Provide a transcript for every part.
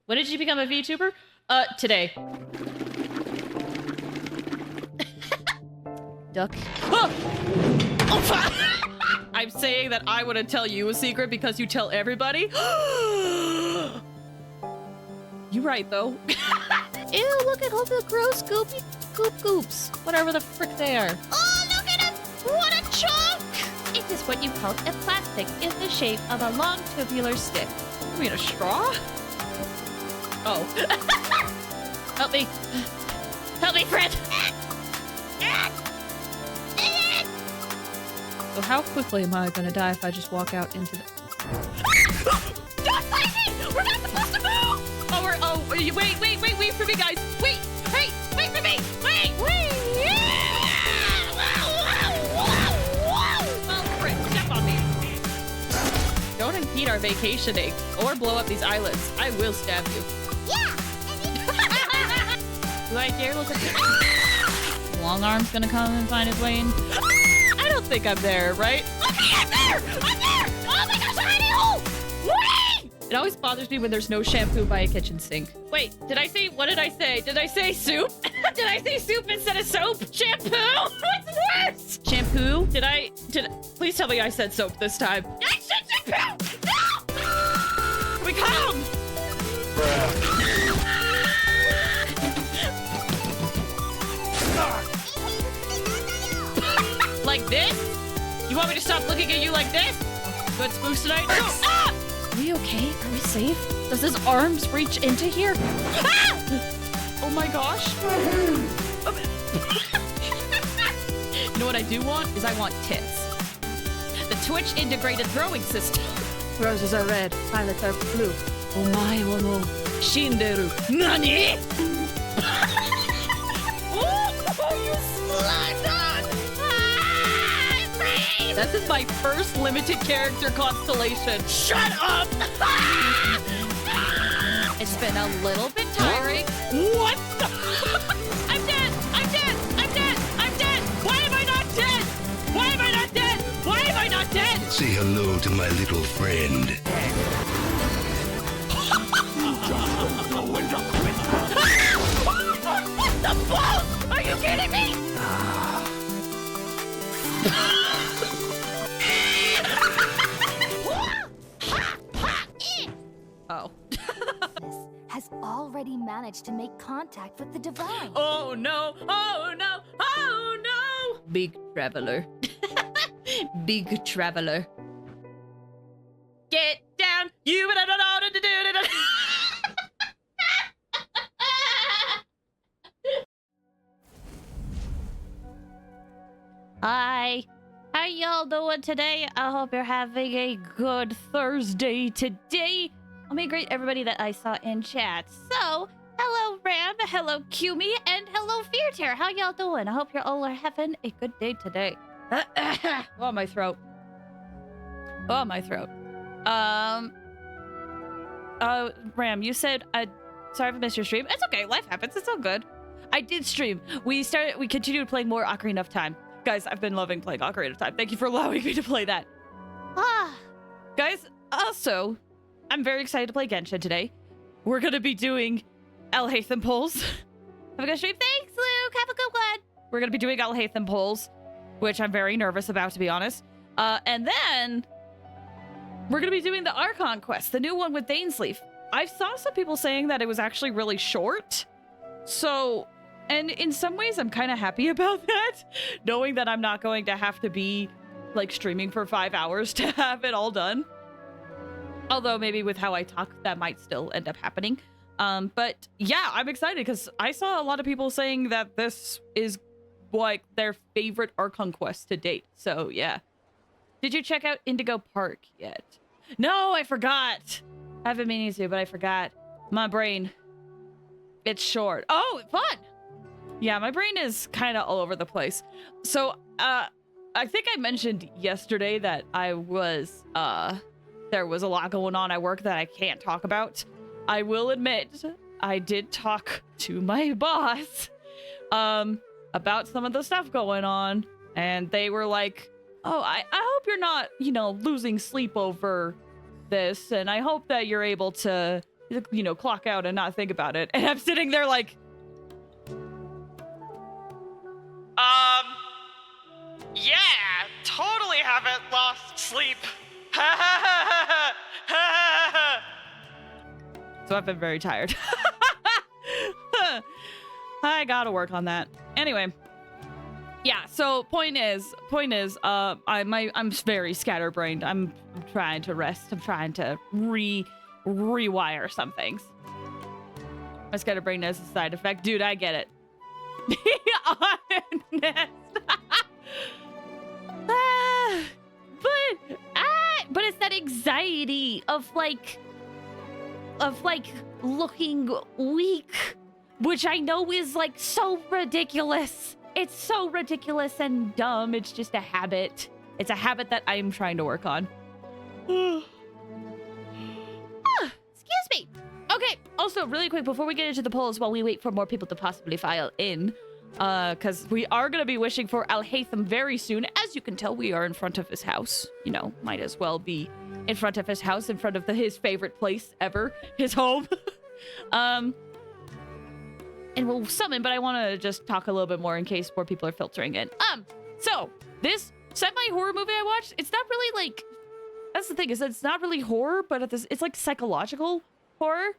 When did you become a VTuber? Today. Duck. Oh! I'm saying that I wouldn't tell you a secret because you tell everybody. You're right, though. Ew, look at all the gross goopy goops. Whatever the frick they are. Oh, look at it! What a chunk! It is what you call a plastic in the shape of a long tubular stick. You mean a straw? Oh. Help me. Help me, friend! So how quickly am I gonna die if I just walk out into the... Don't fight me! We're not supposed to move! Wait for me, guys! Wait for me! Wait! Oh, frick, step on me. Don't impede our vacationing or blow up these islands. I will stab you. Yeah! Do I dare look at this? Long arm's gonna come and find his way in. I don't think I'm there, right? Okay, I'm there! Oh my gosh, a hidey hole! Whee! It always bothers me when there's no shampoo by a kitchen sink. Wait, what did I say? Did I say soup? Did I say soup instead of soap? Shampoo? What's worse? Shampoo? Please tell me I said soap this time. I said shampoo! No! We come! Like this? You want me to stop looking at you like this? Good spooks tonight? Ah! Are we okay? Are we safe? Does his arms reach into here? Ah! Oh my gosh. You know what I do want? I want tits. The Twitch integrated throwing system. Roses are red, violets are blue. Omae wo no shinderu. Nani? Oh, you slut! This is my first limited character constellation. Shut up! It's been a little bit tiring. What the? I'm dead! Why am I not dead? Say hello to my little friend. What the balls? Are you kidding me? Oh. Has already managed to make contact with the divine. Oh no! Big traveler. Big traveler. Get down! You better know how to do it! Hi. How y'all doing today? I hope you're having a good Thursday today. Let me greet everybody that I saw in chat. So, hello Ram, hello Qme, and hello Feartear. How y'all doing? I hope you're all are having a good day today. Oh, my throat. Ram, you said, sorry if I missed your stream. It's okay, life happens, it's all good. I did stream. We continued playing more Ocarina of Time. Guys, I've been loving playing Ocarina of Time. Thank you for allowing me to play that. Guys, also, I'm very excited to play Genshin today. We're gonna be doing Alhaitham polls. Have a good stream. Thanks, Luke. Have a good one. We're gonna be doing Alhaitham polls, which I'm very nervous about, to be honest. And then we're gonna be doing the Archon quest, the new one with Dainsleif. I saw some people saying that it was actually really short. So, and in some ways, I'm kind of happy about that, knowing that I'm not going to have to be like streaming for 5 hours to have it all done. Although maybe with how I talk, that might still end up happening. But yeah, I'm excited because I saw a lot of people saying that this is like their favorite Archon quest to date. So yeah. Did you check out Indigo Park yet? No, I forgot. I've been meaning to, but I forgot. My brain. It's short. Oh, fun. Yeah, my brain is kind of all over the place. So, I think I mentioned yesterday that I was, there was a lot going on at work that I can't talk about. I will admit, I did talk to my boss, about some of the stuff going on. And they were like, oh, I hope you're not, losing sleep over this. And I hope that you're able to you know, clock out and not think about it. And I'm sitting there like, yeah, totally haven't lost sleep. So I've been very tired. I gotta work on that. Anyway. Yeah, so point is, I'm very scatterbrained. I'm trying to rest. I'm trying to rewire some things. My scatterbrain is a side effect. Dude, I get it. Honest. But it's that anxiety of like looking weak, which I know is like so ridiculous. It's so ridiculous and dumb. It's just a habit. It's a habit that I'm trying to work on. Excuse me. Okay, also really quick before we get into the polls while we wait for more people to possibly file in, because we are going to be wishing for Alhaitham very soon. As you can tell, we are in front of his house. You know, might as well be in front of his house, in front of his favorite place ever, his home. And we'll summon, but I want to just talk a little bit more in case more people are filtering in. So this semi-horror movie I watched, it's not really like, that's the thing, is that it's not really horror, but it's like psychological horror.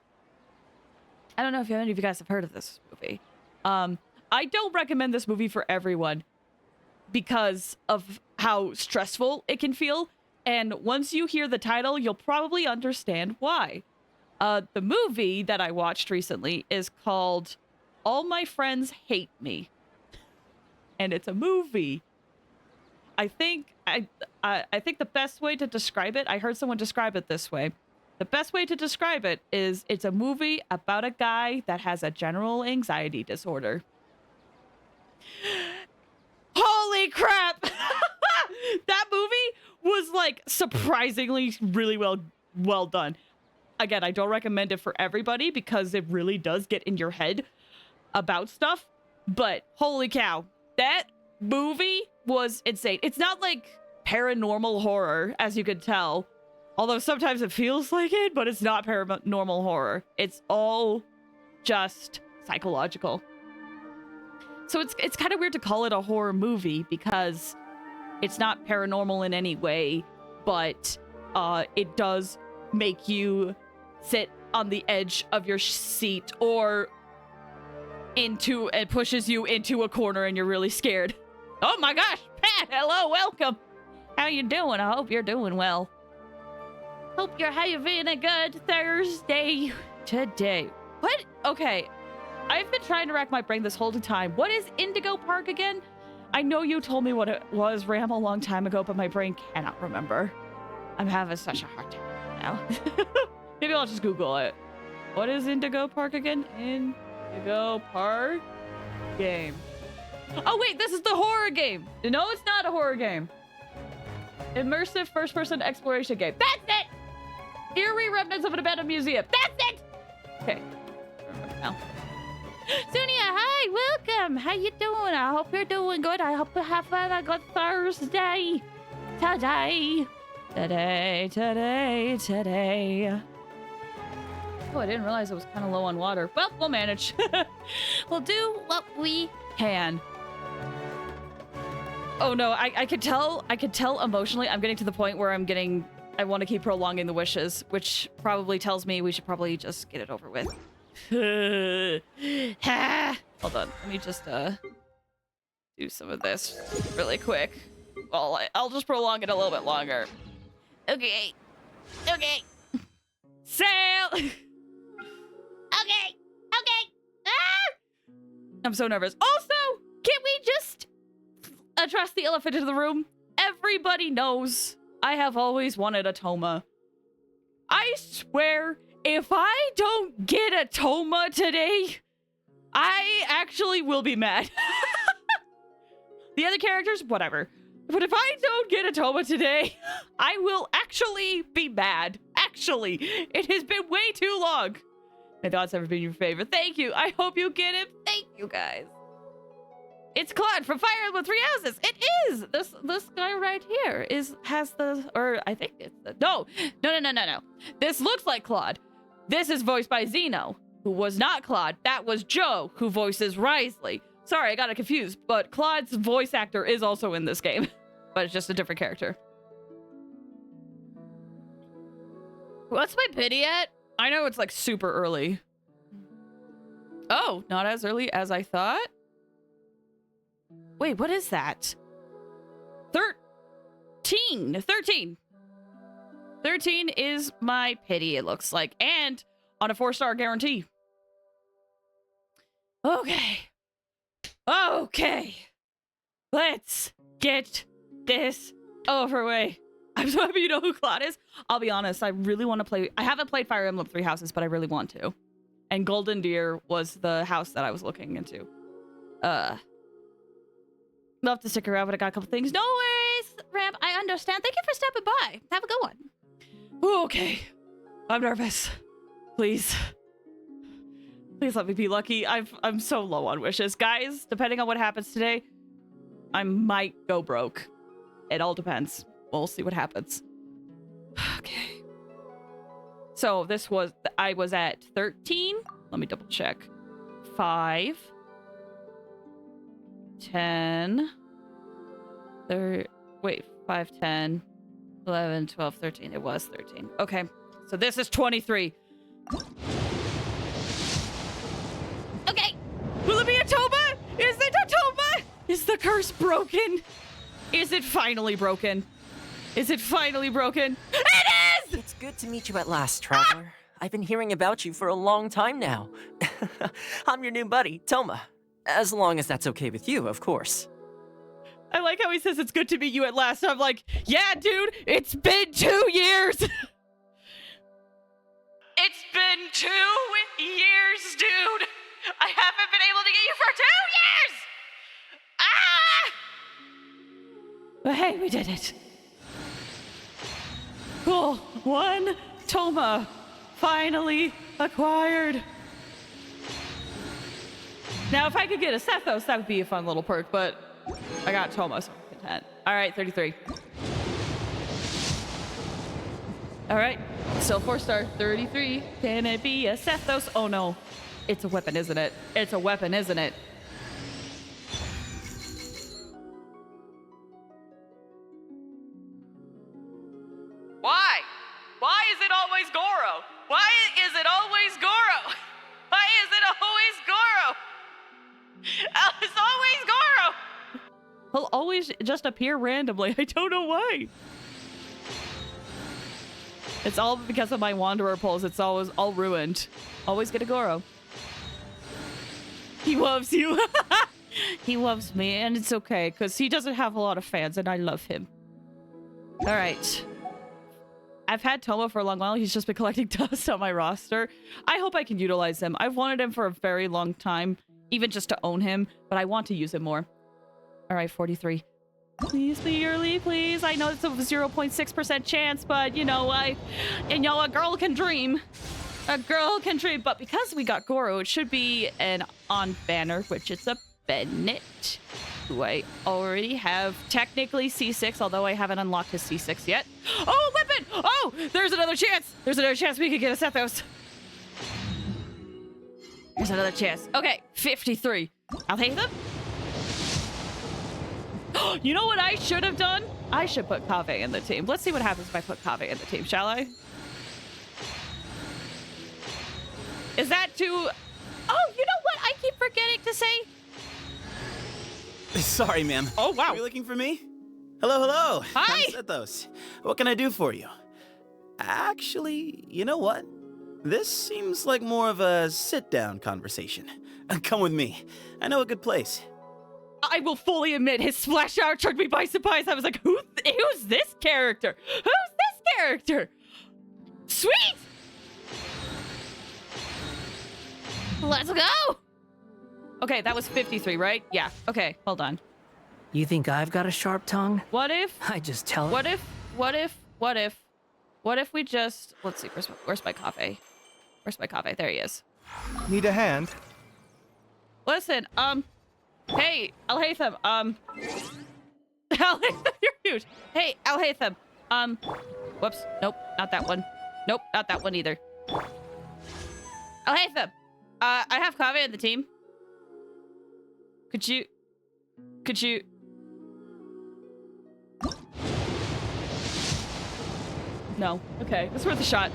I don't know if any of you guys have heard of this movie. I don't recommend this movie for everyone because of how stressful it can feel. And once you hear the title, you'll probably understand why. The movie that I watched recently is called All My Friends Hate Me. And it's a movie. I think the best way to describe it, I heard someone describe it this way. The best way to describe it is it's a movie about a guy that has a general anxiety disorder. Holy crap! That movie was like surprisingly really well done. Again, I don't recommend it for everybody because it really does get in your head about stuff, but holy cow, that movie was insane. It's not like paranormal horror, as you could tell, although sometimes it feels like it, but it's not paranormal horror. It's all just psychological. So it's kind of weird to call it a horror movie because it's not paranormal in any way, but it does make you sit on the edge of your seat or it pushes you into a corner and you're really scared. Oh my gosh, Pat, hello, welcome. How you doing? I hope you're doing well. Hope you're having a good Thursday today. What? Okay, I've been trying to rack my brain this whole time. What is Indigo Park again? I know you told me what it was, Ram, a long time ago, but my brain cannot remember. I'm having such a hard time now. Maybe I'll just Google it. What is Indigo Park again? Indigo Park game. Oh wait, this is the horror game. No, it's not a horror game. Immersive first-person exploration game. That's it! Eerie remnants of an abandoned museum. That's it! Okay. I remember now. Sunia, hi, welcome. How you doing? I hope you're doing good. I hope you have a good Thursday. Today. Oh, I didn't realize I was kind of low on water. Well, we'll manage. We'll do what we can. Oh no, I could tell emotionally I'm getting to the point where I want to keep prolonging the wishes, which probably tells me we should probably just get it over with. Hold on, let me just do some of this really quick. Well, I'll just prolong it a little bit longer. Okay. Sail! Okay. Ah! I'm so nervous. Also, can we just address the elephant in the room? Everybody knows I have always wanted a Toma. I swear, if I don't get a Toma today, I actually will be mad. The other characters, whatever. But if I don't get a Toma today, I will actually be mad. Actually, it has been way too long. My thoughts ever been your favorite. Thank you. I hope you get it. Thank you, guys. It's Claude from Fire Emblem Three Houses. It is. This guy right here has the, or I think it's the, no. This looks like Claude. This is voiced by Zeno, who was not Claude. That was Joe, who voices Risley. Sorry, I got it confused, but Claude's voice actor is also in this game, but it's just a different character. What's my pity at? I know it's like super early. Oh, not as early as I thought. Wait, what is that? 13. 13 is my pity, it looks like. And on a 4-star guarantee. Okay. Okay. Let's get this over with. I'm so happy you know who Claude is. I'll be honest, I really want to play. I haven't played Fire Emblem Three Houses, but I really want to. And Golden Deer was the house that I was looking into. Love to stick around, but I got a couple things. No worries, Ram. I understand. Thank you for stopping by. Have a good one. Okay. I'm nervous. Please. Please let me be lucky. I'm so low on wishes. Guys, depending on what happens today, I might go broke. It all depends. We'll see what happens. Okay. So this was, I was at 13. Let me double check. 5. 10. 5, 10, 11, 12, 13. It was 13. Okay. So this is 23. Okay. Will it be a Toba? Is it a Toba? Is the curse broken? Is it finally broken? Is it finally broken? It is! It's good to meet you at last, Traveler. I've been hearing about you for a long time now. I'm your new buddy, Toma. As long as that's okay with you, of course. I like how he says it's good to meet you at last. I'm like, yeah, dude, it's been 2 years. It's been 2 years, dude. I haven't been able to get you for 2 years. Ah! But hey, we did it. Cool. 1 Toma finally acquired. Now, if I could get a Sethos, that would be a fun little perk, but I got Toma, so I'm content. All right, 33. All right, still 4-star, 33. Can it be a Sethos? Oh no, it's a weapon, isn't it? It's a weapon, isn't it? Why? Why is it always Goro? Why is it always Goro? Why is it always Goro? It's always Goro! He'll always just appear randomly. I don't know why. It's all because of my Wanderer pulls. It's always all ruined. Always get a Goro. He loves you. He loves me, and it's okay, because he doesn't have a lot of fans, and I love him. All right. I've had Toma for a long while. He's just been collecting dust on my roster. I hope I can utilize him. I've wanted him for a very long time, even just to own him, but I want to use him more. All right, 43. Please be early, please. I know it's a 0.6% chance, but you know, a girl can dream. A girl can dream, but because we got Goro, it should be an on banner, which is a Bennett, who I already have technically C6, although I haven't unlocked his C6 yet. Oh, weapon! Oh, there's another chance. There's another chance we could get a Sethos. There's another chance. Okay, 53. Alhaitham? You know what I should have done? I should put Kaveh in the team. Let's see what happens if I put Kaveh in the team, shall I? Is that too... Oh, you know what I keep forgetting to say? Sorry, ma'am. Oh, wow. Are you looking for me? Hello, hello. Hi. I'm Sethos. What can I do for you? Actually, you know what? This seems like more of a sit-down conversation. Come with me. I know a good place. I will fully admit his splash art took me by surprise. I was like, who's this character? Who's this character? Sweet! Let's go! Okay, that was 53, right? Yeah. Okay, hold on. You think I've got a sharp tongue? What if... I just tell it. What if we just... Let's see, where's my Kaveh? Where's my Kaveh? There he is. Need a hand? Listen, hey, Alhaitham, Alhaitham, you're huge. Hey, Alhaitham, whoops, nope, not that one. Nope, not that one either. Alhaitham, I have Kaveh in the team. Could you... No. Okay, it's worth a shot.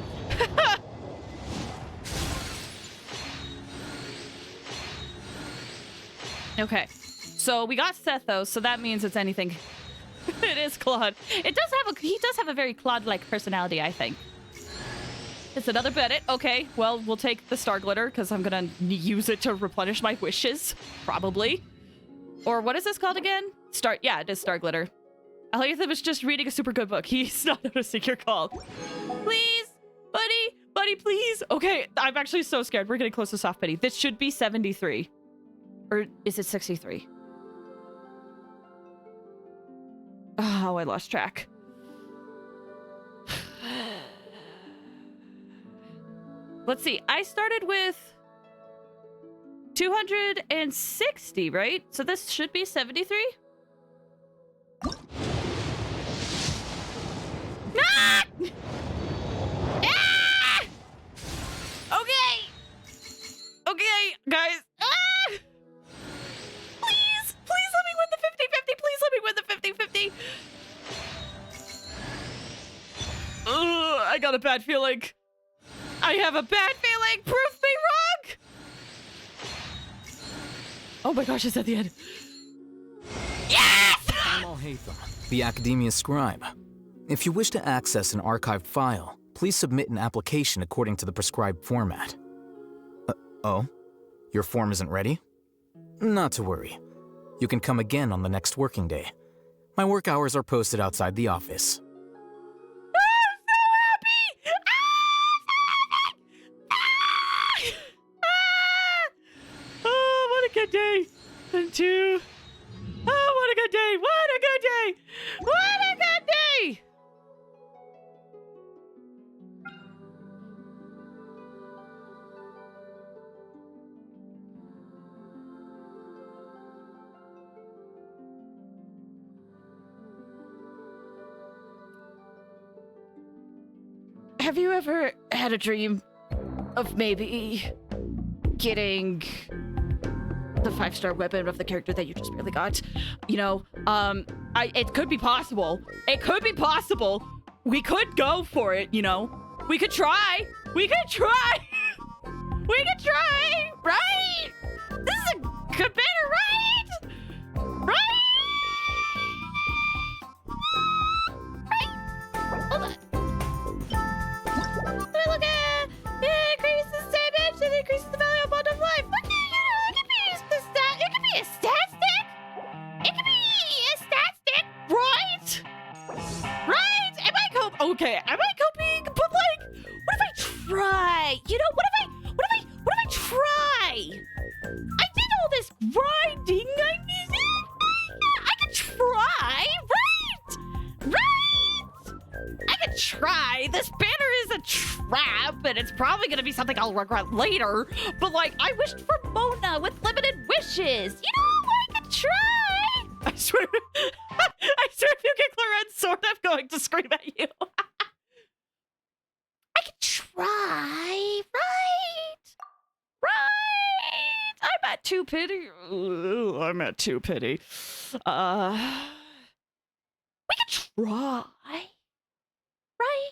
Okay, so we got Sethos, so that means it's anything. It is Claude. He does have a very Claude-like personality, I think. It's another Bennett. Okay, well, we'll take the Star Glitter because I'm gonna use it to replenish my wishes, probably. Or what is this called again? Yeah, it is Star Glitter. Alhaitham is just reading a super good book. He's not noticing your call. Please, buddy, please. Okay, I'm actually so scared. We're getting close to soft pity. This should be 73. Or is it 63? Oh, I lost track. Let's see. I started with 260, right? So this should be 73? Ah! Ah! Okay, guys. Ah! Please let me win the 50-50. Please let me win the 50-50. I got a bad feeling. I have a bad feeling. Prove me wrong. Oh my gosh, it's at the end. Yes! I'm Alhaitham, the Academia Scribe. If you wish to access an archived file, please submit an application according to the prescribed format. Oh? Your form isn't ready? Not to worry. You can come again on the next working day. My work hours are posted outside the office. I'm so happy! Oh, what a good day. And two. Oh, what a good day. What a good day. What a good day. Have you ever had a dream of maybe getting the 5-star weapon of the character that you just barely got? You know, it could be possible. It could be possible. We could go for it, you know? We could try. We could try. We could try, right? This is a good banner, right? Right? Right? Hold on. Look at it increases damage and increases the value of bond of life. Look at it could be a stat. It could be a stat stick. It could be a stat stick, right? Right? Am I coping? Okay, am I coping? But like, what if I try? You know, what if I try? I did all this grinding. I could try, right? Right? I could try. This banner is a trap, and it's probably gonna be something I'll regret later. But like, I wished for Mona with limited wishes. You know, I could try. I swear, if you get Clarence's sword, I'm going to scream at you. I could try, right? Right. I'm at 2 pity. I'm at 2 pity. We could try. Right?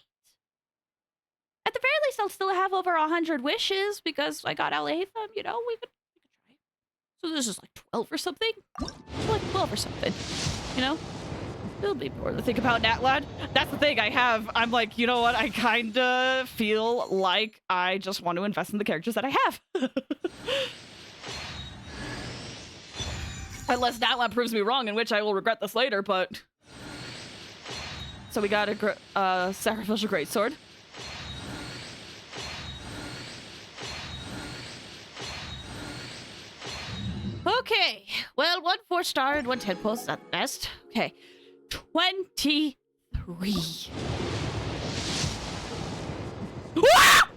At the very least, I'll still have over 100 wishes because I got Alhaitham, you know, we could try. So this is like 12 or something? Like 12 or something, you know? It'll be more to think about, Natlad. That's the thing, I'm like, you know what? I kind of feel like I just want to invest in the characters that I have. Unless Natlad proves me wrong, in which I will regret this later, but... So we got a sacrificial greatsword. Okay, well, 1 4-star and 1 10 post, not the best. Okay, 23. Ah!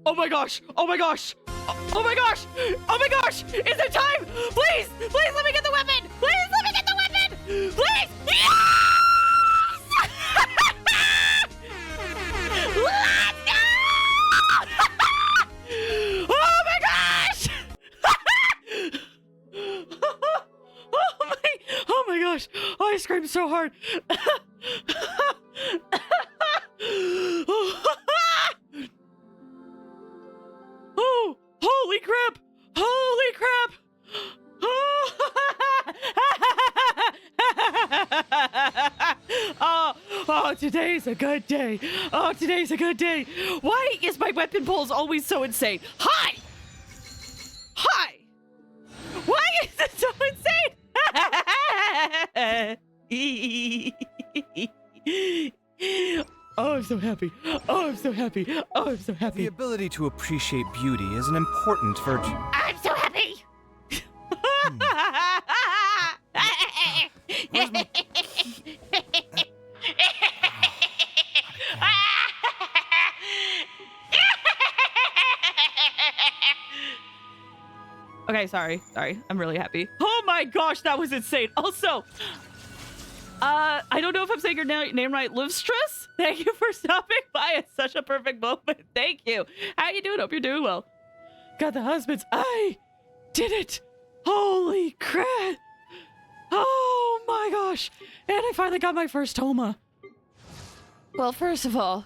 Oh my gosh! Oh my gosh! Oh my gosh! Oh my gosh! Is it time? Please! Please let me get the weapon! Please Please! Yes! Let's go! Oh my gosh! Oh my gosh! Oh, I screamed so hard. Oh, holy crap! Holy crap! Oh, today's a good day. Oh, today's a good day. Why is my weapon pulls always so insane? Hi! Hi! Why is it so insane? Oh, I'm so happy. Oh, I'm so happy. Oh, I'm so The happy. ability to appreciate beauty is an important virtue. I'm so happy! Where's my... Okay, sorry. I'm really happy. Oh my gosh, that was insane. Also, I don't know if I'm saying your name right. Livstress, thank you for stopping by at such a perfect moment. Thank you. How you doing? Hope you're doing well. Got the husbands. I did it. Holy crap. Oh my gosh. And I finally got my first Toma. Well, first of all,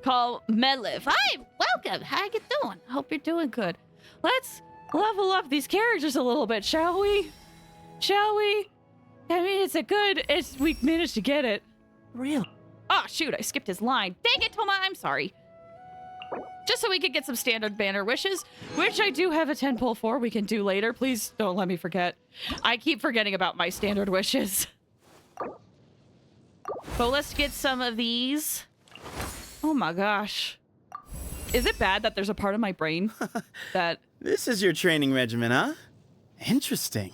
call Medliv. Hi, welcome. How you doing? Hope you're doing good. Let's level up these characters a little bit, shall we? Shall we? I mean, we managed to get it. Really? Oh, shoot, I skipped his line. Dang it, Toma, I'm sorry. Just so we could get some standard banner wishes, which I do have a 10 pull for we can do later. Please don't let me forget. I keep forgetting about my standard wishes. But let's get some of these. Oh my gosh. Is it bad that there's a part of my brain that... This is your training regimen, huh? Interesting.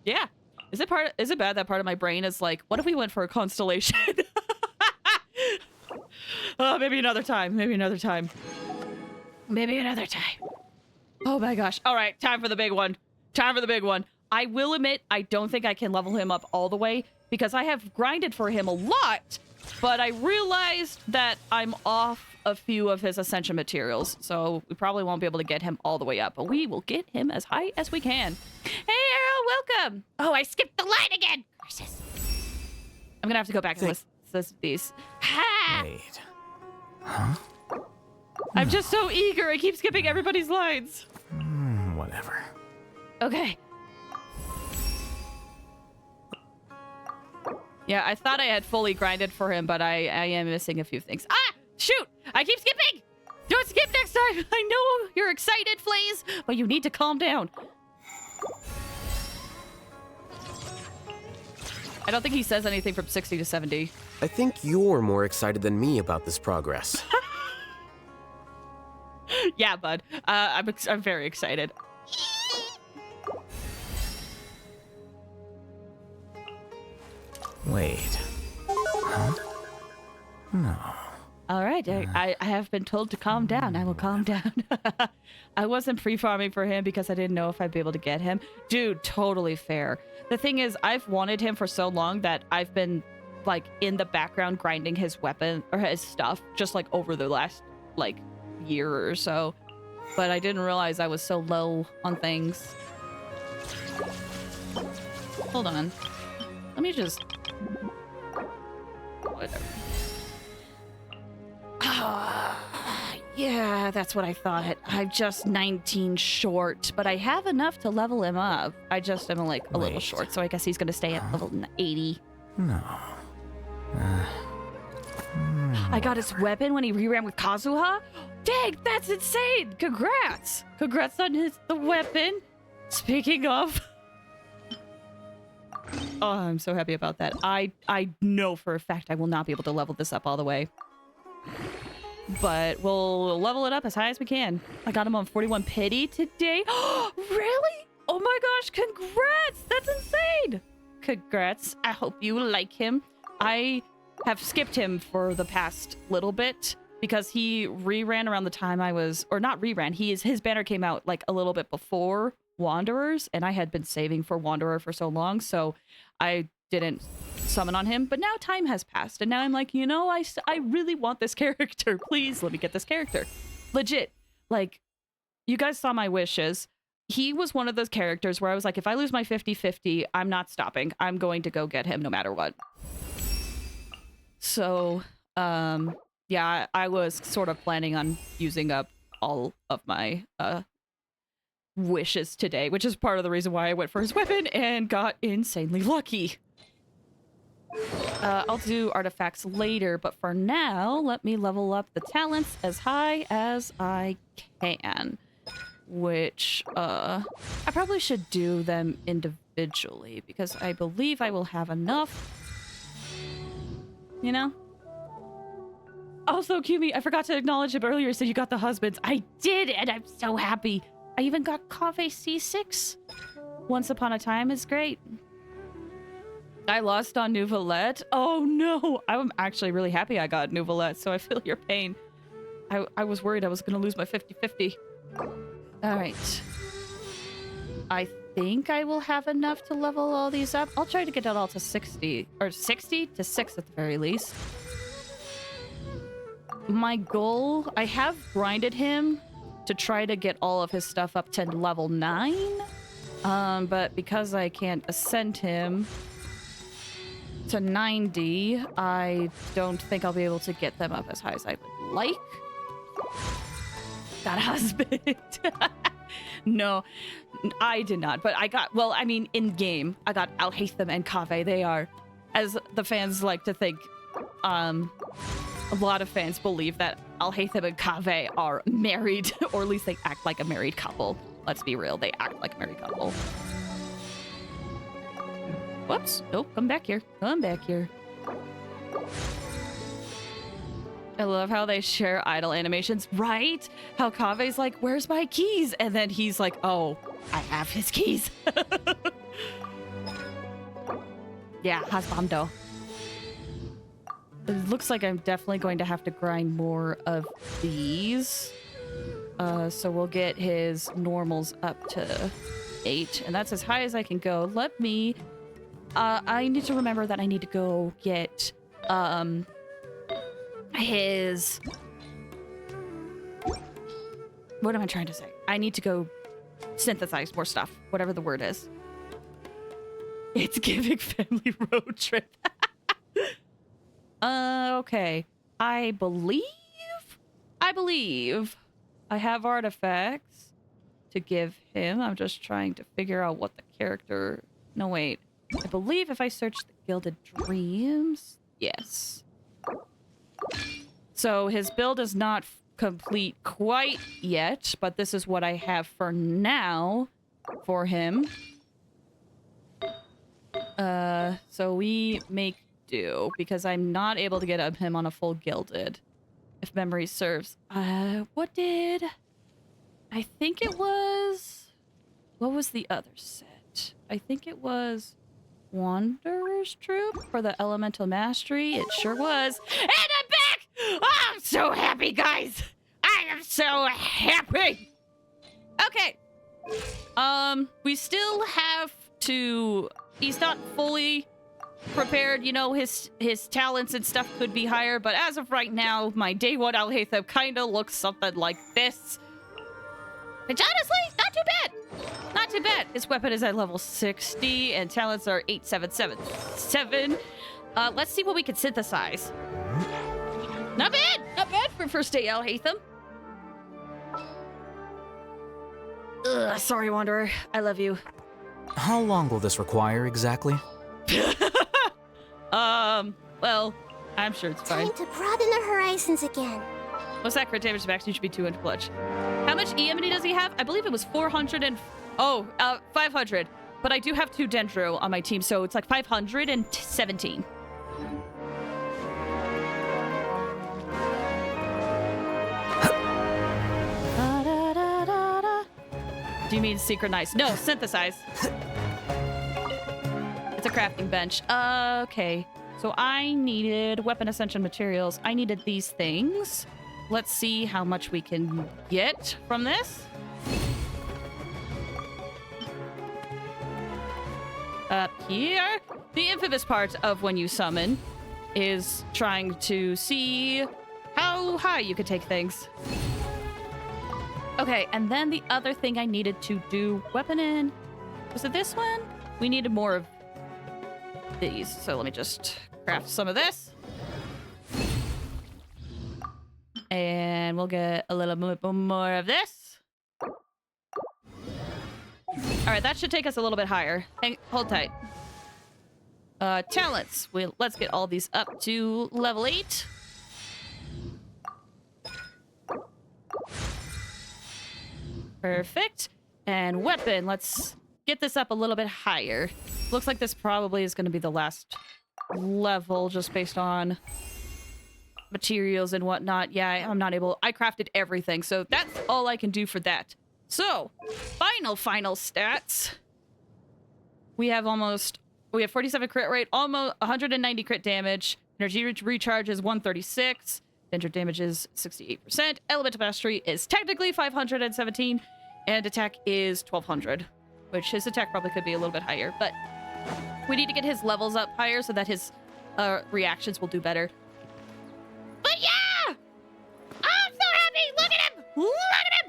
Yeah. Is it bad that part of my brain is like, what if we went for a constellation? Maybe another time. Maybe another time. Maybe another time. Oh my gosh. All right, time for the big one. Time for the big one. I will admit, I don't think I can level him up all the way because I have grinded for him a lot, but I realized that I'm off a few of his ascension materials, so we probably won't be able to get him all the way up, but we will get him as high as we can. Hey, Arrow, welcome. Oh, I skipped the line again! Curses. I'm gonna have to go back and list these. Ha! Wait. Huh? I'm just so eager. I keep skipping everybody's lines. Whatever. Okay. Yeah, I thought I had fully grinded for him, but I am missing a few things. Ah! Shoot! I keep skipping! Don't skip next time! I know you're excited, Flaze, but you need to calm down. I don't think he says anything from 60 to 70. I think you're more excited than me about this progress. Yeah, bud. I'm very excited. Wait. Huh? No. All right, I have been told to calm down. I will calm down. I wasn't free-farming for him because I didn't know if I'd be able to get him. Dude, totally fair. The thing is, I've wanted him for so long that I've been, like, in the background grinding his weapon, or his stuff, just, like, over the last, like, year or so. But I didn't realize I was so low on things. Hold on. Let me just... Whatever. Yeah, that's what I thought. I'm just 19 short, but I have enough to level him up. I just am like a little short, so I guess he's gonna stay at level 80. No. I got his weapon when he reran with Kazuha? Dang, that's insane! Congrats! Congrats on the weapon. Speaking of... Oh, I'm so happy about that. I know for a fact I will not be able to level this up all the way. But we'll level it up as high as we can. I got him on 41 pity today. Really? Oh my gosh, congrats! That's insane! Congrats. I hope you like him. I have skipped him for the past little bit because he reran around the time I was, or not reran, his banner came out like a little bit before Wanderers, and I had been saving for Wanderer for so long, so I didn't summon on him. But now time has passed, and now I'm like, you know, I really want this character. Please let me get this character. Legit. Like, you guys saw my wishes. He was one of those characters where I was like, if I lose my 50-50, I'm not stopping. I'm going to go get him no matter what. So, yeah, I was sort of planning on using up all of my wishes today, which is part of the reason why I went for his weapon and got insanely lucky. I'll do artifacts later, but for now, let me level up the talents as high as I can. Which, I probably should do them individually, because I believe I will have enough. You know? Also, Kumi, I forgot to acknowledge him earlier, so you got the husbands. I did, and I'm so happy. I even got Kave C6. Once Upon a Time is great. I lost on Nouvelette. Oh no! I'm actually really happy I got Nouvelette, so I feel your pain. I was worried I was going to lose my 50-50. Alright. I think I will have enough to level all these up. I'll try to get it all to 60. Or 60 to 6 at the very least. My goal... I have grinded him to try to get all of his stuff up to level 9. But because I can't ascend him to 90, I don't think I'll be able to get them up as high as I would like. Got a husband. No, I did not. But I got, well, I mean, in game, I got Alhaitham and Kave. They are, as the fans like to think, a lot of fans believe that Alhaitham and Kave are married, or at least they act like a married couple. Let's be real, they act like a married couple. Whoops. Nope, come back here. Come back here. I love how they share idle animations, right? How Kave's like, where's my keys? And then he's like, oh, I have his keys. Yeah, husbando. It looks like I'm definitely going to have to grind more of these. So we'll get his normals up to 8, and that's as high as I can go. Let me... I need to remember that I need to go get, his... What am I trying to say? I need to go synthesize more stuff, whatever the word is. It's giving family road trip. Okay. I believe I have artifacts to give him. I'm just trying to figure out what the character... No, wait. I believe if I search the Gilded Dreams... Yes. So his build is not complete quite yet, but this is what I have for now for him. So we make do, because I'm not able to get him on a full Gilded, if memory serves. What did... I think it was... What was the other set? I think it was... Wanderer's Troop for the Elemental Mastery. It sure was. And I'm back! Oh, I'm so happy, guys! I am so happy! Okay. We still have to... He's not fully prepared. You know, his talents and stuff could be higher, but as of right now, my day 1 Alhaitham kind of looks something like this. Which honestly, not too bad. Not too bad. His weapon is at level 60, and talents are 8777. Let's see what we can synthesize. Not bad! Not bad for first day Alhaitham. Ugh, sorry, Wanderer. I love you. How long will this require exactly? Well, I'm sure it's fine. Time to broaden the horizons again. What's that crit damage max? You should be 200 clutch. How much EMD does he have? I believe it was 400 and... Oh, 500. But I do have 2 Dendro on my team, so it's like 517. Do you mean synchronize? No, synthesize. It's a crafting bench. Okay. So I needed weapon ascension materials. I needed these things. Let's see how much we can get from this. up here. The infamous part of when you summon is trying to see how high you could take things. Okay, and then the other thing I needed to do, weapon in, was it this one? We needed more of these, so let me just craft some of this. And we'll get a little bit more of this. All right, that should take us a little bit higher. Hold tight. Talents. Let's get all these up to level 8. Perfect. And weapon. Let's get this up a little bit higher. Looks like this probably is going to be the last level just based on materials and whatnot. Yeah, I'm not able... I crafted everything, so that's all I can do for that. So, final stats. We have 47 crit rate, almost 190 crit damage. Energy recharge is 136. Danger damage is 68%. Elemental mastery is technically 517. And attack is 1200. Which his attack probably could be a little bit higher. But we need to get his levels up higher so that his reactions will do better. But yeah! I'm so happy! Look at him! Look at him!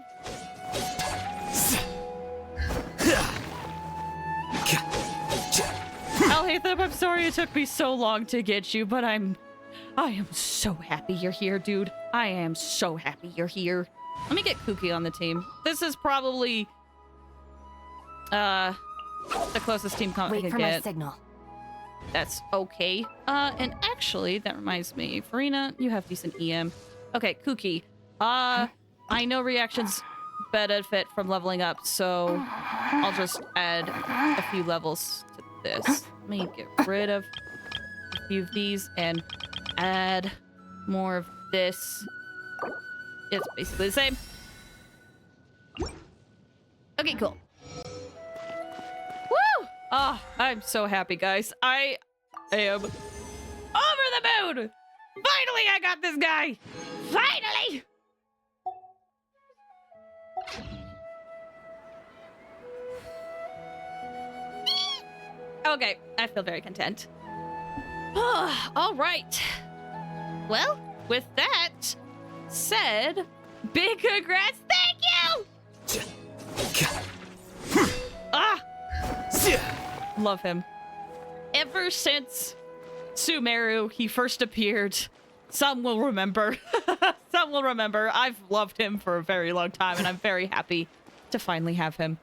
Alhaitham, I'm sorry it took me so long to get you, but I am so happy you're here, dude. I am so happy you're here. Let me get Kooky on the team. This is probably the closest team comp I can get. Wait for my signal. That's okay. And actually, that reminds me, Farina, you have decent EM. Okay, Kooky. I know reactions benefit from leveling up, so I'll just add a few levels to this. Let me get rid of a few of these and add more of this. It's basically the same. Okay, cool. Woo! Oh, I'm so happy, guys. I am over the moon! Finally, I got this guy! Finally! Okay, I feel very content. All right. Well, with that said, big congrats. Thank you! Love him. Ever since Sumeru, he first appeared, some will remember. Some will remember. I've loved him for a very long time, and I'm very happy to finally have him.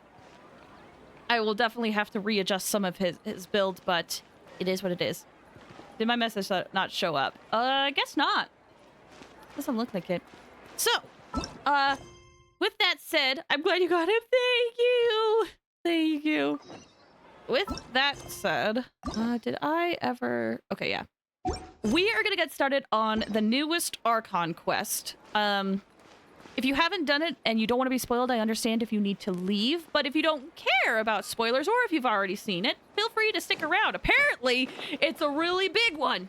I will definitely have to readjust some of his build, but it is what it is. Did my message not show up? I guess not. Doesn't look like it. So, with that said, I'm glad you got him. Thank you. Thank you. With that said, did I ever... Okay, yeah. We are going to get started on the newest Archon quest. If you haven't done it and you don't want to be spoiled, I understand if you need to leave. But if you don't care about spoilers or if you've already seen it, feel free to stick around. Apparently, it's a really big one.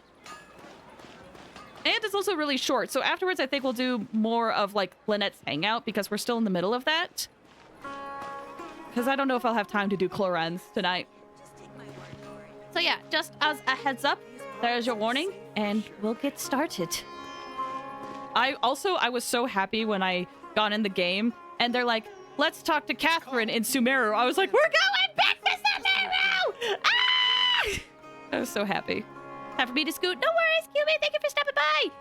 And it's also really short. So afterwards, I think we'll do more of like Lynette's Hangout because we're still in the middle of that. Because I don't know if I'll have time to do Chlorans tonight. So yeah, just as a heads up, there's your warning and we'll get started. I was so happy when I got in the game and they're like, let's talk to Catherine in Sumeru. I was like, we're going back to Sumeru! Ah! I was so happy. Time for me to scoot. No worries, QB. Thank you for stopping by.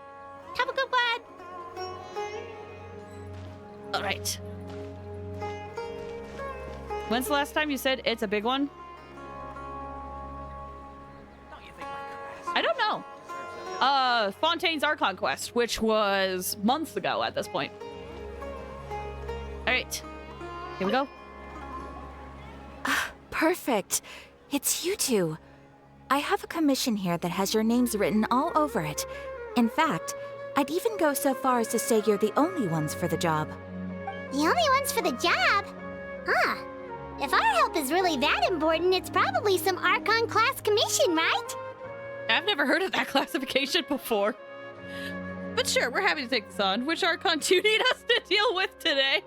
Have a good one. All right. When's the last time you said it's a big one? I don't know. Fontaine's Archon quest, which was months ago at this point. All right, here we go. Perfect. It's you two. I have a commission here that has your names written all over it. In fact, I'd even go so far as to say you're the only ones for the job. The only ones for the job? Huh. If our help is really that important, it's probably some Archon class commission, right? I've never heard of that classification before. But sure, we're happy to take this on. Which Archon do you need us to deal with today?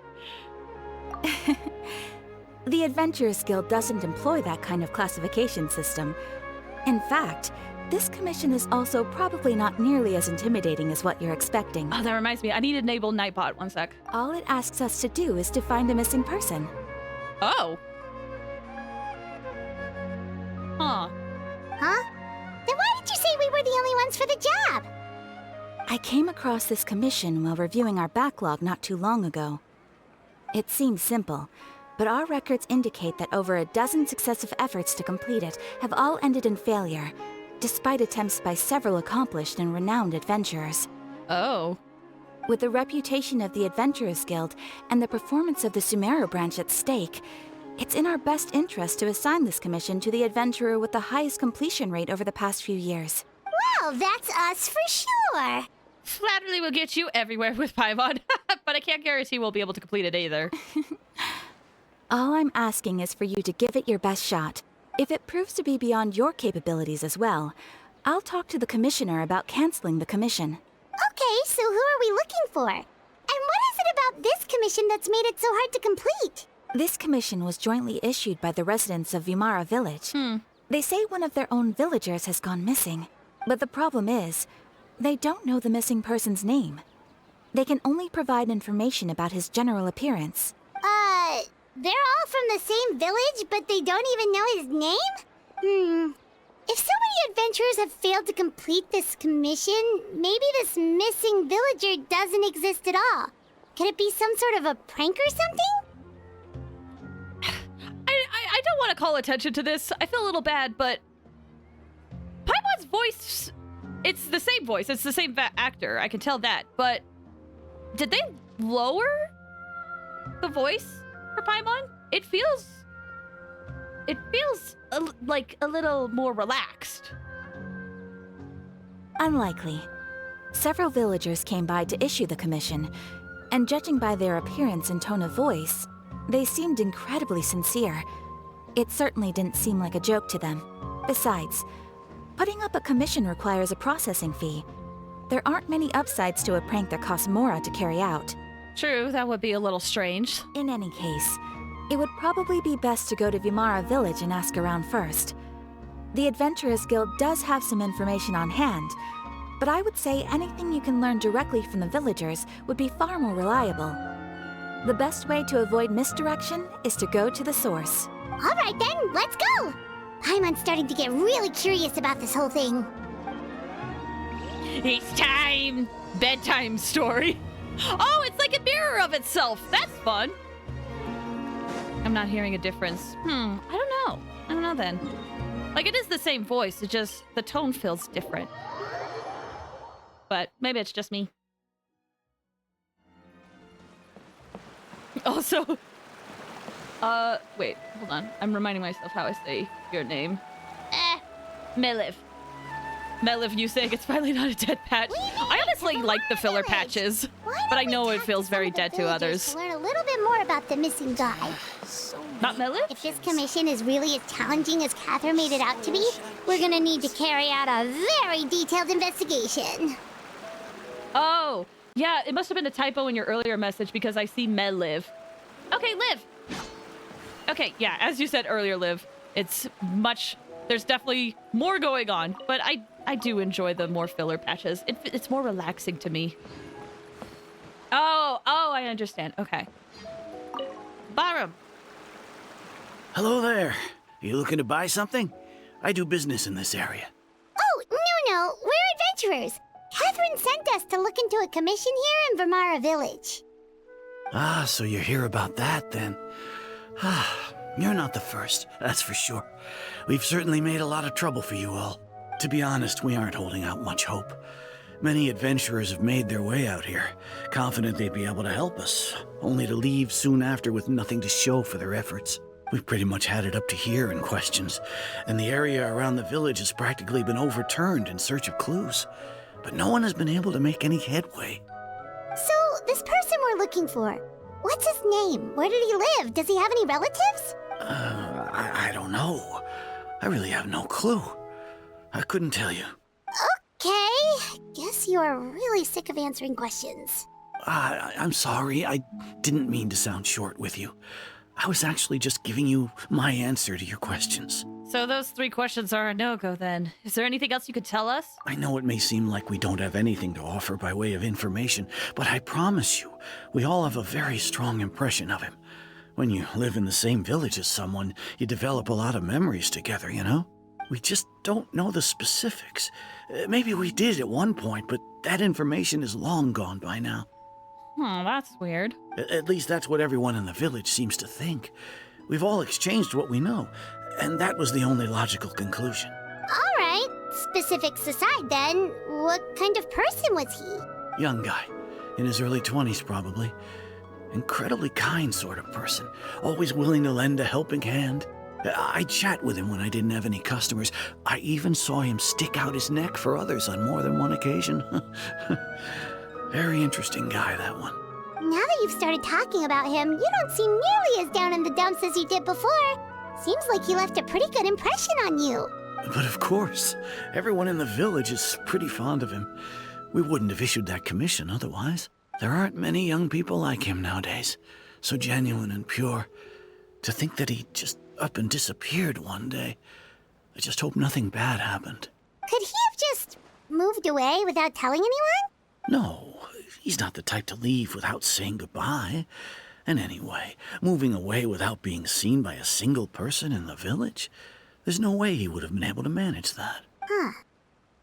The Adventurers Guild doesn't employ that kind of classification system. In fact, this commission is also probably not nearly as intimidating as what you're expecting. Oh, that reminds me. I need to enable Nightbot. One sec. All it asks us to do is to find a missing person. Oh. Huh. Huh? Then why did you say we were the only ones for the job? I came across this commission while reviewing our backlog not too long ago. It seems simple, but our records indicate that over a dozen successive efforts to complete it have all ended in failure, despite attempts by several accomplished and renowned adventurers. Oh. With the reputation of the Adventurers Guild and the performance of the Sumeru branch at stake, it's in our best interest to assign this commission to the adventurer with the highest completion rate over the past few years. Well, that's us for sure. Flattery will get you everywhere with Paimon, but I can't guarantee we'll be able to complete it either. All I'm asking is for you to give it your best shot. If it proves to be beyond your capabilities as well, I'll talk to the commissioner about canceling the commission. Okay, so who are we looking for? And what is it about this commission that's made it so hard to complete? This commission was jointly issued by the residents of Vimara Village. They say one of their own villagers has gone missing. But the problem is, they don't know the missing person's name. They can only provide information about his general appearance. They're all from the same village, but they don't even know his name? If so many adventurers have failed to complete this commission, maybe this missing villager doesn't exist at all. Could it be some sort of a prank or something? I don't want to call attention to this. I feel a little bad, but Paimon's voice, it's the same voice. It's the same actor. I can tell that. But did they lower the voice for Paimon? It feels like a little more relaxed. Unlikely. Several villagers came by to issue the commission, and judging by their appearance and tone of voice, they seemed incredibly sincere. It certainly didn't seem like a joke to them. Besides, putting up a commission requires a processing fee. There aren't many upsides to a prank that costs Mora to carry out. True, that would be a little strange. In any case, it would probably be best to go to Vimara Village and ask around first. The Adventurers Guild does have some information on hand, but I would say anything you can learn directly from the villagers would be far more reliable. The best way to avoid misdirection is to go to the source. All right then, let's go! Paimon's starting to get really curious about this whole thing. It's time! Bedtime Story. Oh, it's like a mirror of itself. That's fun. I'm not hearing a difference. I don't know then. Like, it is the same voice, it just, the tone feels different. But maybe it's just me. Also, wait, hold on. I'm reminding myself how I say your name. Meliv. Meliv, you saying it's finally not a dead patch. I honestly like the filler patches, but I know it feels very dead to others. To learn a little bit more about the missing guy. Not Meliv? If this commission is really as challenging as Catherine made it out to be, we're gonna need to carry out a very detailed investigation. Oh, yeah, it must have been a typo in your earlier message because I see Meliv. Okay, Liv. Okay, yeah, as you said earlier, Liv, it's much... There's definitely more going on, but I do enjoy the more filler patches. It's more relaxing to me. Oh, I understand. Okay. Barum. Hello there. You looking to buy something? I do business in this area. Oh, no, we're adventurers. Catherine sent us to look into a commission here in Vimara Village. Ah, so you're here about that, then. You're not the first, that's for sure. We've certainly made a lot of trouble for you all. To be honest, we aren't holding out much hope. Many adventurers have made their way out here, confident they'd be able to help us, only to leave soon after with nothing to show for their efforts. We've pretty much had it up to here in questions, and the area around the village has practically been overturned in search of clues. But no one has been able to make any headway. So, this person we're looking for, what's his name? Where did he live? Does he have any relatives? I don't know. I really have no clue. I couldn't tell you. Okay, guess you are really sick of answering questions. I'm sorry, I didn't mean to sound short with you. I was actually just giving you my answer to your questions. So those 3 questions are a no-go then. Is there anything else you could tell us? I know it may seem like we don't have anything to offer by way of information, but I promise you, we all have a very strong impression of him. When you live in the same village as someone, you develop a lot of memories together, you know? We just don't know the specifics. Maybe we did at one point, but that information is long gone by now. That's weird. At least that's what everyone in the village seems to think. We've all exchanged what we know, and that was the only logical conclusion. All right. Specifics aside, then, what kind of person was he? Young guy, in his early 20s probably. Incredibly kind sort of person, always willing to lend a helping hand. I'd chat with him when I didn't have any customers. I even saw him stick out his neck for others on more than one occasion. Very interesting guy, that one. Now that you've started talking about him, you don't seem nearly as down in the dumps as you did before. Seems like he left a pretty good impression on you. But of course, everyone in the village is pretty fond of him. We wouldn't have issued that commission otherwise. There aren't many young people like him nowadays. So genuine and pure. To think that he just up and disappeared one day. I just hope nothing bad happened. Could he have just moved away without telling anyone? No, he's not the type to leave without saying goodbye. And anyway, moving away without being seen by a single person in the village? There's no way he would have been able to manage that. Huh.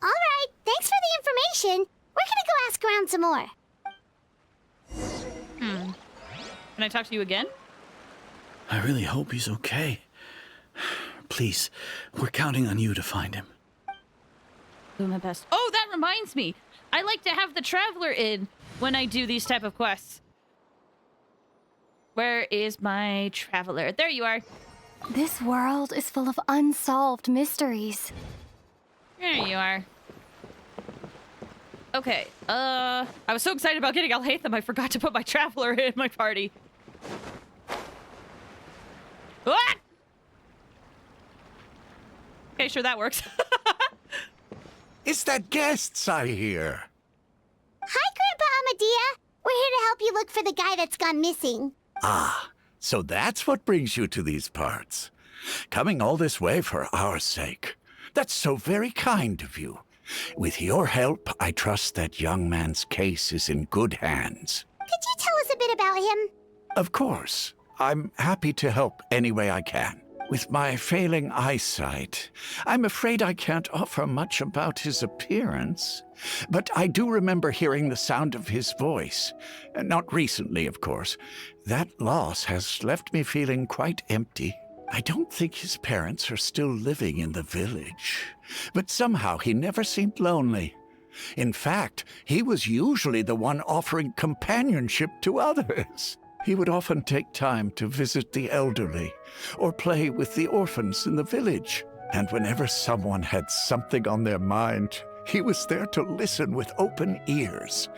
All right, thanks for the information. We're gonna go ask around some more. Can I talk to you again? I really hope he's okay. Please, we're counting on you to find him. Do my best. Oh, that reminds me. I like to have the traveler in when I do these type of quests. Where is my traveler? There you are. This world is full of unsolved mysteries. There you are. Okay, I was so excited about getting Alhaitham, I forgot to put my traveler in my party. What? Okay, sure, that works. It's the guests I hear. Hi, Grandpa Amadea. We're here to help you look for the guy that's gone missing. Ah, so that's what brings you to these parts. Coming all this way for our sake. That's so very kind of you. With your help, I trust that young man's case is in good hands. Could you tell us a bit about him? Of course. I'm happy to help any way I can. With my failing eyesight, I'm afraid I can't offer much about his appearance. But I do remember hearing the sound of his voice. Not recently, of course. That loss has left me feeling quite empty. I don't think his parents are still living in the village. But somehow he never seemed lonely. In fact, he was usually the one offering companionship to others. He would often take time to visit the elderly or play with the orphans in the village. And whenever someone had something on their mind, he was there to listen with open ears.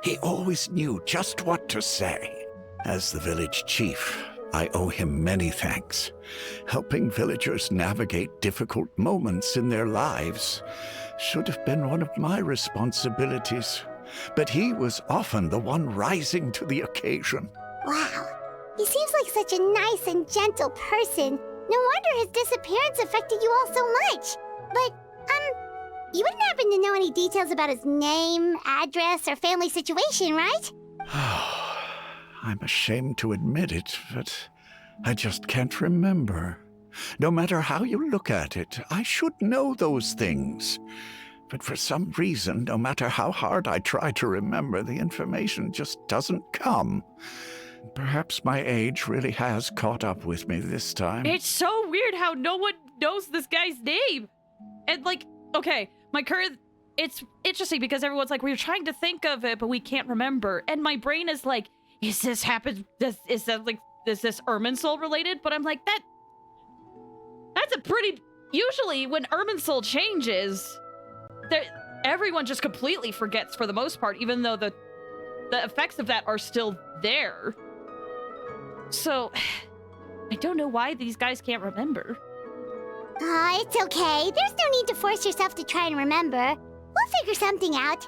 He always knew just what to say. As the village chief, I owe him many thanks. Helping villagers navigate difficult moments in their lives should have been one of my responsibilities. But he was often the one rising to the occasion. Wow. He seems like such a nice and gentle person. No wonder his disappearance affected you all so much. But, you wouldn't happen to know any details about his name, address, or family situation, right? I'm ashamed to admit it, but I just can't remember. No matter how you look at it, I should know those things. But for some reason, no matter how hard I try to remember, the information just doesn't come. Perhaps my age really has caught up with me this time. It's so weird how no one knows this guy's name. And like, okay, my current, it's interesting because everyone's like, we're trying to think of it, but we can't remember. And my brain is like, is this Irminsul related? But I'm like, that's a pretty, usually when Irminsul changes, everyone just completely forgets for the most part, even though the effects of that are still there. So, I don't know why these guys can't remember. It's okay. There's no need to force yourself to try and remember. We'll figure something out.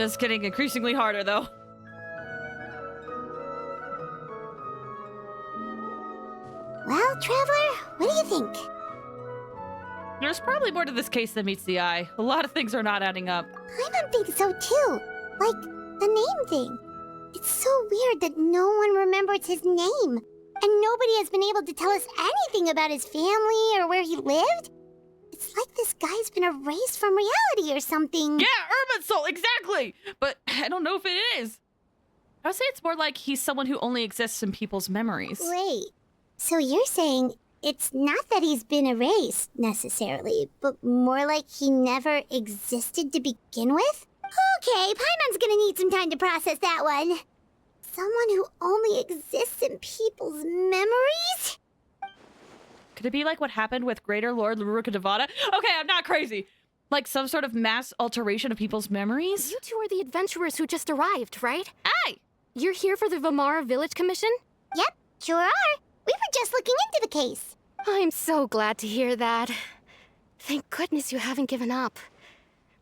It's getting increasingly harder, though. Well, Traveler, what do you think? There's probably more to this case than meets the eye. A lot of things are not adding up. I think so too. Like, the name thing. It's so weird that no one remembers his name. And nobody has been able to tell us anything about his family or where he lived. It's like this guy's been erased from reality or something. Yeah, Urban Soul, exactly! But I don't know if it is. I would say it's more like he's someone who only exists in people's memories. Wait, so you're saying it's not that he's been erased, necessarily, but more like he never existed to begin with? Okay, Paimon's gonna need some time to process that one. Someone who only exists in people's memories? Could it be like what happened with Greater Lord Laruka Devada? Okay, I'm not crazy. Like some sort of mass alteration of people's memories? You two are the adventurers who just arrived, right? Hey! You're here for the Vamara Village Commission? Yep, sure are. We were just looking into the case. I'm so glad to hear that. Thank goodness you haven't given up.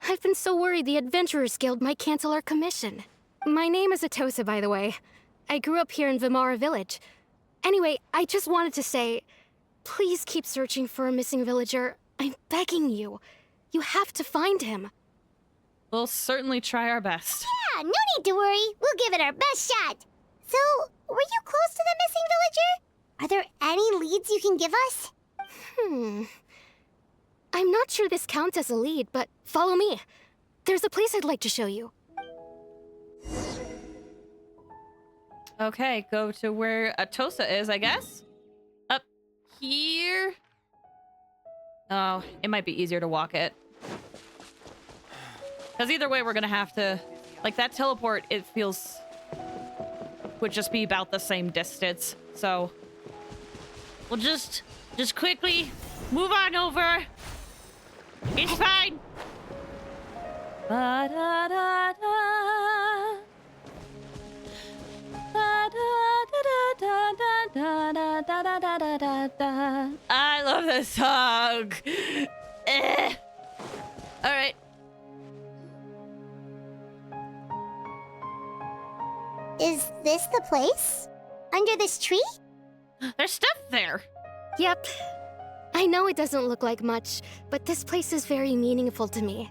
I've been so worried the Adventurers Guild might cancel our commission. My name is Atosa, by the way. I grew up here in Vamara Village. Anyway, I just wanted to say, please keep searching for a missing villager. I'm begging you. You have to find him. We'll certainly try our best. Yeah, no need to worry. We'll give it our best shot. So, were you close to the missing villager? Are there any leads you can give us? I'm not sure this counts as a lead, but follow me. There's a place I'd like to show you. Okay, go to where Atosa is, I guess. Up here. Oh, it might be easier to walk it. Because either way, we're gonna have to... Like, that teleport, it feels... would just be about the same distance, so... We'll just quickly move on over. It's fine. Ba-da-da-da. Ba-da-da-da-da-da-da-da-da-da-da. I love this song. All right. Is this the place? Under this tree? There's stuff there. Yep. I know it doesn't look like much, but this place is very meaningful to me.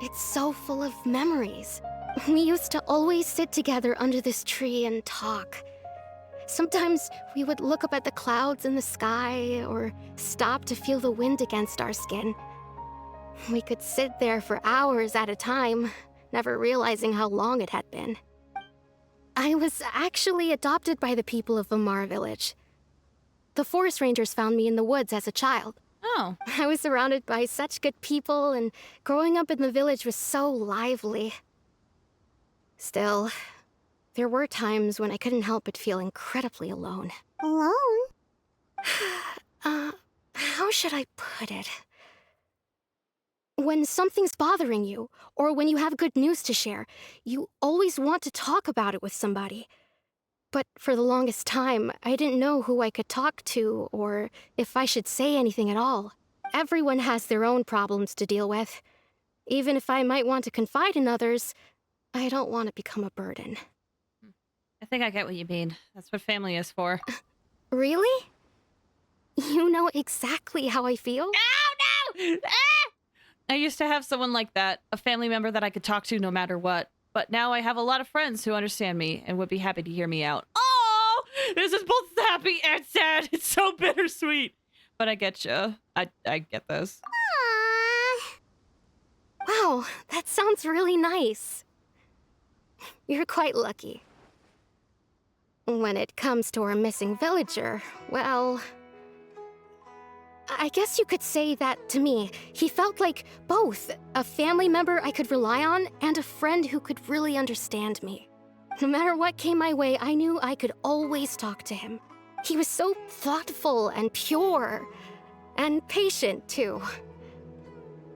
It's so full of memories. We used to always sit together under this tree and talk. Sometimes we would look up at the clouds in the sky or stop to feel the wind against our skin. We could sit there for hours at a time, never realizing how long it had been. I was actually adopted by the people of Vamara Village. The forest rangers found me in the woods as a child. Oh. I was surrounded by such good people, and growing up in the village was so lively. Still, there were times when I couldn't help but feel incredibly alone. Alone? How should I put it? When something's bothering you, or when you have good news to share, you always want to talk about it with somebody. But for the longest time, I didn't know who I could talk to, or if I should say anything at all. Everyone has their own problems to deal with. Even if I might want to confide in others, I don't want to become a burden. I think I get what you mean. That's what family is for. Really? You know exactly how I feel? Oh, no! Ah! I used to have someone like that, a family member that I could talk to no matter what. But now I have a lot of friends who understand me and would be happy to hear me out. Oh! This is both happy and sad. It's so bittersweet. But I get you. I get this. Aww. Wow, that sounds really nice. You're quite lucky. When it comes to our missing villager, well... I guess you could say that to me. He felt like both a family member I could rely on and a friend who could really understand me. No matter what came my way, I knew I could always talk to him. He was so thoughtful and pure, and patient too.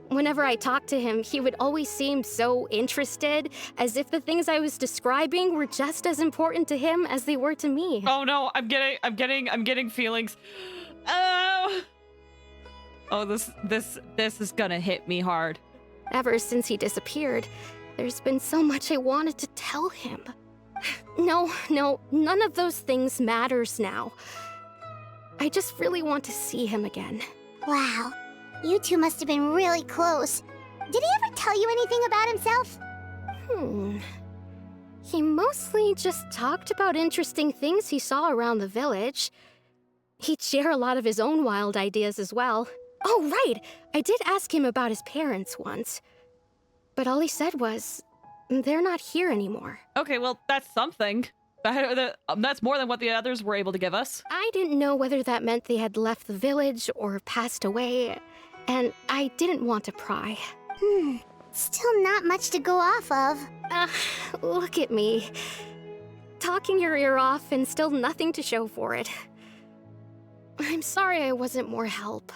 Whenever I talked to him, he would always seem so interested, as if the things I was describing were just as important to him as they were to me. Oh no, I'm getting feelings. Oh, this is gonna hit me hard. Ever since he disappeared, there's been so much I wanted to tell him. No, none of those things matters now. I just really want to see him again. Wow. You two must have been really close. Did he ever tell you anything about himself? He mostly just talked about interesting things he saw around the village. He'd share a lot of his own wild ideas as well. Oh, right! I did ask him about his parents once. But all he said was, they're not here anymore. Okay, well, that's something. That's more than what the others were able to give us. I didn't know whether that meant they had left the village or passed away, and I didn't want to pry. Still not much to go off of. Look at me. Talking your ear off and still nothing to show for it. I'm sorry I wasn't more help.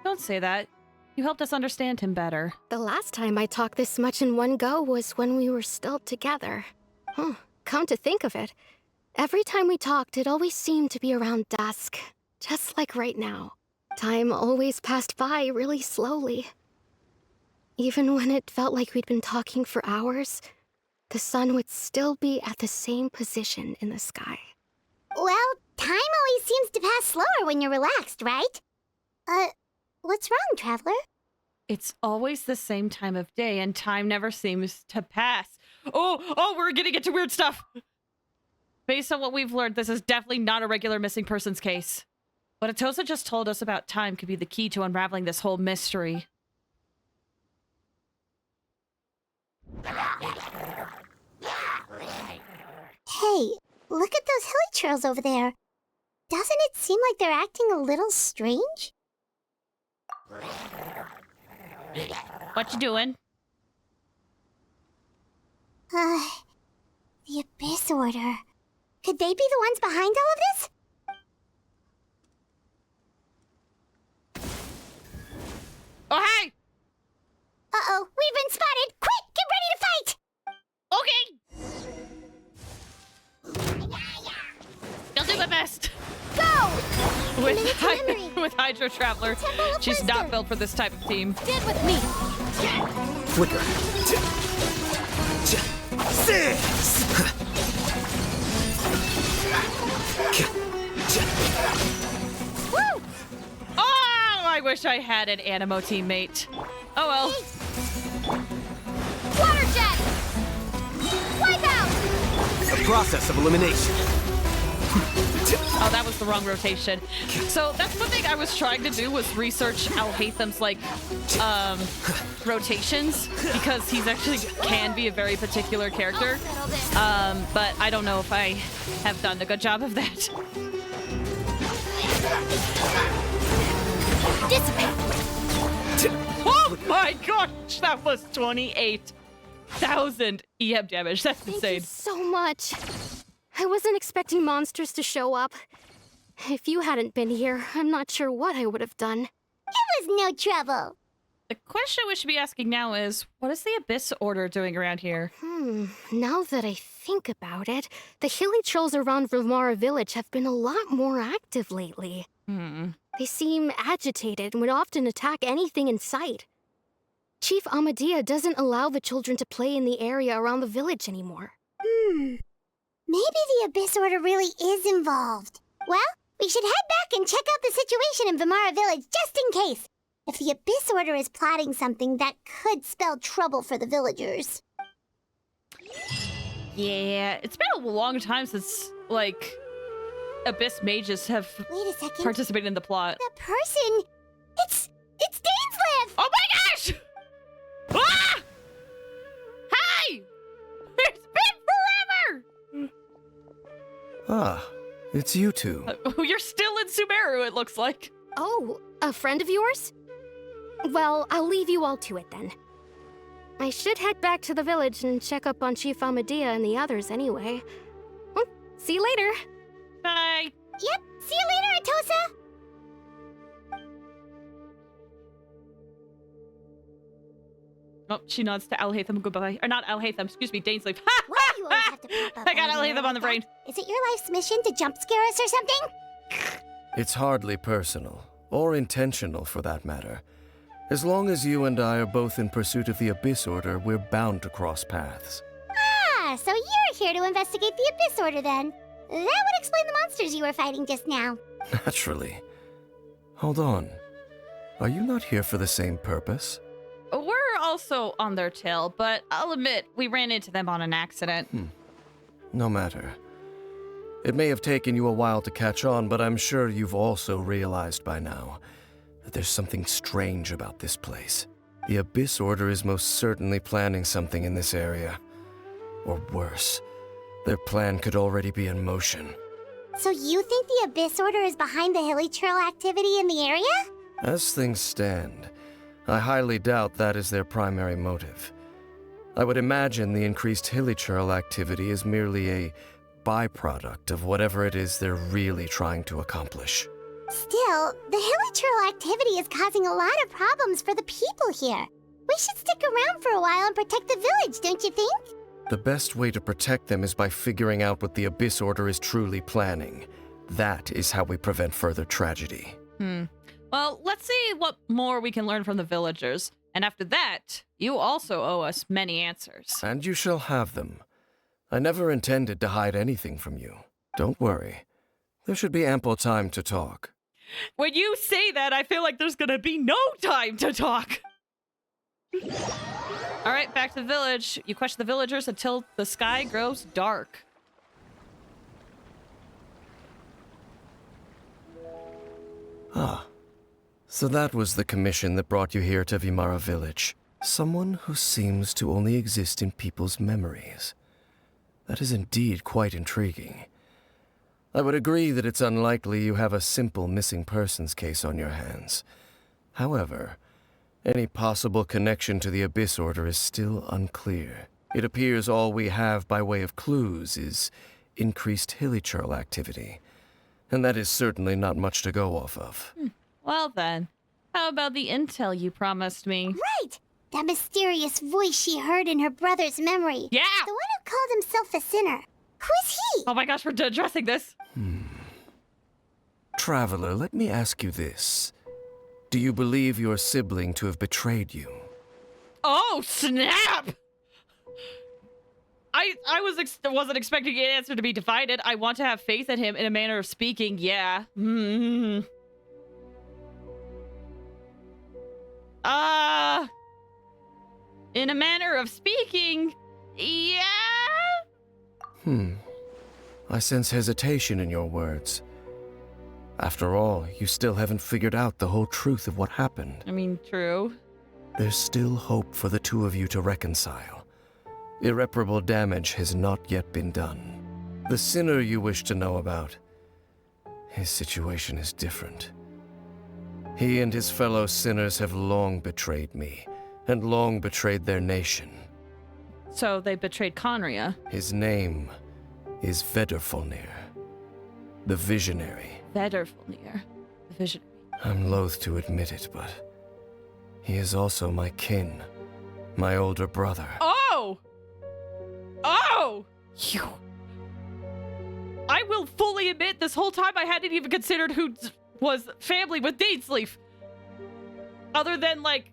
Don't say that. You helped us understand him better. The last time I talked this much in one go was when we were still together. Come to think of it, every time we talked, it always seemed to be around dusk, just like right now. Time always passed by really slowly. Even when it felt like we'd been talking for hours, the sun would still be at the same position in the sky. Well, time always seems to pass slower when you're relaxed, right? What's wrong, Traveler? It's always the same time of day, and time never seems to pass. Oh, we're getting into weird stuff. Based on what we've learned, this is definitely not a regular missing persons case. What Atosa just told us about time could be the key to unraveling this whole mystery. Hey, look at those hilly trails over there. Doesn't it seem like they're acting a little strange? What you doing? The Abyss Order. Could they be the ones behind all of this? Oh, hey! Uh-oh, we've been spotted! Quick, get ready to fight! Okay! I'll do my best. Go! With Hydro Traveler, she's not built for this type of team. Stand with me! Flicker. Woo! Oh, I wish I had an Animo teammate. Oh well. Water jet! Wipe out! The process of elimination. Oh, that was the wrong rotation. So that's one thing I was trying to do was research Alhaitham's rotations because he's actually can be a very particular character. But I don't know if I have done a good job of that. Dissipate! Oh my gosh, that was 28,000 EM damage. That's insane. Thank you so much. I wasn't expecting monsters to show up. If you hadn't been here, I'm not sure what I would have done. It was no trouble. The question we should be asking now is, what is the Abyss Order doing around here? Now that I think about it, the hilly trolls around Vimara village have been a lot more active lately. They seem agitated and would often attack anything in sight. Chief Amadea doesn't allow the children to play in the area around the village anymore. Maybe the Abyss Order really is involved. Well, we should head back and check out the situation in Vimara village just in case. If the Abyss Order is plotting something that could spell trouble for the villagers. Yeah, it's been a long time since, Abyss mages have Wait a second. participated in the plot. The person... It's Dainslev! Oh my gosh! Ah! Hi! It's been forever! Ah, it's you two. You're still in Sumeru, it looks like. Oh, a friend of yours? Well, I'll leave you all to it then. I should head back to the village and check up on Chief Amadea and the others anyway. Well, see you later. Bye. Yep, see you later, Atosa! Oh, she nods to Alhaitham goodbye. Or not Alhaitham, excuse me, Dainsleif. Why do you always have to pop up I got out of Alhaitham nowhere on the like brain. that? Is it your life's mission to jump scare us or something? It's hardly personal, or intentional for that matter. As long as you and I are both in pursuit of the Abyss Order, we're bound to cross paths. Ah, so you're here to investigate the Abyss Order then. That would explain the monsters you were fighting just now. Naturally. Hold on. Are you not here for the same purpose? We're also on their tail, but I'll admit, we ran into them on an accident. No matter. It may have taken you a while to catch on, but I'm sure you've also realized by now that there's something strange about this place. The Abyss Order is most certainly planning something in this area. Or worse, their plan could already be in motion. So you think the Abyss Order is behind the hilly trail activity in the area? As things stand, I highly doubt that is their primary motive. I would imagine the increased hilichurl activity is merely a byproduct of whatever it is they're really trying to accomplish. Still, the hilichurl activity is causing a lot of problems for the people here. We should stick around for a while and protect the village, don't you think? The best way to protect them is by figuring out what the Abyss Order is truly planning. That is how we prevent further tragedy. Well, let's see what more we can learn from the villagers. And after that, you also owe us many answers. And you shall have them. I never intended to hide anything from you. Don't worry. There should be ample time to talk. When you say that, I feel like there's gonna be no time to talk. All right, back to the village. You question the villagers until the sky grows dark. So that was the commission that brought you here to Vimara Village. Someone who seems to only exist in people's memories. That is indeed quite intriguing. I would agree that it's unlikely you have a simple missing persons case on your hands. However, any possible connection to the Abyss Order is still unclear. It appears all we have by way of clues is increased hilichurl activity, and that is certainly not much to go off of. Well then, how about the intel you promised me? Right! That mysterious voice she heard in her brother's memory. Yeah! The one who called himself a sinner. Who is he? Oh my gosh, we're addressing this. Traveler, let me ask you this. Do you believe your sibling to have betrayed you? Oh, snap! I wasn't expecting the answer to be divided. I want to have faith in him in a manner of speaking, yeah. In a manner of speaking, yeah? I sense hesitation in your words. After all, you still haven't figured out the whole truth of what happened. I mean, true. There's still hope for the two of you to reconcile. Irreparable damage has not yet been done. The sinner you wish to know about, his situation is different. He and his fellow sinners have long betrayed me, and long betrayed their nation. So they betrayed Conria. His name is Vedrfolnir, the Visionary. Vedrfolnir, the Visionary. I'm loath to admit it, but he is also my kin, my older brother. Oh! Oh! Phew. I will fully admit this whole time I hadn't even considered who was family with Dainsleaf. Other than, like,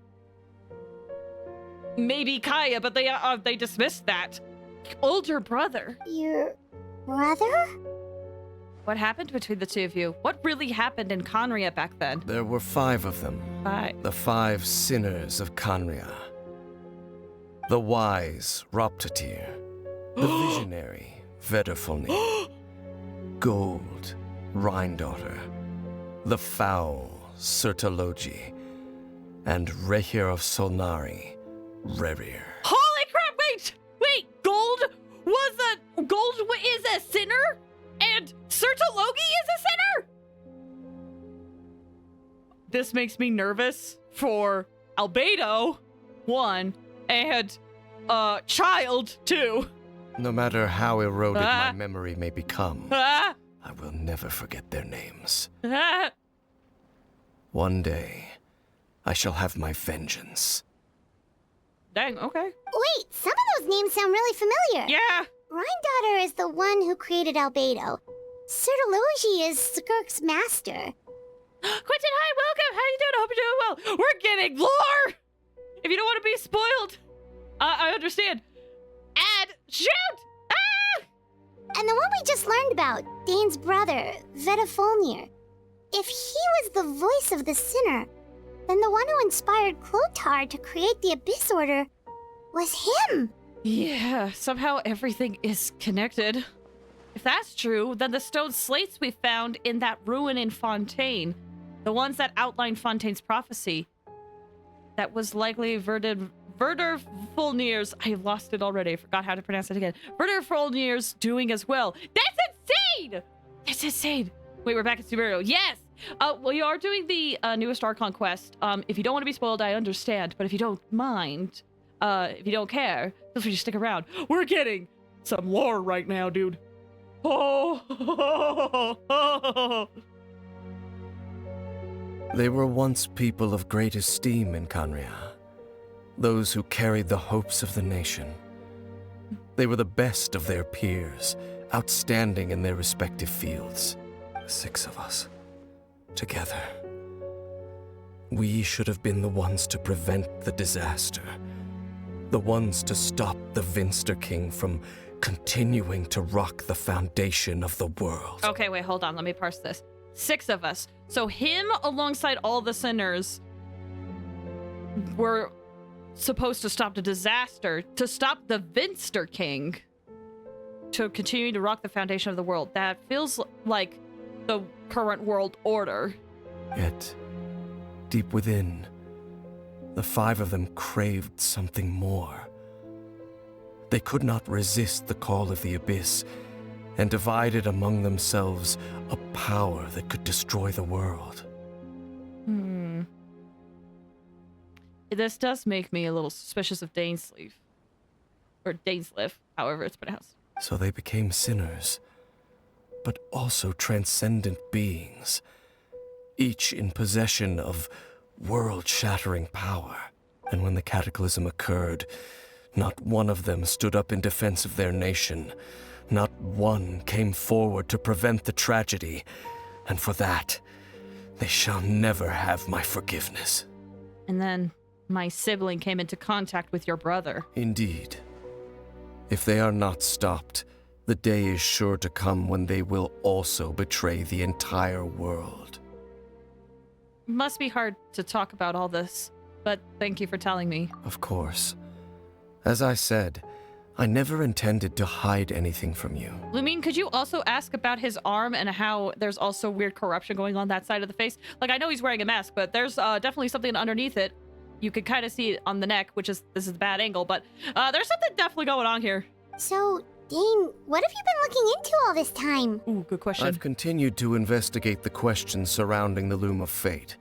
maybe Kaya, but they dismissed that. Older brother. Your brother? What happened between the two of you? What really happened in Conria back then? There were 5 of them. 5. The 5 sinners of Conria. The wise Roptatir. The visionary Vedrfolnir. Gold Rhindaughter. The foul Sertologi. And Rehir of Solnari, Rerir. Holy crap, wait, Gold is a sinner? And Sertologi is a sinner? This makes me nervous for Albedo, 1, and, Child, 2. No matter how eroded my memory may become, I will never forget their names. One day, I shall have my vengeance. Dang, okay. Wait, some of those names sound really familiar. Yeah. Rhindaughter is the one who created Albedo. Sertologi is Skirk's master. Quentin, hi, welcome. How you doing? I hope you're doing well. We're getting lore. If you don't want to be spoiled, I understand. And shoot! And the one we just learned about, Dane's brother, Vedrfolnir. if he was the voice of the sinner, then the one who inspired Clothar to create the Abyss Order was him. Yeah, somehow everything is connected. If that's true, then the stone slates we found in that ruin in Fontaine, the ones that outlined Fontaine's prophecy, that was likely Verder Fulnir's, I lost it already, I forgot how to pronounce it again, Verder Fulnir's doing as well. That's insane! That's insane! Wait, we're back at Sumerio. Yes! We are doing the newest Archon quest. If you don't want to be spoiled, I understand, but if you don't mind, if you don't care, feel free to stick around. We're getting some lore right now, dude. Oh! They were once people of great esteem in Canria, those who carried the hopes of the nation. They were the best of their peers, outstanding in their respective fields. 6 of us, together. We should have been the ones to prevent the disaster. The ones to stop the Vinster King from continuing to rock the foundation of the world. Okay, wait, hold on. Let me parse this. 6 of us. So him alongside all the sinners were supposed to stop the disaster, to stop the Vinster King, to continue to rock the foundation of the world. That feels like the current world order. Yet, deep within, the 5 of them craved something more. They could not resist the call of the Abyss, and divided among themselves a power that could destroy the world. This does make me a little suspicious of Dainsleif. Or Dainsleif, however it's pronounced. So they became sinners, but also transcendent beings, each in possession of world-shattering power. And when the cataclysm occurred, not one of them stood up in defense of their nation. Not one came forward to prevent the tragedy, and for that, they shall never have my forgiveness. And then my sibling came into contact with your brother. Indeed. If they are not stopped, the day is sure to come when they will also betray the entire world. Must be hard to talk about all this, but thank you for telling me. Of course. As I said, I never intended to hide anything from you. Lumine, could you also ask about his arm and how there's also weird corruption going on that side of the face? Like, I know he's wearing a mask, but there's definitely something underneath it. You could kind of see it on the neck, which is, this is a bad angle, but there's something definitely going on here. So, Dane, what have you been looking into all this time? Ooh, good question. I've continued to investigate the questions surrounding the Loom of Fate.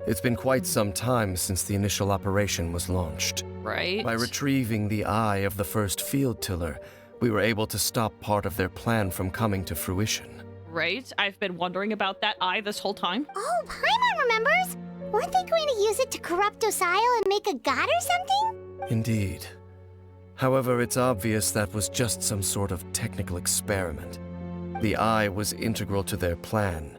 It's been quite some time since the initial operation was launched. Right. By retrieving the eye of the first field tiller, we were able to stop part of their plan from coming to fruition. Right. I've been wondering about that eye this whole time. Oh, Paimon remembers! Weren't they going to use it to corrupt Osial and make a god or something? Indeed. However, it's obvious that was just some sort of technical experiment. The eye was integral to their plan,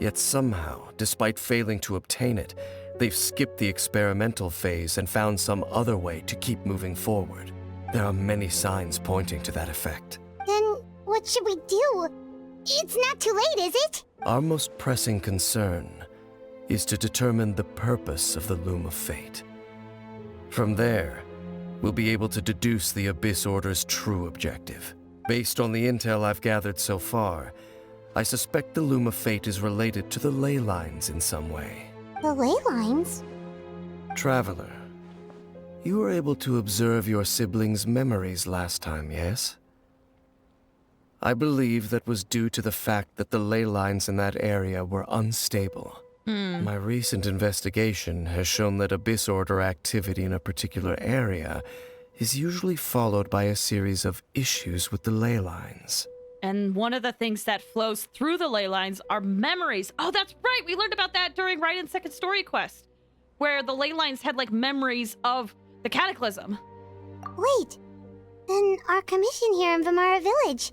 yet somehow, despite failing to obtain it, they've skipped the experimental phase and found some other way to keep moving forward. There are many signs pointing to that effect. Then what should we do? It's not too late, is it? Our most pressing concern is to determine the purpose of the Loom of Fate. From there, we'll be able to deduce the Abyss Order's true objective. Based on the intel I've gathered so far, I suspect the Loom of Fate is related to the ley lines in some way. The ley lines? Traveler, you were able to observe your siblings' memories last time, yes? I believe that was due to the fact that the ley lines in that area were unstable. My recent investigation has shown that Abyss Order activity in a particular area is usually followed by a series of issues with the ley lines. And one of the things that flows through the ley lines are memories. Oh, that's right. We learned about that during Raiden's second story quest, where the ley lines had like memories of the cataclysm. Wait, then our commission here in Vimara Village,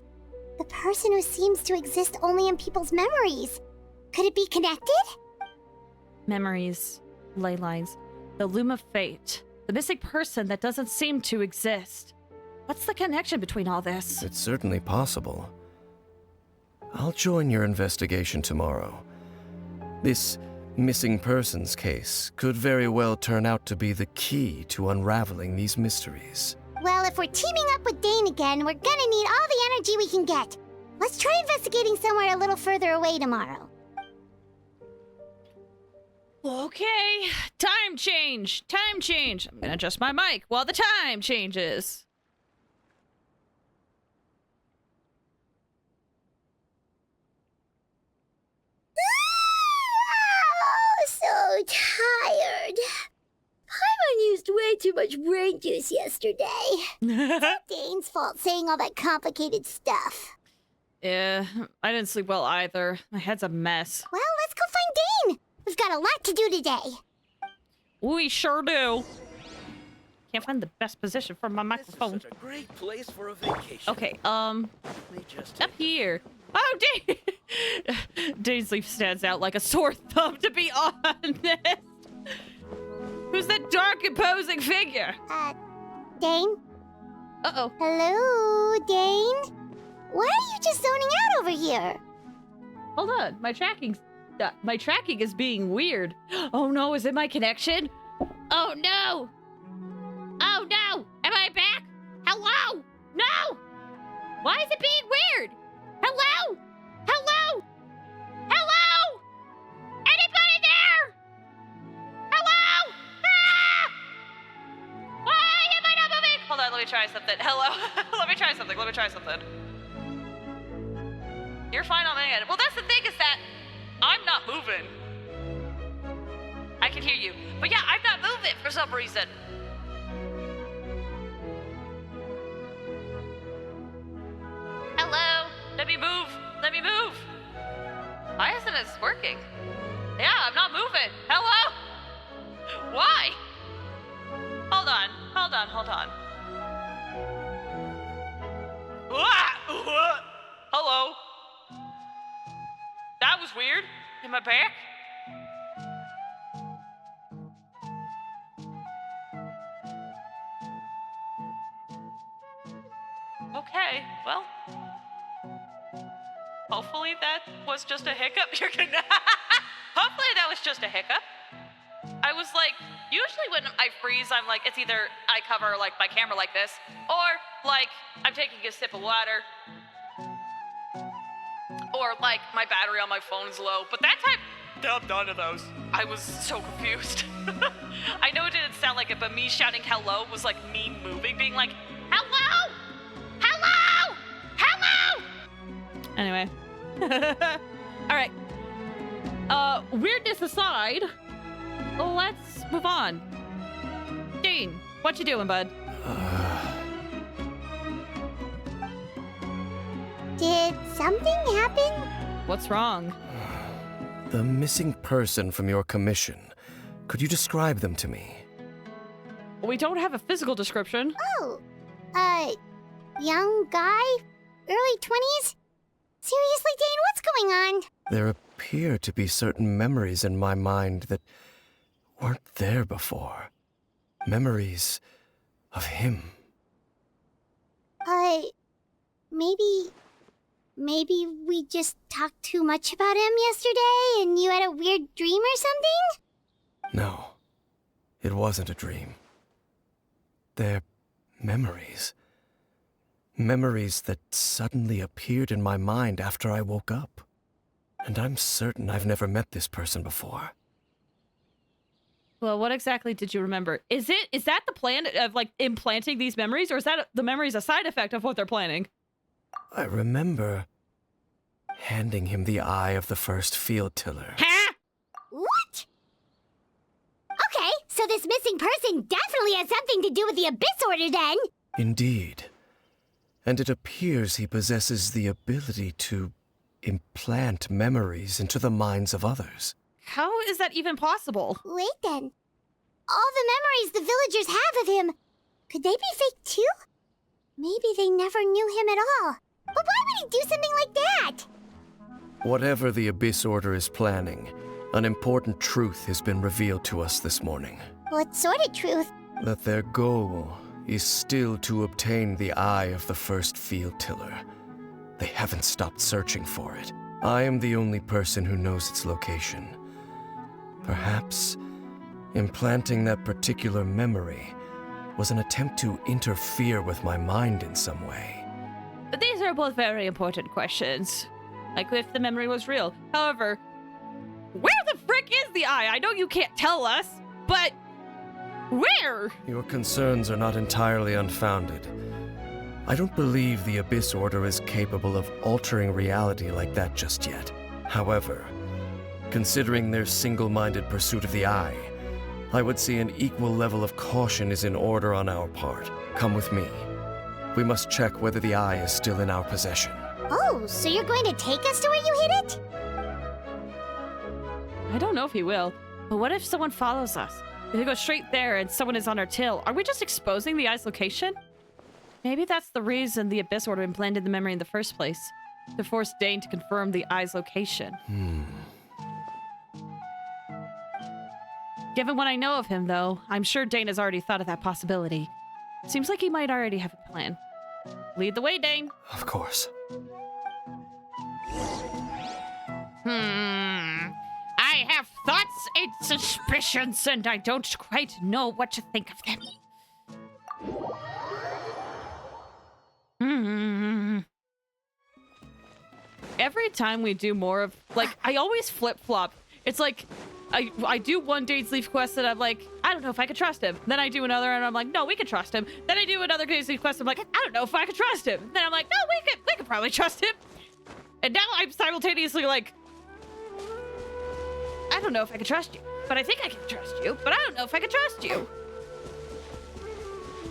the person who seems to exist only in people's memories, could it be connected? Memories, ley lines, the Loom of Fate, the missing person that doesn't seem to exist. What's the connection between all this? It's certainly possible. I'll join your investigation tomorrow. This missing persons case could very well turn out to be the key to unraveling these mysteries. Well, if we're teaming up with Dane again, we're gonna need all the energy we can get. Let's try investigating somewhere a little further away tomorrow. Okay, time change. Time change. I'm gonna adjust my mic while the time changes. So tired. Paimon used way too much brain juice yesterday. It's Dane's fault saying all that complicated stuff. Yeah, I didn't sleep well either. My head's a mess. Well, let's go find Dane. We've got a lot to do today. We sure do. Can't find the best position for my microphone. This is such a great place for a vacation. Okay, up here. Oh, Dane! Dane's sleep stands out like a sore thumb, to be honest. Who's that dark, imposing figure? Dane? Uh-oh. Hello, Dane? Why are you just zoning out over here? Hold on, my tracking is being weird. Oh no, is it my connection? Oh no! Oh no! Am I back? Hello? No! Why is it being weird? Hello? Hello? Hello? Anybody there? Hello? Ah! Why am I not moving? Hold on, let me try something. Hello? Let me try something. You're fine on my end. Well, that's the thing, is that I'm not moving. I can hear you. But yeah, I'm not moving for some reason. Hello? Let me move. Why isn't this working? Yeah, I'm not moving. Hello? Why? Hold on. Hello? That was weird. Am I back? Okay, well. Hopefully that was just a hiccup. Hopefully that was just a hiccup. I was like, usually when I freeze, I'm like, it's either I cover like my camera like this, or like I'm taking a sip of water, or like my battery on my phone's low. But that time, none of those. I was so confused. I know it didn't sound like it, but me shouting hello was like me moving, being like, hello! Hello! Hello! Anyway. Alright. Weirdness aside, let's move on. Dean, what you doing, bud? Did something happen? What's wrong? The missing person from your commission. Could you describe them to me? We don't have a physical description. Oh, young guy? Early 20s? Seriously, Dane, what's going on? There appear to be certain memories in my mind that weren't there before. Memories of him. Maybe we just talked too much about him yesterday and you had a weird dream or something? No, it wasn't a dream. They're memories. Memories that suddenly appeared in my mind after I woke up. And I'm certain I've never met this person before. Well, what exactly did you remember? Is that the plan of like implanting these memories, or is that the memories a side effect of what they're planning? I remember handing him the eye of the first field tiller. Huh? What? Okay, so this missing person definitely has something to do with the Abyss Order then. Indeed. And it appears he possesses the ability to implant memories into the minds of others. How is that even possible? Wait then. All the memories the villagers have of him, could they be fake too? Maybe they never knew him at all. But why would he do something like that? Whatever the Abyss Order is planning, an important truth has been revealed to us this morning. What sort of truth? That their goal is still to obtain the eye of the first field tiller. They haven't stopped searching for it. I am the only person who knows its location, Perhaps implanting that particular memory was an attempt to interfere with my mind in some way. These are both very important questions. Like if the memory was real. However, where the frick is the eye? I know you can't tell us, but where? Your concerns are not entirely unfounded. I don't believe the Abyss Order is capable of altering reality like that just yet. However, considering their single-minded pursuit of the eye, I would say an equal level of caution is in order on our part. Come with me. We must check whether the eye is still in our possession. Oh, so you're going to take us to where you hid it? I don't know if he will, but what if someone follows us? If we go straight there and someone is on our tail, are we just exposing the eye's location? Maybe that's the reason the Abyss Order implanted the memory in the first place. To force Dane to confirm the eye's location. Given what I know of him, though, I'm sure Dane has already thought of that possibility. Seems like he might already have a plan. Lead the way, Dane. Of course. I have thoughts and suspicions, and I don't quite know what to think of them. Every time we do more of, like, I always flip-flop. It's like, I do one Dane's Leaf quest and I'm like, I don't know if I could trust him. Then I do another and I'm like, no, we can trust him. Then I do another Dane's Leaf quest and I'm like, I don't know if I could trust him. Then I'm like, no, we could probably trust him. And now I'm simultaneously like, I don't know if I can trust you, but I think I can trust you, but I don't know if I can trust you.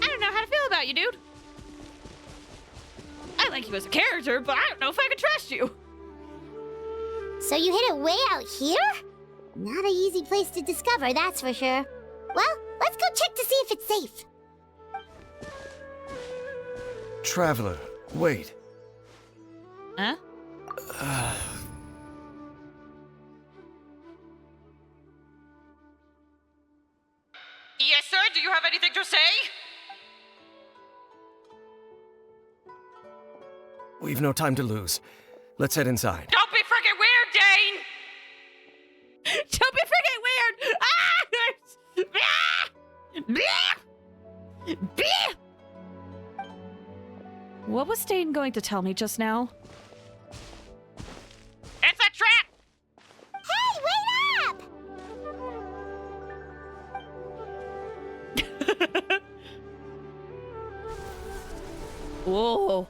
I don't know how to feel about you, dude. I like you as a character, but I don't know if I can trust you. So you hid it way out here? Not an easy place to discover, that's for sure. Well, let's go check to see if it's safe. Traveler, wait. Huh? Yes, sir? Do you have anything to say? We've no time to lose. Let's head inside. Don't be freaking weird, Dane! Don't be freaking weird! What was Dane going to tell me just now? It's a trap! Hey, wait up! Whoa.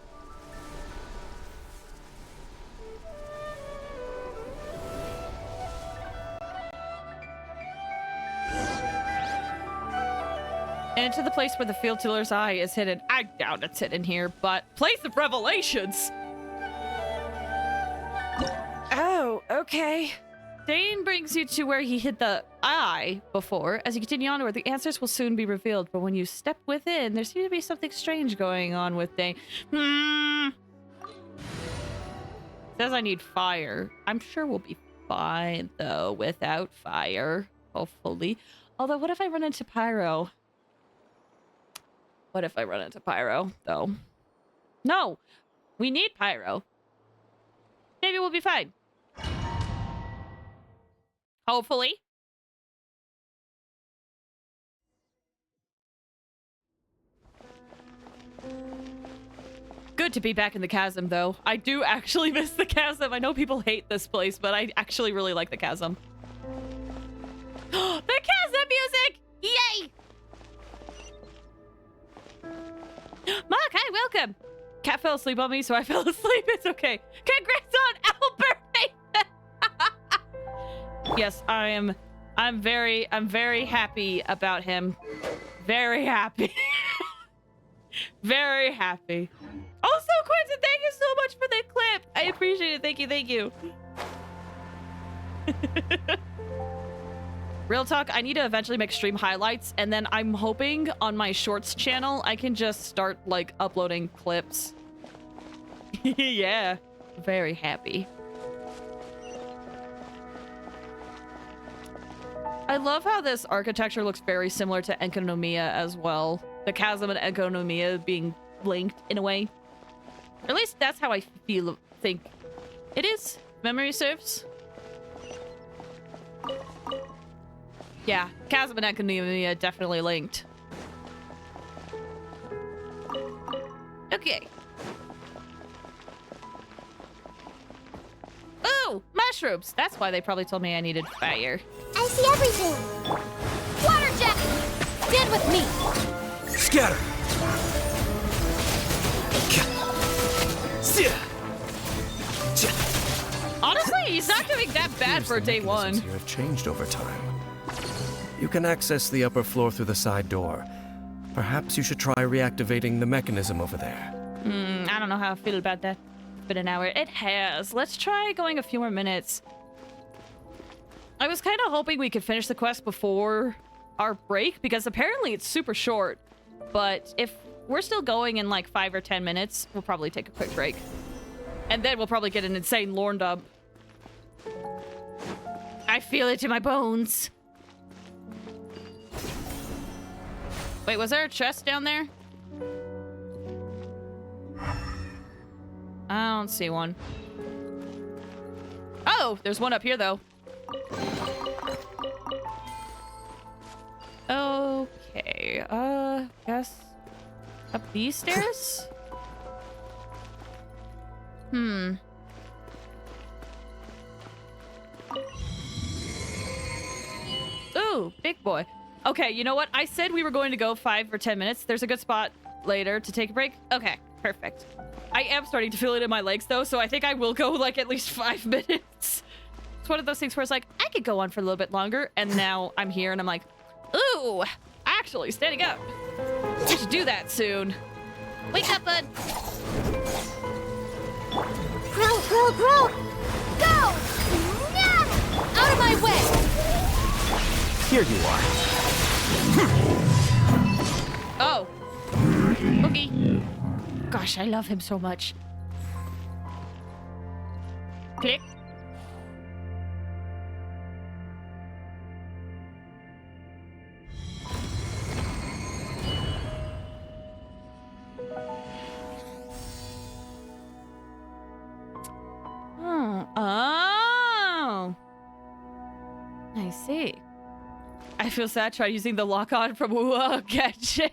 And to the place where the field tiller's eye is hidden. I doubt it's hidden here, but place of revelations. Oh, okay. Dane brings you to where he hid the eye before. As you continue onward, the answers will soon be revealed. But when you step within, there seems to be something strange going on with Dane. Says I need fire. I'm sure we'll be fine, though, without fire. Hopefully. Although, what if I run into Pyro? What if I run into Pyro, though? No! We need Pyro. Maybe we'll be fine. Hopefully. Good to be back in the chasm, though. I do actually miss the chasm. I know people hate this place, but I actually really like the chasm. The chasm music! Yay! Mark, hi, welcome. Cat fell asleep on me, so I fell asleep. It's okay. Congrats on Albert! Yes, I'm very happy about him. Very happy. Very happy. Also, Quentin, thank you so much for the clip. I appreciate it. Thank you, thank you. Real talk, I need to eventually make stream highlights, and then I'm hoping on my shorts channel I can just start, like, uploading clips. Yeah. Very happy. I love how this architecture looks very similar to Enkonomiya as well. The chasm and Enkonomiya being linked in a way. Or at least that's how I think it is. Memory serves. Yeah, chasm and academia definitely linked. Okay. Ooh, mushrooms. That's why they probably told me I needed fire. I see everything. Water jet! Stand with me! Scatter! Honestly, he's not doing that bad for day one. You have changed over time. You can access the upper floor through the side door. Perhaps you should try reactivating the mechanism over there. I don't know how I feel about that. It's been an hour. It has. Let's try going a few more minutes. I was kind of hoping we could finish the quest before our break, because apparently it's super short. But if we're still going in like 5 or 10 minutes, we'll probably take a quick break. And then we'll probably get an insane lore dump. I feel it in my bones. Wait, was there a chest down there? I don't see one. Oh, there's one up here, though. Okay, guess up these stairs? Ooh, big boy. Okay, you know what? I said we were going to go 5 or 10 minutes. There's a good spot later to take a break. Okay, perfect. I am starting to feel it in my legs, though, so I think I will go, like, at least 5 minutes. It's one of those things where it's like, I could go on for a little bit longer, and now I'm here, and I'm like, ooh, actually, standing up. We should do that soon. Wake up, bud. Grow! Go! Out of my way! Here you are. Oh. Okay. Gosh, I love him so much. Click. Oh. I see. I feel sad trying using the lock-on from Genshin.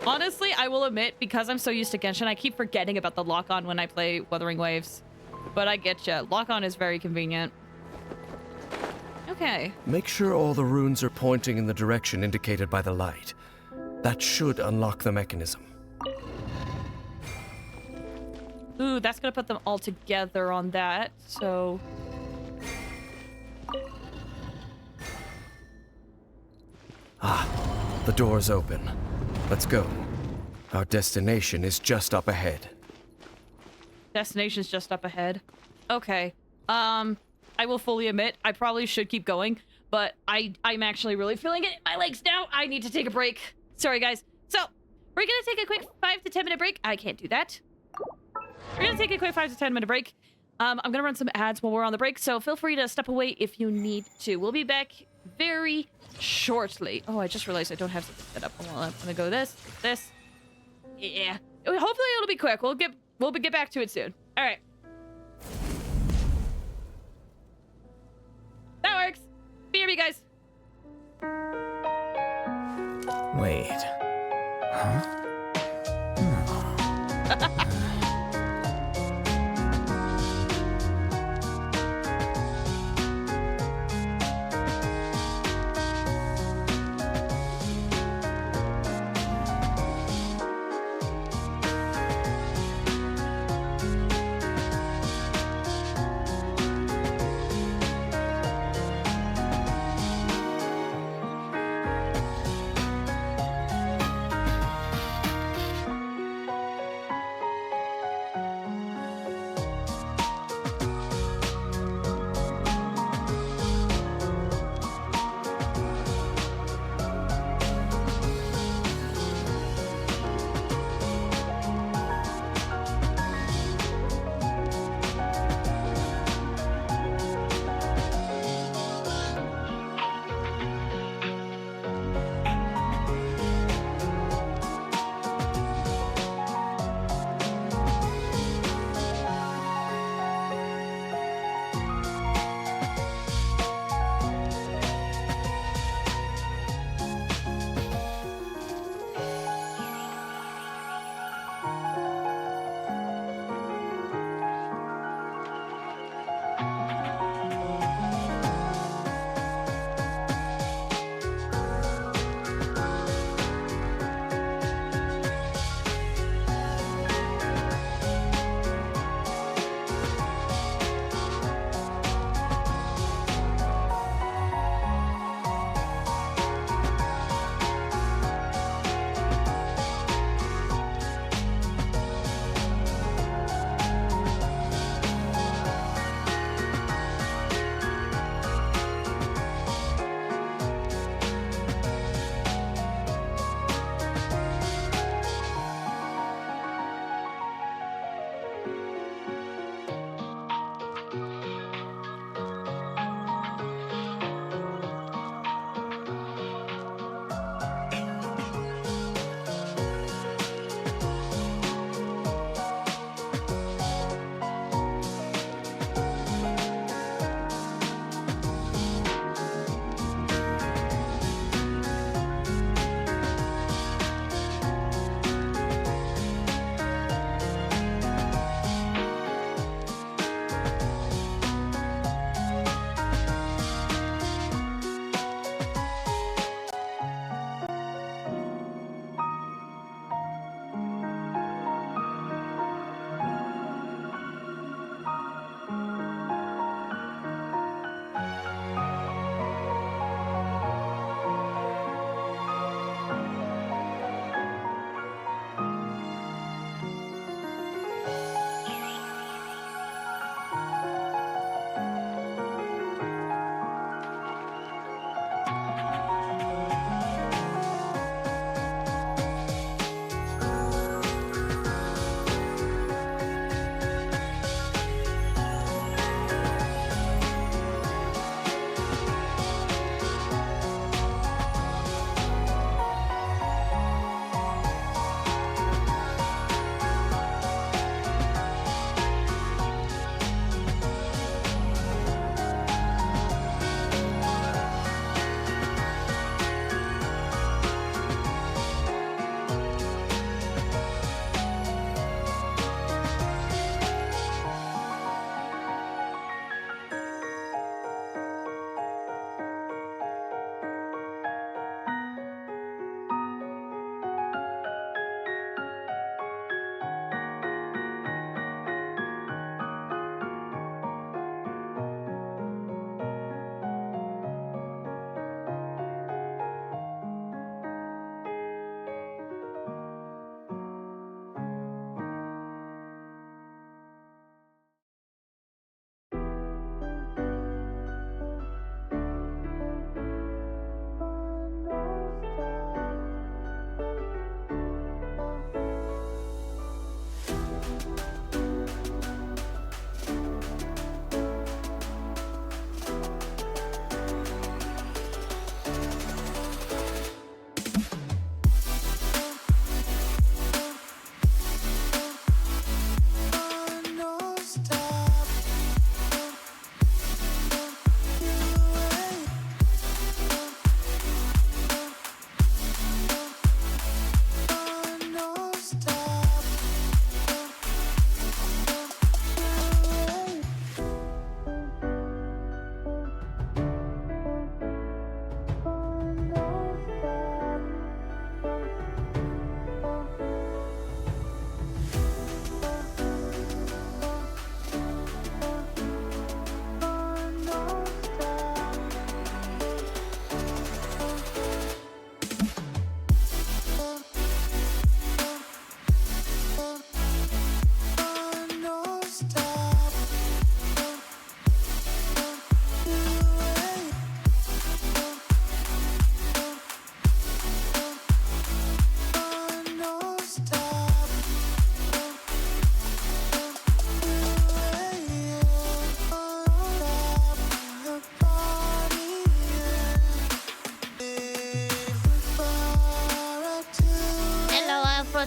Honestly, I will admit, because I'm so used to Genshin, I keep forgetting about the lock-on when I play Wuthering Waves. But I get ya. Lock-on is very convenient. Okay. Make sure all the runes are pointing in the direction indicated by the light. That should unlock the mechanism. Ooh, that's gonna put them all together on that, so... Ah, the door's open. Let's go. Our destination is just up ahead. Destination's just up ahead. Okay. I will fully admit, I probably should keep going, but I'm actually really feeling it in my legs now. I need to take a break. Sorry, guys. So, we're gonna take a quick 5 to 10 minute break. I can't do that. We're gonna take a quick 5 to 10 minute break. I'm gonna run some ads while we're on the break, so feel free to step away if you need to. We'll be back very shortly. Oh, I just realized I don't have something set up. Hold on, I'm gonna go this. Yeah. Hopefully it'll be quick. We'll get back to it soon. All right. That works. BRB, guys. Wait. Huh?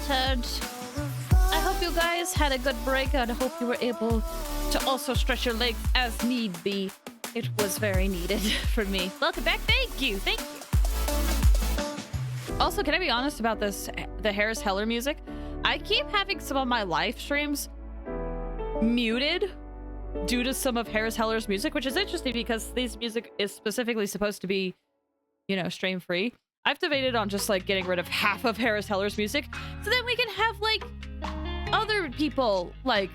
scattered. I hope you guys had a good break, and I hope you were able to also stretch your legs as need be. It was very needed for me. Welcome back. Thank you. Thank you. Also, can I be honest about this, the Harris Heller music? I keep having some of my live streams muted due to some of Harris Heller's music, which is interesting because this music is specifically supposed to be, you know, stream free. I've debated on just like getting rid of half of Harris Heller's music so then we can have like other people like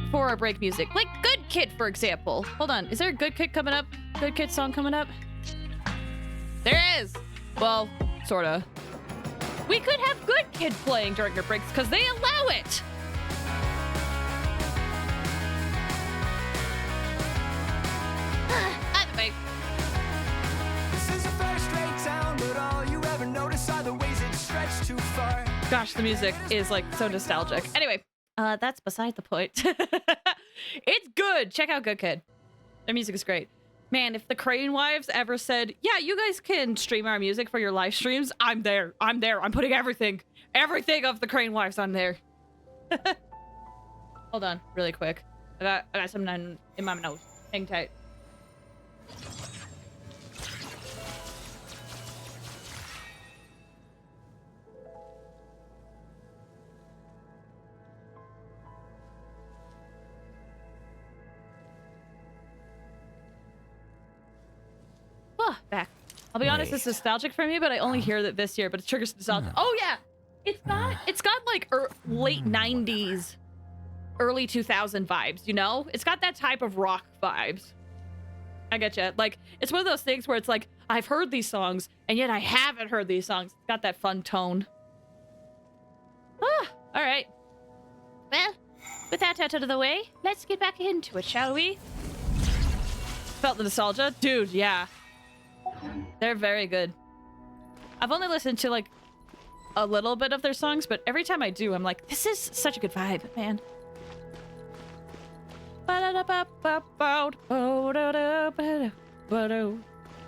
for our break music, like Good Kid, for example. Hold on, is there a Good Kid coming up? Good Kid song coming up? There is. Well, sorta. We could have Good Kid playing during our breaks because they allow it. Either way. This is a first-rate town, but all you ever notice are the ways it stretched too far. Gosh, the music is like so nostalgic. Anyway, that's beside the point. It's good. Check out Good Kid. Their music is great. Man, if the Crane Wives ever said, yeah, you guys can stream our music for your live streams, I'm there. I'm there. I'm putting everything of the Crane Wives on there. Hold on, really quick. I got something in my nose. Hang tight. Back. I'll be honest, it's nostalgic for me, but I only hear that this year, but it triggers nostalgia. Oh yeah, it's got like late 90s, early 2000 vibes, you know? It's got that type of rock vibes. I get you. Like, it's one of those things where it's like, I've heard these songs, and yet I haven't heard these songs. It's got that fun tone. All right. Well, with that out of the way, let's get back into it, shall we? Felt the nostalgia? Dude, yeah. They're very good. I've only listened to like a little bit of their songs, but every time I do, I'm like, this is such a good vibe, man.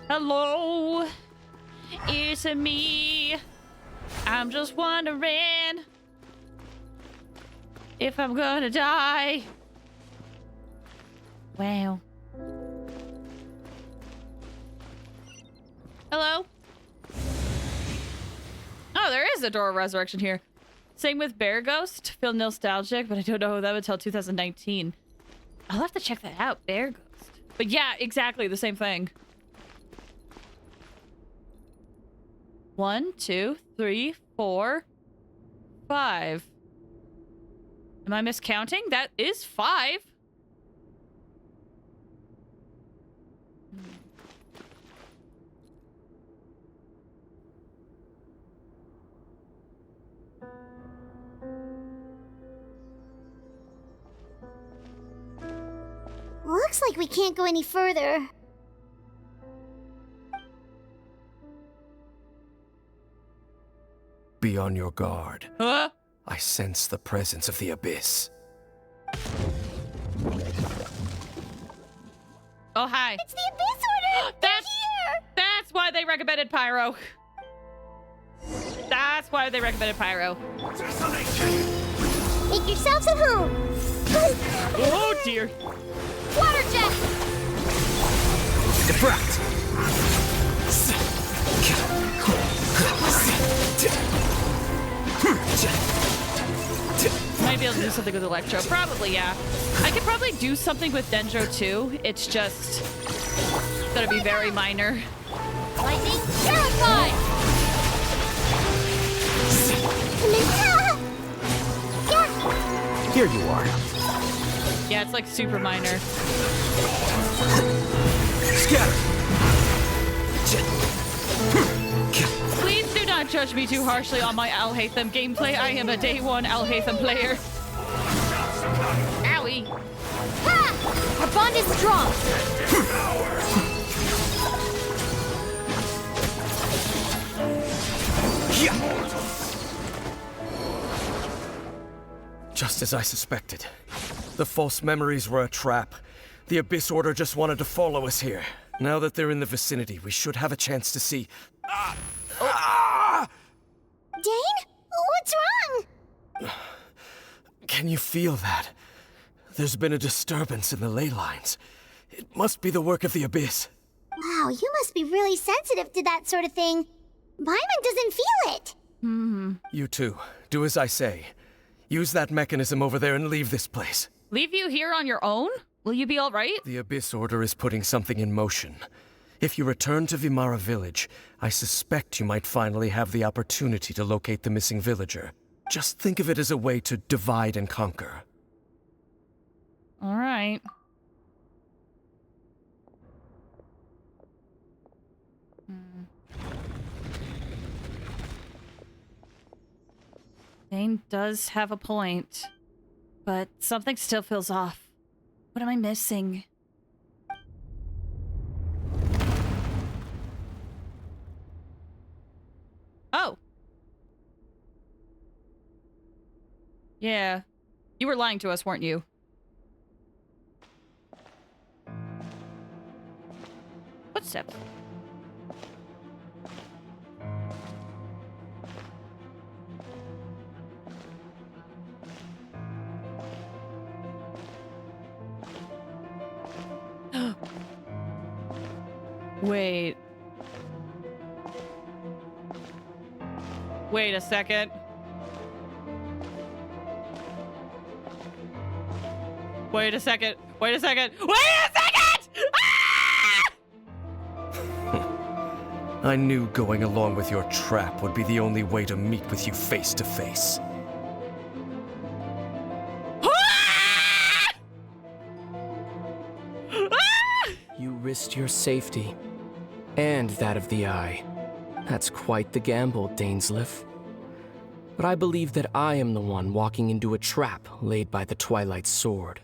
Hello, it's me. I'm just wondering if I'm gonna die. Wow. Hello? Oh, there is a Door of Resurrection here. Same with Bear Ghost. Feel nostalgic, but I don't know them until 2019. I'll have to check that out, Bear Ghost. But yeah, exactly the same thing. 1, 2, 3, 4, 5. Am I miscounting? That is 5. Looks like we can't go any further. Be on your guard. Huh? I sense the presence of the Abyss. Oh, hi. It's the Abyss Order! That's here! That's why they recommended Pyro. That's why they recommended Pyro. Make yourselves at home! Oh, dear. Water jet! Defract! Might be able to do something with Electro. Probably, yeah. I could probably do something with Dendro too. It's just gonna be very minor. Lightning terrified! Here you are. Yeah, it's like super minor. Scatter! Please do not judge me too harshly on my Alhaitham gameplay. I am a day one Alhaitham player. Owie. Ha! Our bond is strong! Just as I suspected. The false memories were a trap. The Abyss Order just wanted to follow us here. Now that they're in the vicinity, we should have a chance to see... Dane? What's wrong? Can you feel that? There's been a disturbance in the ley lines. It must be the work of the Abyss. Wow, you must be really sensitive to that sort of thing. Paimon doesn't feel it. You two, do as I say. Use that mechanism over there and leave this place. Leave you here on your own? Will you be all right? The Abyss Order is putting something in motion. If you return to Vimara Village, I suspect you might finally have the opportunity to locate the missing villager. Just think of it as a way to divide and conquer. All right. Dane does have a point, but something still feels off. What am I missing? Oh. Yeah. You were lying to us, weren't you? Footsteps. Wait. Wait a second. Wait a second. Wait a second. Wait a second! Ah! I knew going along with your trap would be the only way to meet with you face to face. You risked your safety, and that of the Eye. That's quite the gamble, Dainsleif. But I believe that I am the one walking into a trap laid by the Twilight Sword.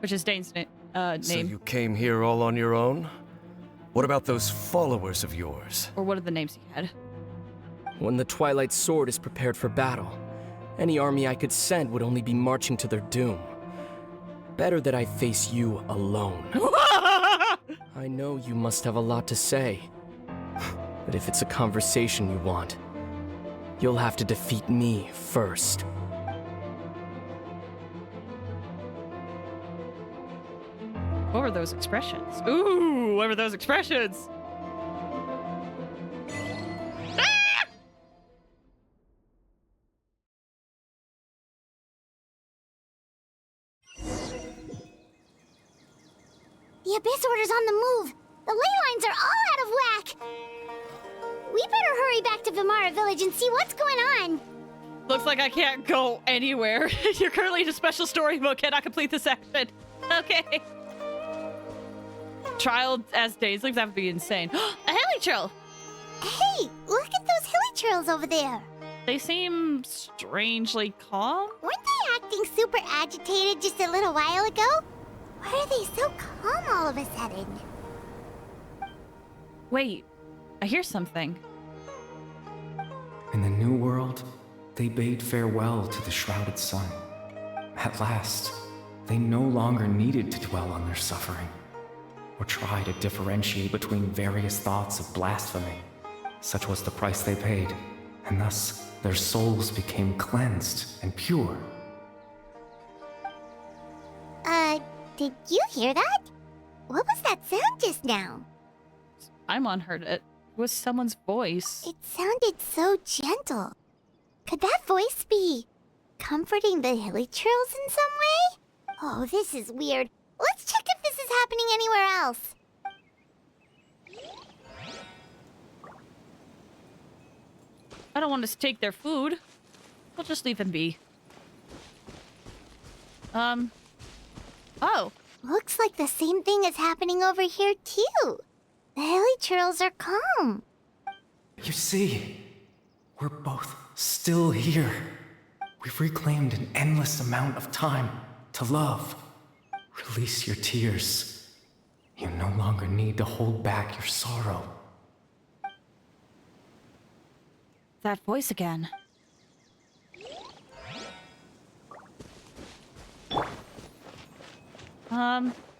Which is Dane's name. So you came here all on your own? What about those followers of yours? Or what are the names he had? When the Twilight Sword is prepared for battle, any army I could send would only be marching to their doom. Better that I face you alone. I know you must have a lot to say. But if it's a conversation you want, you'll have to defeat me first. What were those expressions? Ooh, what were those expressions? The Abyss Order's on the move. The ley lines are all out of whack. We better hurry back to Vimara Village and see what's going on. Looks like I can't go anywhere. You're currently in a special story mode. Cannot complete this action. Okay. Trial as Dainsleif, that would be insane. A helitrail! Hey, look at those hilitrails over there. They seem strangely calm. Weren't they acting super agitated just a little while ago? Why are they so calm all of a sudden? Wait, I hear something. In the New World, they bade farewell to the shrouded sun. At last, they no longer needed to dwell on their suffering, or try to differentiate between various thoughts of blasphemy. Such was the price they paid, and thus their souls became cleansed and pure. Did you hear that? What was that sound just now? Paimon heard it. It was someone's voice. It sounded so gentle. Could that voice be comforting the hilitrails in some way? Oh, this is weird. Let's check if this is happening anywhere else. I don't want us to take their food. We'll just leave them be. Oh. Looks like the same thing is happening over here, too. The hilitrails are calm. You see, we're both still here. We've reclaimed an endless amount of time to love. Release your tears. You no longer need to hold back your sorrow. That voice again.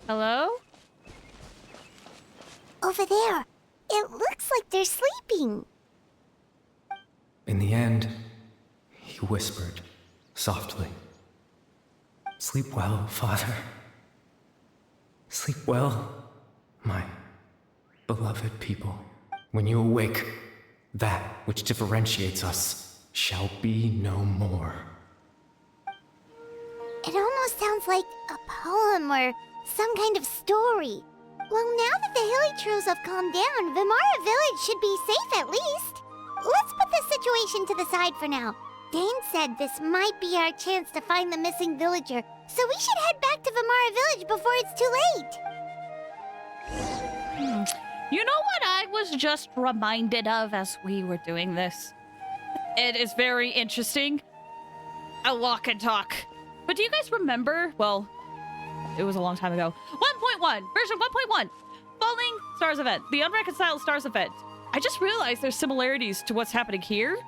Hello? Over there. It looks like they're sleeping. In the he whispered, softly. Sleep well, Father. Sleep well, my beloved people. When you awake, that which differentiates us shall be no more. It almost sounds like a poem or some kind of story. Well, now that the Hilly have calmed down, Vimara Village should be safe at least. Let's put this situation to the side for now. Dane said this might be our chance to find the missing villager, so we should head back to Vimara Village before it's too late. You know what I was just reminded of as we were doing this? It is very interesting. A walk and talk. But do you guys remember? Well, it was a long time ago. 1.1, version 1.1, Falling Stars event, the Unreconciled Stars event. I just realized there's similarities to what's happening here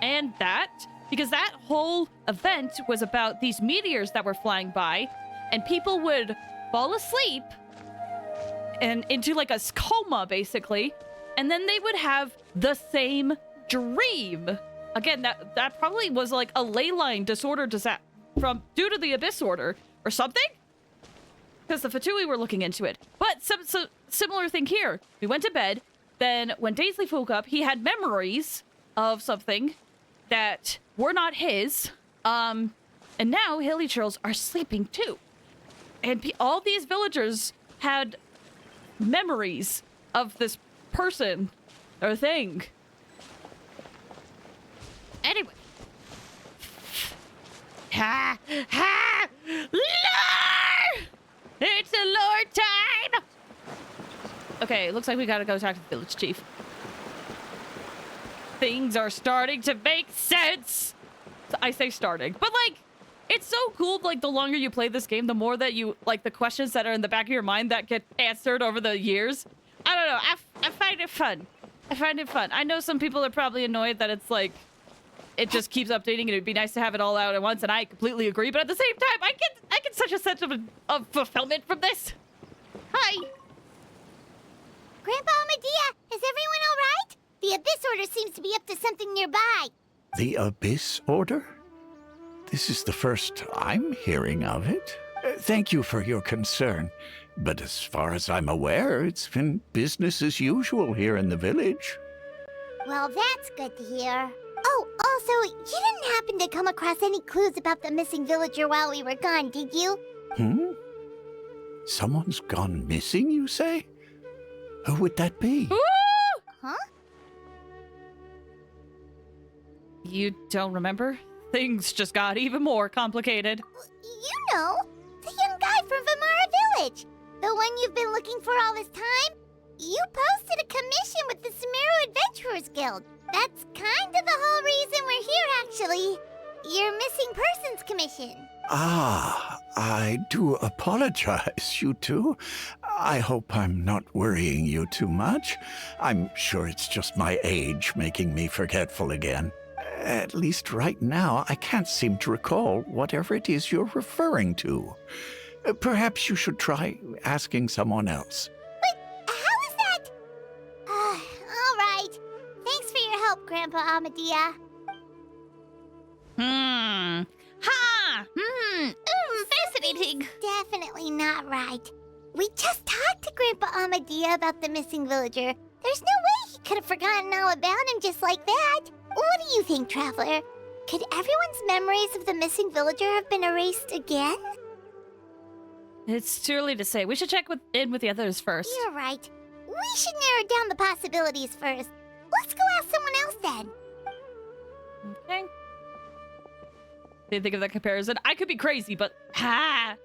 and that, because that whole event was about these meteors that were flying by, and people would fall asleep and into like a coma, basically, and then they would have the same dream. Again, that probably was like a ley line disorder due to the Abyss Order or something, because the Fatui were looking into it. But some similar thing here. We went to bed, then when Daisley woke up, he had memories of something that were not his, and now Hilly Churls are sleeping too. And all these villagers had memories of this person or thing. Anyway. Ha! Ha! Lore! It's a lore time! Okay, looks like we gotta go talk to the village chief. Things are starting to make sense! I say starting, but like, it's so cool, like, the longer you play this game, the more that you, like, the questions that are in the back of your mind that get answered over the years. I don't know, I find it fun. I find it fun. I know some people are probably annoyed that it's, like, it just keeps updating and it'd be nice to have it all out at once, and I completely agree, but at the same time, I get such a sense of fulfillment from this. Hi! Grandpa Amadea, is everyone alright? The Abyss Order seems to be up to something nearby. The Abyss Order? This is the first I'm hearing of it. Thank you for your concern. But as far as I'm aware, it's been business as usual here in the village. Well, that's good to hear. Oh, also, you didn't happen to come across any clues about the missing villager while we were gone, did you? Someone's gone missing, you say? Who would that be? Ooh! Huh? You don't remember? Things just got even more complicated. You know, the young guy from Vimara Village. The one you've been looking for all this time. You posted a commission with the Sumeru Adventurers Guild. That's kind of the whole reason we're here, actually. Your missing persons commission. Ah, I do apologize, you two. I hope I'm not worrying you too much. I'm sure it's just my age making me forgetful again. At least right now, I can't seem to recall whatever it is you're referring to. Perhaps you should try asking someone else. But how is that? All right. Thanks for your help, Grandpa Amadea. Fascinating. Definitely not right. We just talked to Grandpa Amadea about the missing villager. There's no way he could have forgotten all about him just like that. What do you think, Traveler? Could everyone's memories of the missing villager have been erased again? It's too early to say. We should check in with the others first. You're right. We should narrow down the possibilities first. Let's go ask someone else then. Okay. Didn't think of that comparison. I could be crazy, but ha!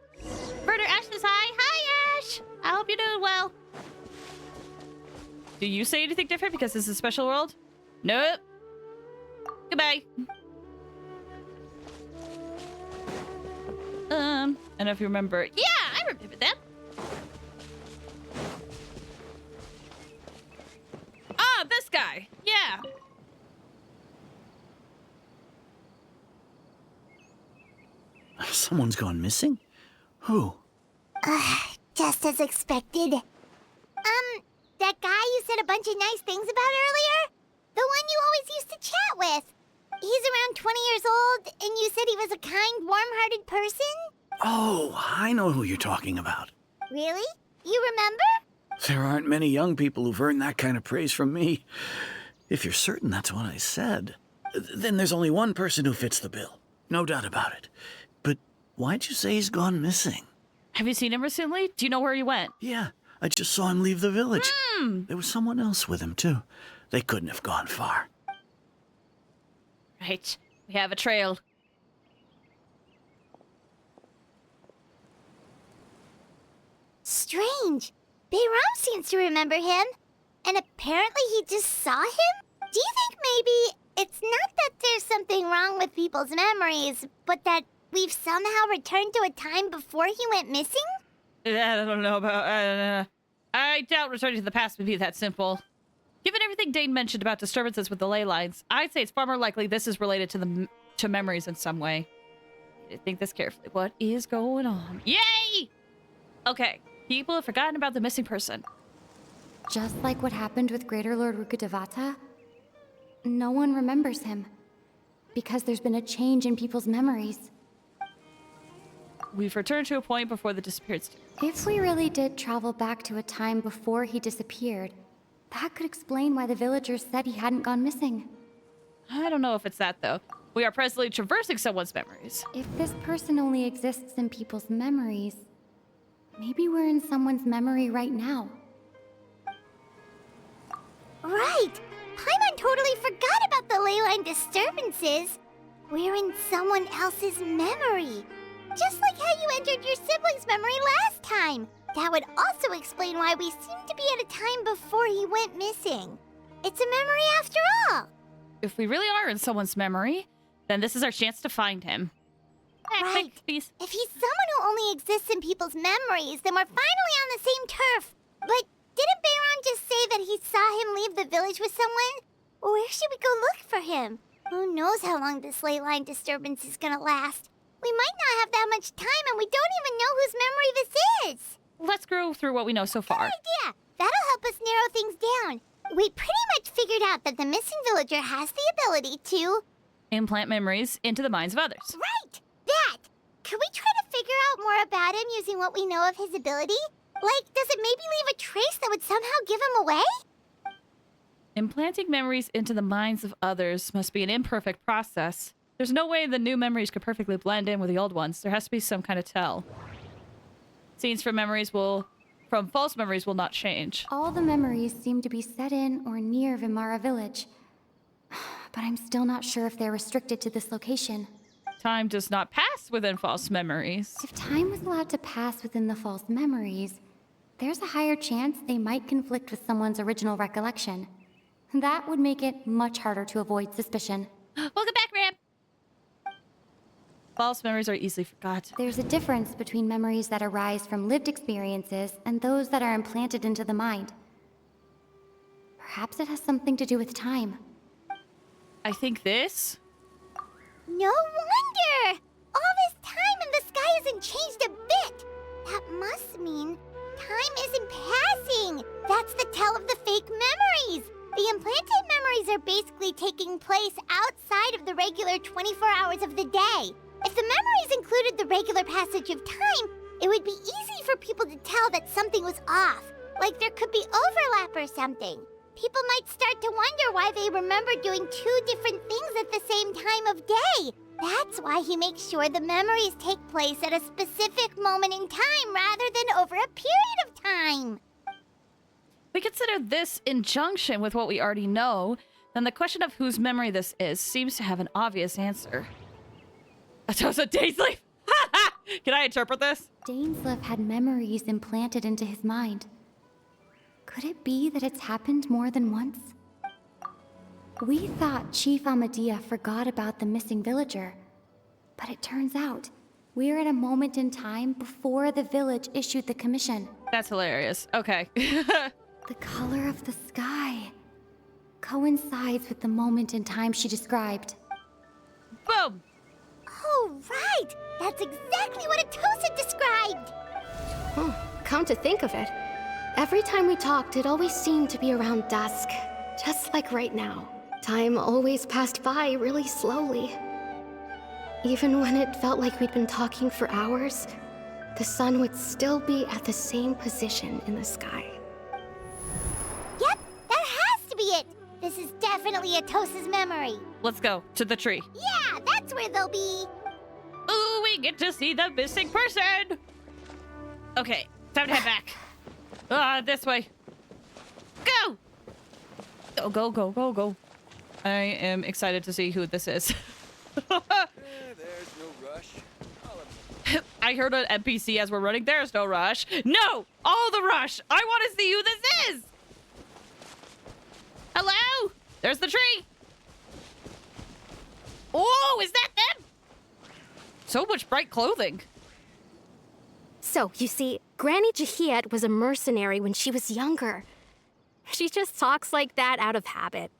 Murder Ash says hi. Hi, Ash. I hope you're doing well. Do you say anything different because this is a special world? Nope. Goodbye. I don't know if you remember. Yeah, I remember that. Ah, this guy. Yeah. Someone's gone missing? Who? Just as expected. That guy you said a bunch of nice things about earlier? The one you always used to chat with. He's around 20 years person? Oh, I know who you're talking about. Really? You remember? There aren't many young people who've earned that kind of praise from me. If you're certain that's what I said, then there's only one person who fits the bill. No doubt about it. But why'd you say he's gone missing? Have you seen him recently? Do you know where he went? Yeah, I just saw him leave the village. There was someone else with him, too. They couldn't have gone far. Right. We have a trail. Strange. Bayram seems to remember him. And apparently he just saw him? Do you think maybe it's not that there's something wrong with people's memories, but that we've somehow returned to a time before he went missing? I don't know about... I doubt returning to the past would be that simple. Given everything Dane mentioned about disturbances with the ley lines, I'd say it's far more likely this is related to memories in some way. I need to think this carefully. What is going on? Yay! Okay, people have forgotten about the missing person. Just like what happened with Greater Lord Rukkhadevata, no one remembers him. Because there's been a change in people's memories. We've returned to a point before the disappeared student. If we really did travel back to a time before he disappeared, that could explain why the villagers said he hadn't gone missing. I don't know if it's that, though. We are presently traversing someone's memories. If this person only exists in people's memories, maybe we're in someone's memory right now. Right! Paimon totally forgot about the leyline disturbances. We're in someone else's memory. Just like how you entered your sibling's memory last time. That would also explain why we seem to be at a time before he went missing. It's a memory after all. If we really are in someone's memory, then this is our chance to find him. Right. If he's someone who only exists in people's memories, then we're finally on the same turf. But didn't Bayron just say that he saw him leave the village with someone? Where should we go look for him? Who knows how long this ley line disturbance is gonna last? We might not have that much time, and we don't even know whose memory this is. Let's go through what we know so far. Good idea. That'll help us narrow things down. We pretty much figured out that the missing villager has the ability to... implant memories into the minds of others. Right! That! Could we try to figure out more about him using what we know of his ability? Like, does it maybe leave a trace that would somehow give him away? Implanting memories into the minds of others must be an imperfect process. There's no way the new memories could perfectly blend in with the old ones. There has to be some kind of tell. Scenes from false memories will not change. All the memories seem to be set in or near Vimara village. But I'm still not sure if they're restricted to this location. Time does not pass within false memories. If time was allowed to pass within the false memories, there's a higher chance they might conflict with someone's original recollection. That would make it much harder to avoid suspicion. Welcome back, Ram! False memories are easily forgotten. There's a difference between memories that arise from lived experiences and those that are implanted into the mind. Perhaps it has something to do with time. I think this? No wonder! All this time and the sky hasn't changed a bit! That must mean time isn't passing! That's the tell of the fake memories! The implanted memories are basically taking place outside of the regular 24 hours of the day. If the memories included the regular passage of time, it would be easy for people to tell that something was off. Like there could be overlap or something. People might start to wonder why they remember doing two different things at the same time of day. That's why he makes sure the memories take place at a specific moment in time rather than over a period of time. We consider this in junction with what we already know, then the question of whose memory this is seems to have an obvious answer. Atosa Dainsleif! Can I interpret this? Dainsleif had memories implanted into his mind. Could it be that it's happened more than once? We thought Chief Amadea forgot about the missing villager, but it turns out we're at a moment in time before the village issued the commission. That's hilarious. Okay. The color of the sky coincides with the moment in time she described. Boom! Oh, right! That's exactly what Atosa described! Come to think of it, every time we talked, it always seemed to be around dusk. Just like right now. Time always passed by really slowly. Even when it felt like we'd been talking for hours, the sun would still be at the same position in the sky. Yep, that has to be it. This is definitely Atosa's memory. Let's go to the tree. Yeah, that's where they'll be. Ooh, we get to see the missing person. Okay, time to head back. This way. Go! Go, go, go, go, go. I am excited to see who this is. There's no rush. I heard an NPC as we're running. There's no rush. No! All the rush! I want to see who this is! Hello? There's the tree. Oh, is that them? So much bright clothing. So, you see, Granny Jahiet was a mercenary when she was younger. She just talks like that out of habit.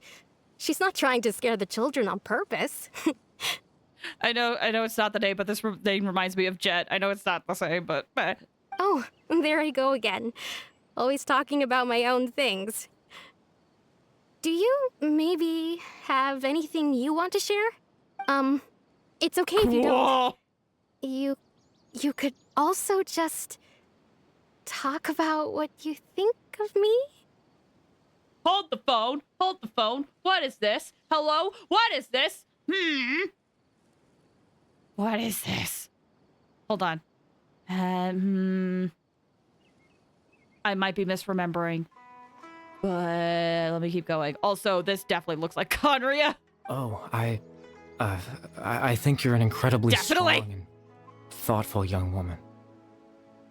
She's not trying to scare the children on purpose. I know it's not the name, but this name reminds me of Jet. I know it's not the same, but... Oh, there I go again. Always talking about my own things. Do you maybe have anything you want to share? It's okay if you don't. You could also just talk about what you think of me? Hold the phone. Hold the phone. What is this? Hello? What is this? What is this? Hold on. I might be misremembering. But let me keep going. Also, this definitely looks like Conria. Oh, I think you're an incredibly strong and thoughtful young woman.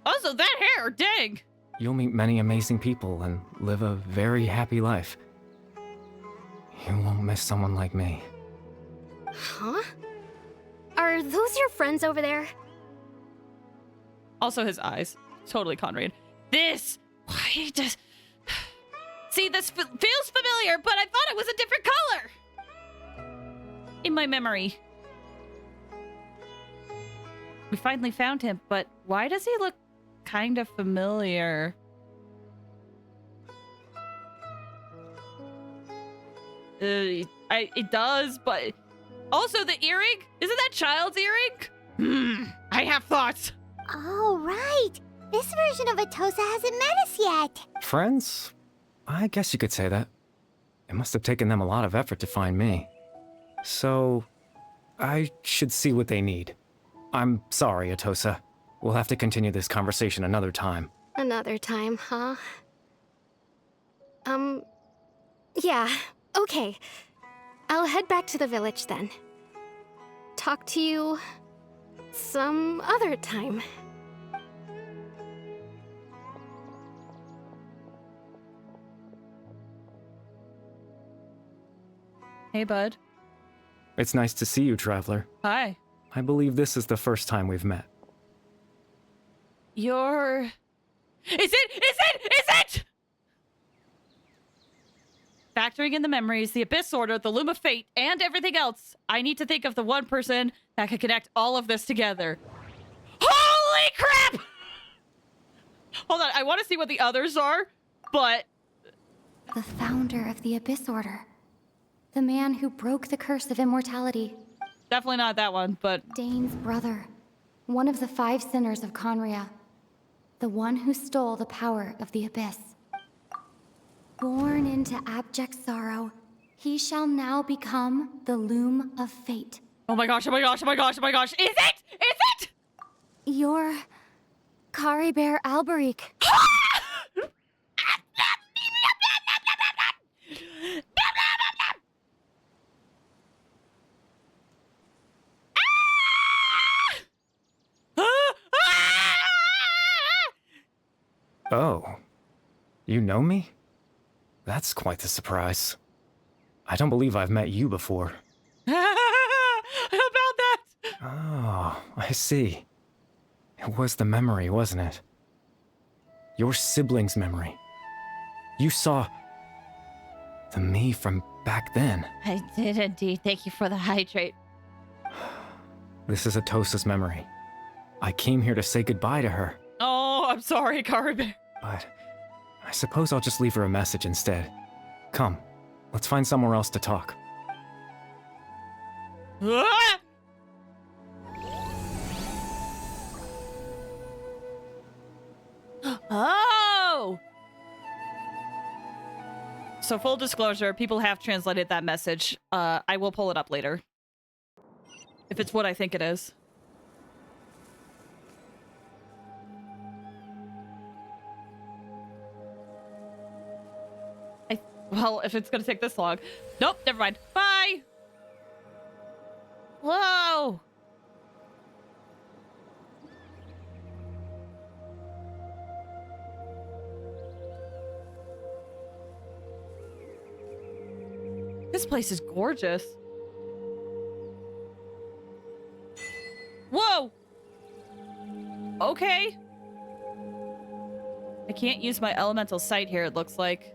Also, that hair, dang. You'll meet many amazing people and live a very happy life. You won't miss someone like me. Huh? Are those your friends over there? Also, his eyes. Totally Conrad. This! Why does... See, this feels familiar, but I thought it was a different color! In my memory. We finally found him, but why does he look kind of familiar? It does, but... Also, the earring? Isn't that child's earring? I have thoughts. Oh, right. This version of Atosa hasn't met us yet. Friends? I guess you could say that. It must have taken them a lot of effort to find me. So, I should see what they need. I'm sorry, Atosa. We'll have to continue this conversation another time. Another time, huh? Yeah, okay. I'll head back to the village then. Talk to you some other time. Hey, bud. It's nice to see you, Traveler. Hi. I believe this is the first time we've met. You're... Is it? Factoring in the memories, the Abyss Order, the Loom of Fate, and everything else, I need to think of the one person that can connect all of this together. Holy crap! Hold on, I want to see what the others are, but... The founder of the Abyss Order. The man who broke the curse of immortality. Definitely not that one, but... Dane's brother. One of the 5 sinners of Conria. The one who stole the power of the Abyss. Born into abject sorrow, he shall now become the Loom of Fate. Oh my gosh, oh my gosh, oh my gosh, oh my gosh. Is it? You're... Caribert Alberich. Oh. You know me? That's quite the surprise. I don't believe I've met you before. How about that? Oh, I see. It was the memory, wasn't it? Your sibling's memory. You saw... the me from back then. I did indeed. Thank you for the hydrate. This is Atosa's memory. I came here to say goodbye to her. Oh, I'm sorry, Caribert. But I suppose I'll just leave her a message instead. Come, let's find somewhere else to talk. Ah! so full disclosure, people have translated that message. I will pull it up later. If it's what I think it is. Well, if it's gonna take this long. Nope, never mind. Bye! Whoa! This place is gorgeous. Whoa! Okay. I can't use my elemental sight here, it looks like.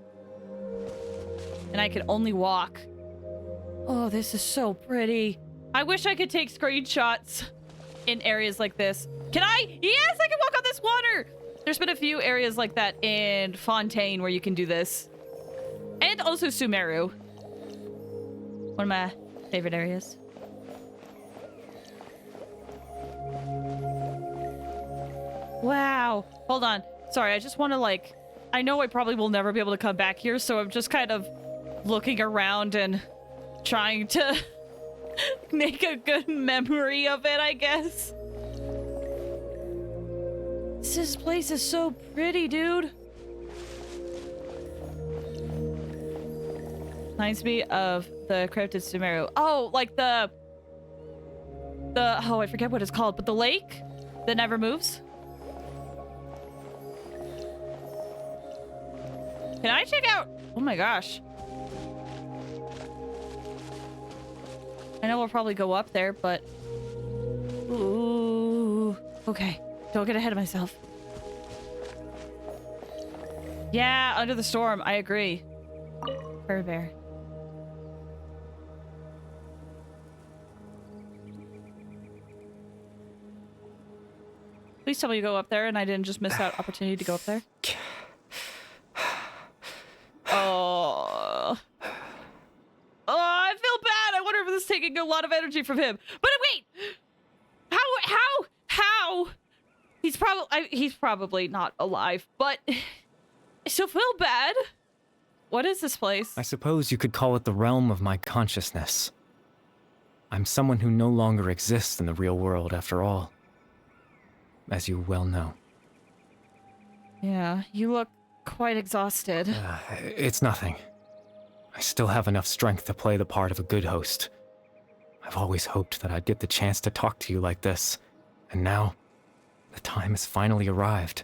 And I can only walk. Oh, this is so pretty. I wish I could take screenshots in areas like this. Can I? Yes, I can walk on this water! There's been a few areas like that in Fontaine where you can do this. And also Sumeru. One of my favorite areas. Wow. Hold on. Sorry, I just want to like... I know I probably will never be able to come back here, so I'm just kind of looking around and trying to make a good memory of it, I guess. This place is so pretty, dude. Reminds me of the cryptid Sumeru. Oh, like the oh, I forget what it's called, but the lake that never moves. Can I check out? Oh my gosh. I know we'll probably go up there, but... Ooh. Okay. Don't get ahead of myself. Yeah, under the storm. I agree. Fur bear. Please tell me you go up there and I didn't just miss out opportunity to go up there. Oh. Oh, I feel bad. I wonder if this is taking a lot of energy from him. But wait! How? He's probably not alive, but I still feel bad. What is this place? I suppose you could call it the realm of my consciousness. I'm someone who no longer exists in the real world after all. As you well know. Yeah, you look quite exhausted. It's nothing. I still have enough strength to play the part of a good host. I've always hoped that I'd get the chance to talk to you like this, and now, the time has finally arrived.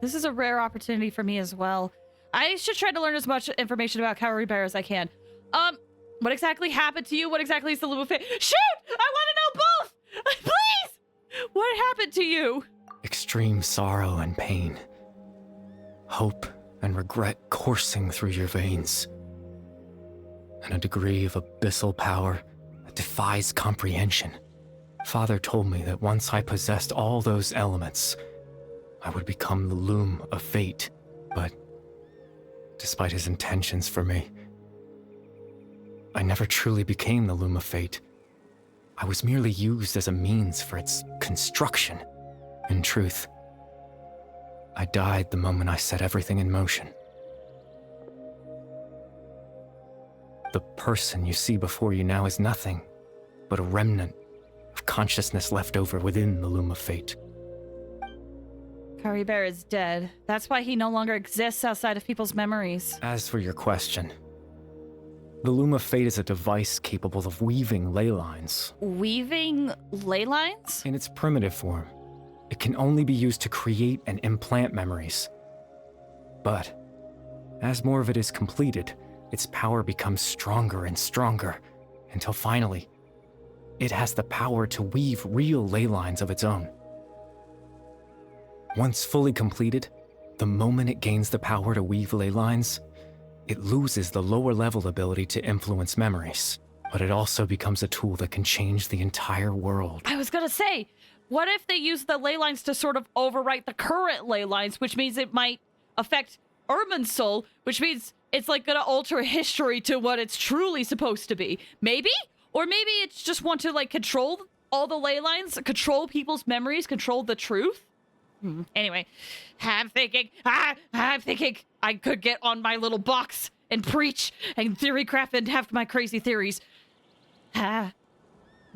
This is a rare opportunity for me as well. I should try to learn as much information about Cowrie Bear as I can. What exactly happened to you? What exactly is the Loom of Fate? Shoot! I want to know both! Please! What happened to you? Extreme sorrow and pain. Hope and regret coursing through your veins. And a degree of abyssal power that defies comprehension. Father told me that once I possessed all those elements, I would become the Loom of Fate. But despite his intentions for me, I never truly became the Loom of Fate. I was merely used as a means for its construction. In truth, I died the moment I set everything in motion. The person you see before you now is nothing but a remnant of consciousness left over within the Loom of Fate. Cowrie Bear is dead. That's why he no longer exists outside of people's memories. As for your question, the Loom of Fate is a device capable of weaving ley lines. Weaving ley lines? In its primitive form, it can only be used to create and implant memories. But as more of it is completed, its power becomes stronger and stronger, until finally, it has the power to weave real ley lines of its own. Once fully completed, the moment it gains the power to weave ley lines, it loses the lower level ability to influence memories, but it also becomes a tool that can change the entire world. I was gonna say, what if they use the ley lines to sort of overwrite the current ley lines, which means it might affect Irminsul, which means it's like gonna alter history to what it's truly supposed to be. Maybe? Or maybe it's just want to like control all the ley lines, control people's memories, control the truth? Anyway, I'm thinking, I could get on my little box and preach and theory craft and have my crazy theories. But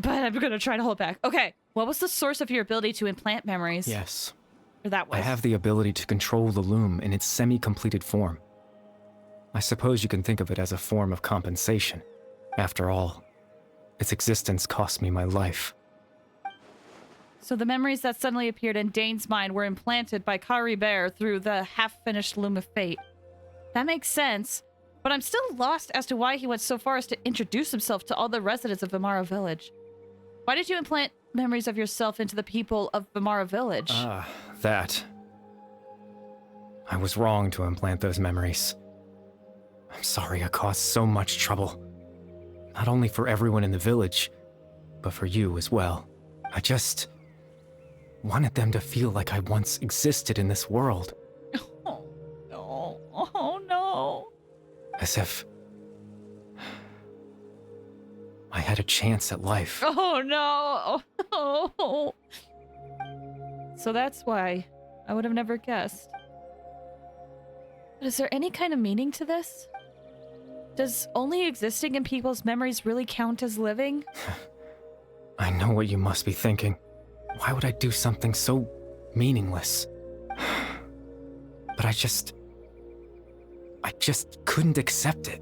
I'm gonna try to hold back. Okay, what was the source of your ability to implant memories? Yes. Or that was? I have the ability to control the loom in its semi-completed form. I suppose you can think of it as a form of compensation. After all, its existence cost me my life. So the memories that suddenly appeared in Dane's mind were implanted by Kari Bear through the half-finished Loom of Fate. That makes sense, but I'm still lost as to why he went so far as to introduce himself to all the residents of Vimara Village. Why did you implant memories of yourself into the people of Vimara Village? That. I was wrong to implant those memories. I'm sorry I caused so much trouble. Not only for everyone in the village, but for you as well. I just wanted them to feel like I once existed in this world. Oh, no. Oh, no. As if I had a chance at life. Oh, no. Oh. So that's why I would have never guessed. But is there any kind of meaning to this? Does only existing in people's memories really count as living? I know what you must be thinking. Why would I do something so meaningless? But I just couldn't accept it.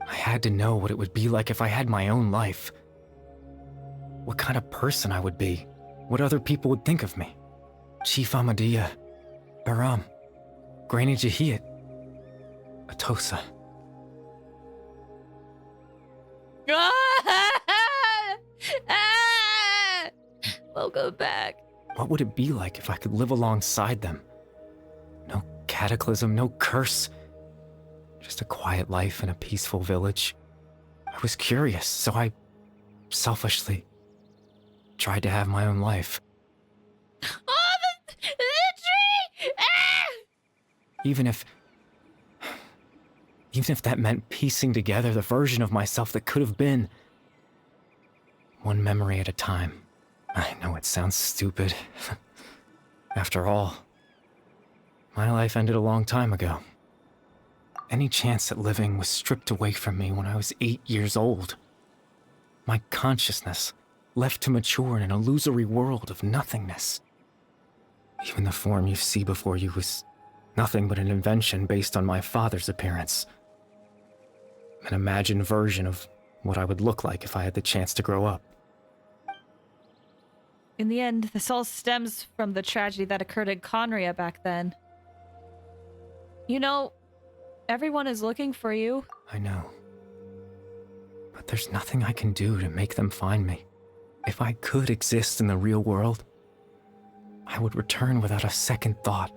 I had to know what it would be like if I had my own life. What kind of person I would be. What other people would think of me. Chief Ahmadiyya, Baram, Granny Jahiyat, Atosa. Welcome back. What would it be like if I could live alongside them? No cataclysm, no curse. Just a quiet life in a peaceful village. I was curious, so I selfishly tried to have my own life. Oh, the tree! Even if that meant piecing together the version of myself that could have been. One memory at a time. I know it sounds stupid. After all, my life ended a long time ago. Any chance at living was stripped away from me when I was 8 years old. My consciousness left to mature in an illusory world of nothingness. Even the form you see before you was nothing but an invention based on my father's appearance. An imagined version of what I would look like if I had the chance to grow up. In the end, this all stems from the tragedy that occurred in Conria back then. You know, everyone is looking for you. I know. But there's nothing I can do to make them find me. If I could exist in the real world, I would return without a second thought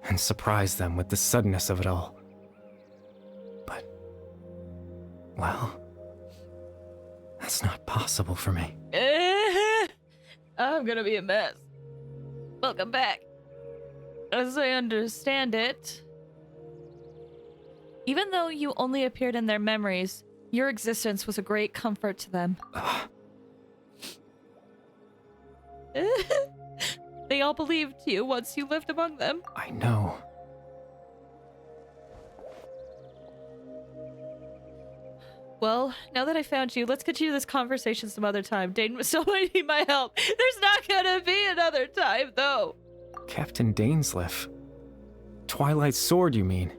and surprise them with the suddenness of it all. But, well, that's not possible for me. I'm gonna be a mess. Welcome back. As I understand it, even though you only appeared in their memories, your existence was a great comfort to them. They all believed you once you lived among them. I know. Well, now that I found you, let's continue this conversation some other time. Dane still might need my help. There's not gonna be another time, though. Captain Dainsleif. Twilight Sword, you mean?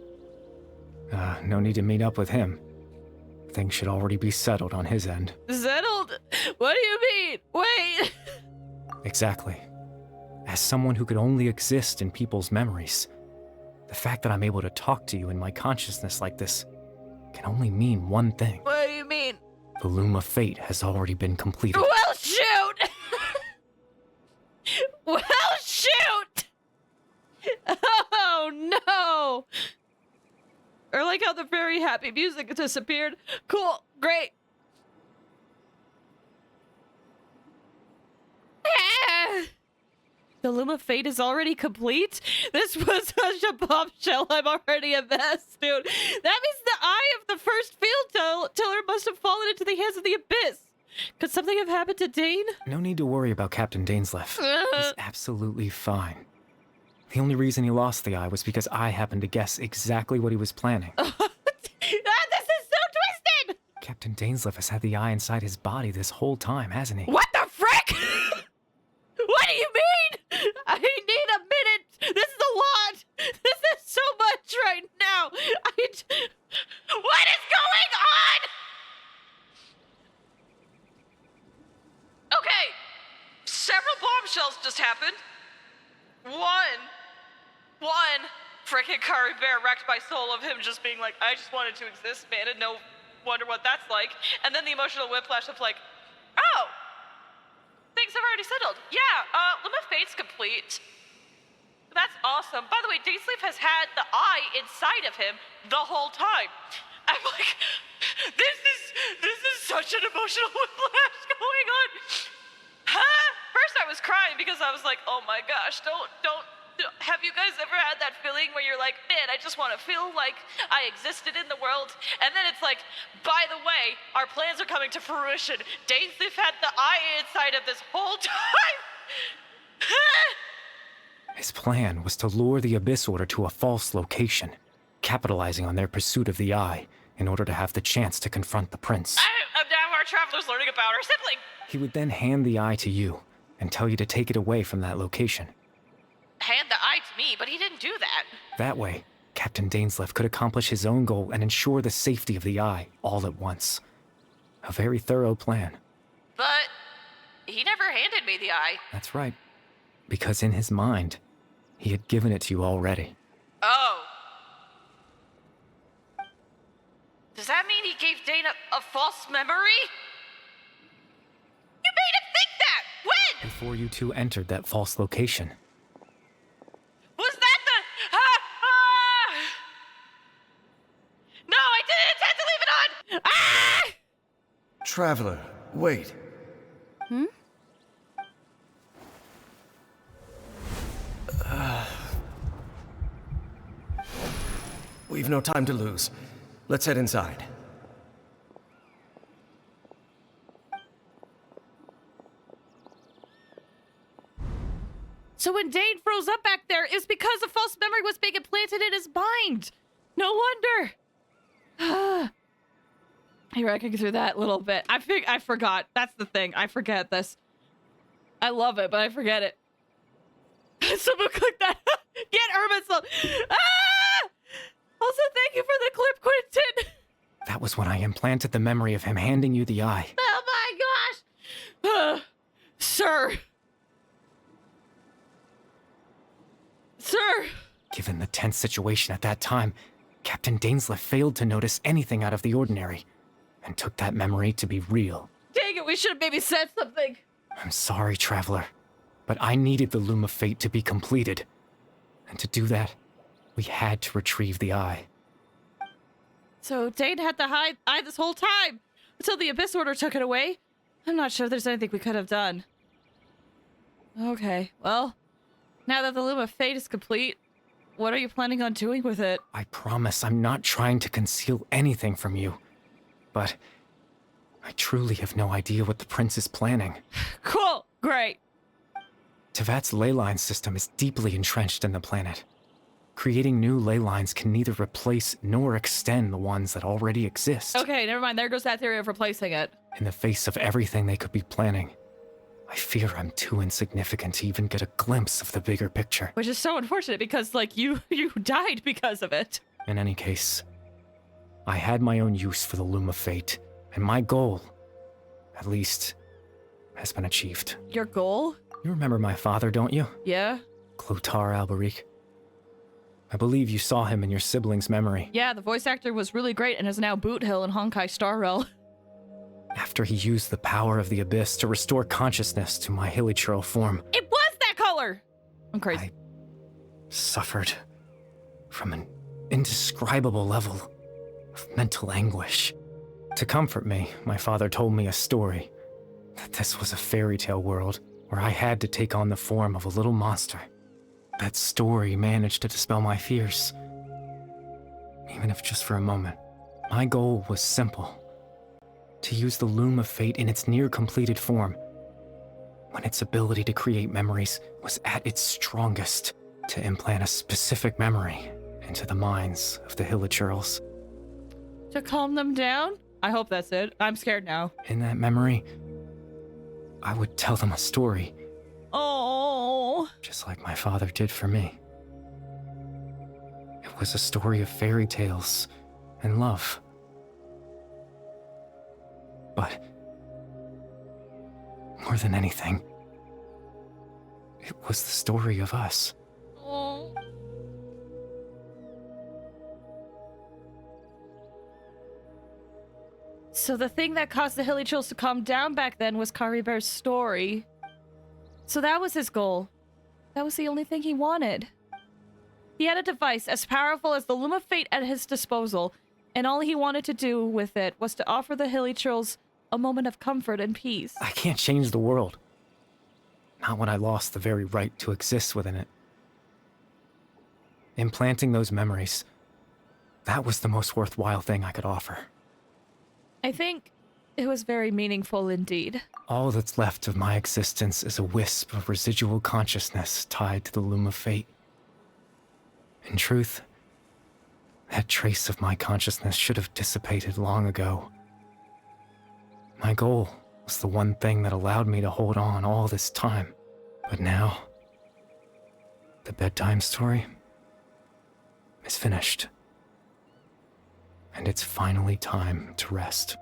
No need to meet up with him. Things should already be settled on his end. Settled? What do you mean? Wait! Exactly. As someone who could only exist in people's memories, the fact that I'm able to talk to you in my consciousness like this can only mean one thing. What do you mean? The Loom of Fate has already been completed. Well, shoot! Well, shoot! Oh, no! Or like how the very happy music disappeared. Cool, great. The Loom of Fate is already complete? This was such a bombshell. I'm already a mess, dude. That means the eye of the first field tiller must have fallen into the hands of the abyss. Could something have happened to Dane? No need to worry about Captain Dainsleif. He's absolutely fine. The only reason he lost the eye was because I happened to guess exactly what he was planning. This is so twisted! Captain Dainsleif has had the eye inside his body this whole time, hasn't he? What the frick? What do you mean? I need a minute. This is a lot. This is so much right now. What is going on? Okay, several bombshells just happened. One frickin' curry bear wrecked my soul of him just being like, I just wanted to exist, man, and no wonder what that's like. And then the emotional whiplash of like, oh, things have already settled. Yeah, Limb of Fate's complete. That's awesome. By the way, Dainsleif has had the eye inside of him the whole time. I'm like, this is such an emotional whiplash going on. Huh? First I was crying because I was like, oh my gosh, don't. Have you guys ever had that feeling where you're like, man, I just want to feel like I existed in the world? And then it's like, by the way, our plans are coming to fruition. Dainsleif had the eye inside of this whole time. His plan was to lure the Abyss Order to a false location, capitalizing on their pursuit of the eye in order to have the chance to confront the prince. Now our traveler's learning about our sibling. He would then hand the eye to you and tell you to take it away from that location. Hand the eye to me, but he didn't do that. That way, Captain Dainsleif could accomplish his own goal and ensure the safety of the eye all at once. A very thorough plan. But he never handed me the eye. That's right. Because in his mind, he had given it to you already. Oh. Does that mean he gave Dana a false memory? You made him think that! When? Before you two entered that false location. Was that the... No, I didn't intend to leave it on! Ah! Traveler, wait. Hmm? We've no time to lose. Let's head inside. So when Dane froze up back there, it's because a false memory was being implanted in his mind. No wonder. You're wrecking through that little bit. I forgot. That's the thing. I forget this. I love it, but I forget it. Someone click that. Get Irma. Ah! Also, thank you for the clip, Quentin. That was when I implanted the memory of him handing you the eye. Oh my gosh. Sir. Sir. Given the tense situation at that time, Captain Dainsleif failed to notice anything out of the ordinary, and took that memory to be real. Dang it, we should have maybe said something. I'm sorry, Traveler, but I needed the Loom of Fate to be completed. And to do that, we had to retrieve the eye. So Dane had the eye this whole time, until the Abyss Order took it away? I'm not sure there's anything we could have done. Okay, well, now that the Loom of Fate is complete, what are you planning on doing with it? I promise I'm not trying to conceal anything from you. But I truly have no idea what the prince is planning. Cool, great. Tevat's ley line system is deeply entrenched in the planet. Creating new ley lines can neither replace nor extend the ones that already exist. Okay, never mind. There goes that theory of replacing it. In the face of everything they could be planning, I fear I'm too insignificant to even get a glimpse of the bigger picture. Which is so unfortunate because, like, you died because of it. In any case, I had my own use for the Loom of Fate, and my goal, at least, has been achieved. Your goal? You remember my father, don't you? Yeah. Clotar Alberic. I believe you saw him in your sibling's memory. Yeah, the voice actor was really great and is now Boot Hill in Honkai Star Rail. After he used the power of the Abyss to restore consciousness to my Hilichurl form. It was that color! I'm crazy. I suffered from an indescribable level of mental anguish. To comfort me, my father told me a story. That this was a fairy tale world where I had to take on the form of a little monster. That story managed to dispel my fears. Even if just for a moment. My goal was simple. To use the Loom of Fate in its near-completed form, when its ability to create memories was at its strongest. to implant a specific memory into the minds of the Hilichurls. To calm them down? I hope that's it. I'm scared now. In that memory, I would tell them a story. Oh. Just like my father did for me. It was a story of fairy tales and love. But more than anything, it was the story of us. Oh. So the thing that caused the Hilichurls to calm down back then was Kari Bear's story. So that was his goal. That was the only thing he wanted. He had a device as powerful as the Loom of Fate at his disposal, and all he wanted to do with it was to offer the Hilichurls a moment of comfort and peace. I can't change the world. Not when I lost the very right to exist within it. Implanting those memories, that was the most worthwhile thing I could offer. I think it was very meaningful indeed. All that's left of my existence is a wisp of residual consciousness tied to the Loom of Fate. In truth, that trace of my consciousness should have dissipated long ago. My goal was the one thing that allowed me to hold on all this time. But now, the bedtime story is finished. And it's finally time to rest.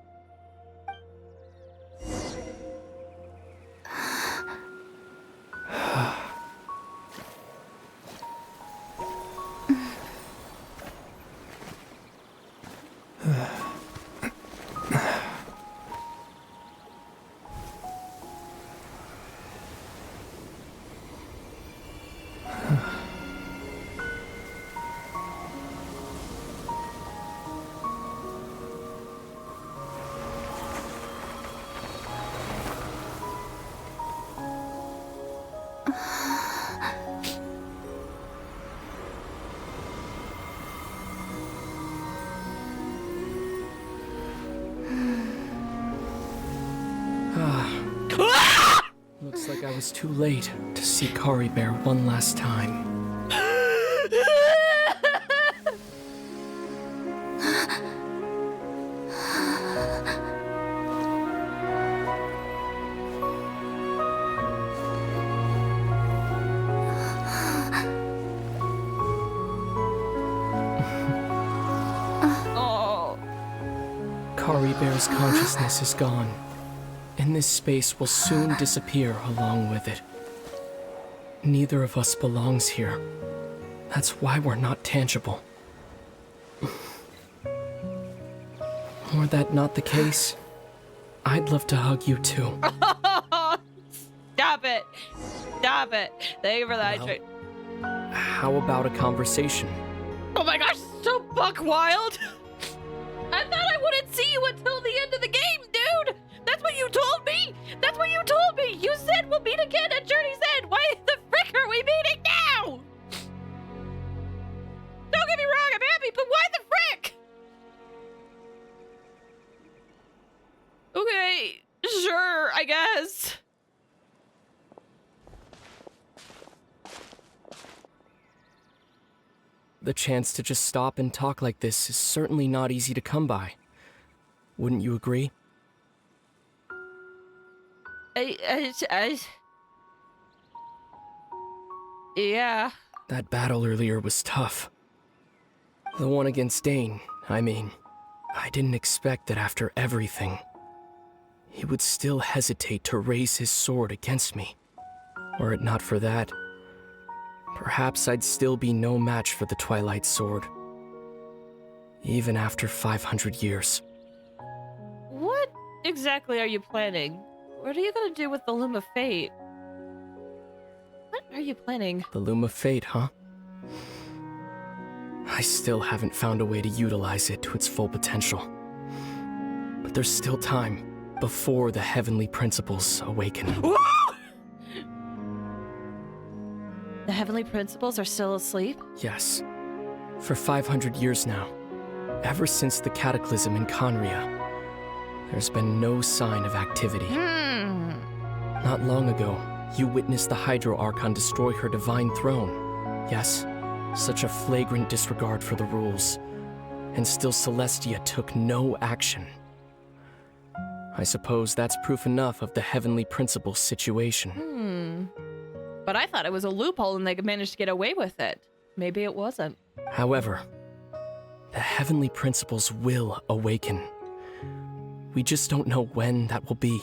Looks like I was too late to see Kari Bear one last time. Kari Bear's consciousness is gone, and this space will soon disappear along with it. Neither of us belongs here. That's why we're not tangible. Were that not the case, I'd love to hug you too. Stop it! Stop it! Thank you for that. Well, how about a conversation? Oh my gosh, so buck wild! I thought I wouldn't see you until the end of the game, dude! That's what you told me! That's what you told me! You said we'll meet again at Journey's End! Why the frick are we meeting now? Don't get me wrong, I'm happy, but why the frick? Okay, sure, I guess. The chance to just stop and talk like this is certainly not easy to come by. Wouldn't you agree? Yeah. That battle earlier was tough. The one against Dane, I mean. I didn't expect that after everything, he would still hesitate to raise his sword against me. Were it not for that, perhaps I'd still be no match for the Twilight Sword. Even after 500 years. What exactly are you planning? What are you gonna do with the Loom of Fate? What are you planning? The Loom of Fate, huh? I still haven't found a way to utilize it to its full potential. But there's still time before the heavenly principles awaken. The heavenly principles are still asleep? Yes. For 500 years now. Ever since the cataclysm in Conria, there's been no sign of activity. Not long ago, you witnessed the Hydro Archon destroy her divine throne. Yes, such a flagrant disregard for the rules. And still Celestia took no action. I suppose that's proof enough of the Heavenly Principles situation. But I thought it was a loophole and they managed to get away with it. Maybe it wasn't. However, the Heavenly Principles will awaken. We just don't know when that will be,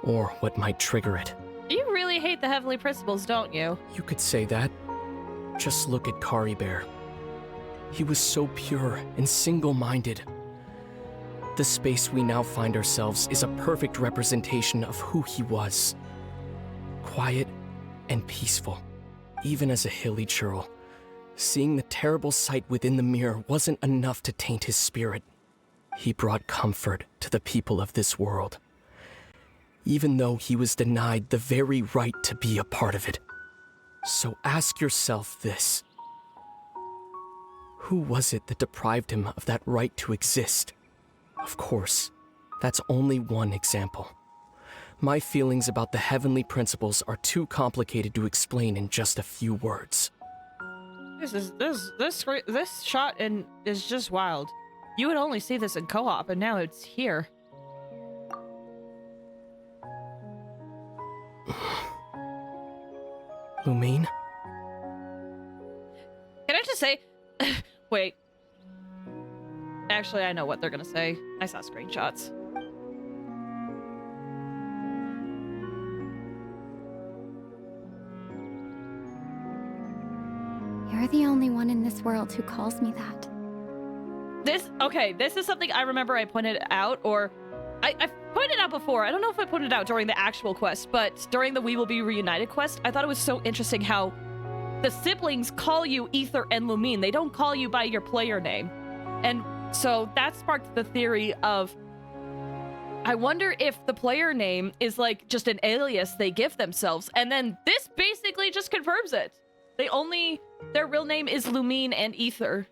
or what might trigger it. You really hate the Heavenly Principles, don't you? You could say that. Just look at Kari Bear. He was so pure and single-minded. The space we now find ourselves is a perfect representation of who he was. Quiet and peaceful, even as a hilly churl. Seeing the terrible sight within the mirror wasn't enough to taint his spirit. He brought comfort to the people of this world, even though he was denied the very right to be a part of it. So ask yourself this. Who was it that deprived him of that right to exist? Of course, that's only one example. My feelings about the Heavenly Principles are too complicated to explain in just a few words. This shot is just wild. You would only see this in co-op, and now it's here. Lumine? Can I just say... Wait. Actually, I know what they're gonna say. I saw screenshots. You're the only one in this world who calls me that. This is something I remember I pointed out, or... I pointed out before. I don't know if I pointed out during the actual quest, but during the We Will Be Reunited quest, I thought it was so interesting how the siblings call you Ether and Lumine. They don't call you by your player name. And so that sparked the theory of, I wonder if the player name is like just an alias they give themselves. And then this basically just confirms it. Their real name is Lumine and Ether.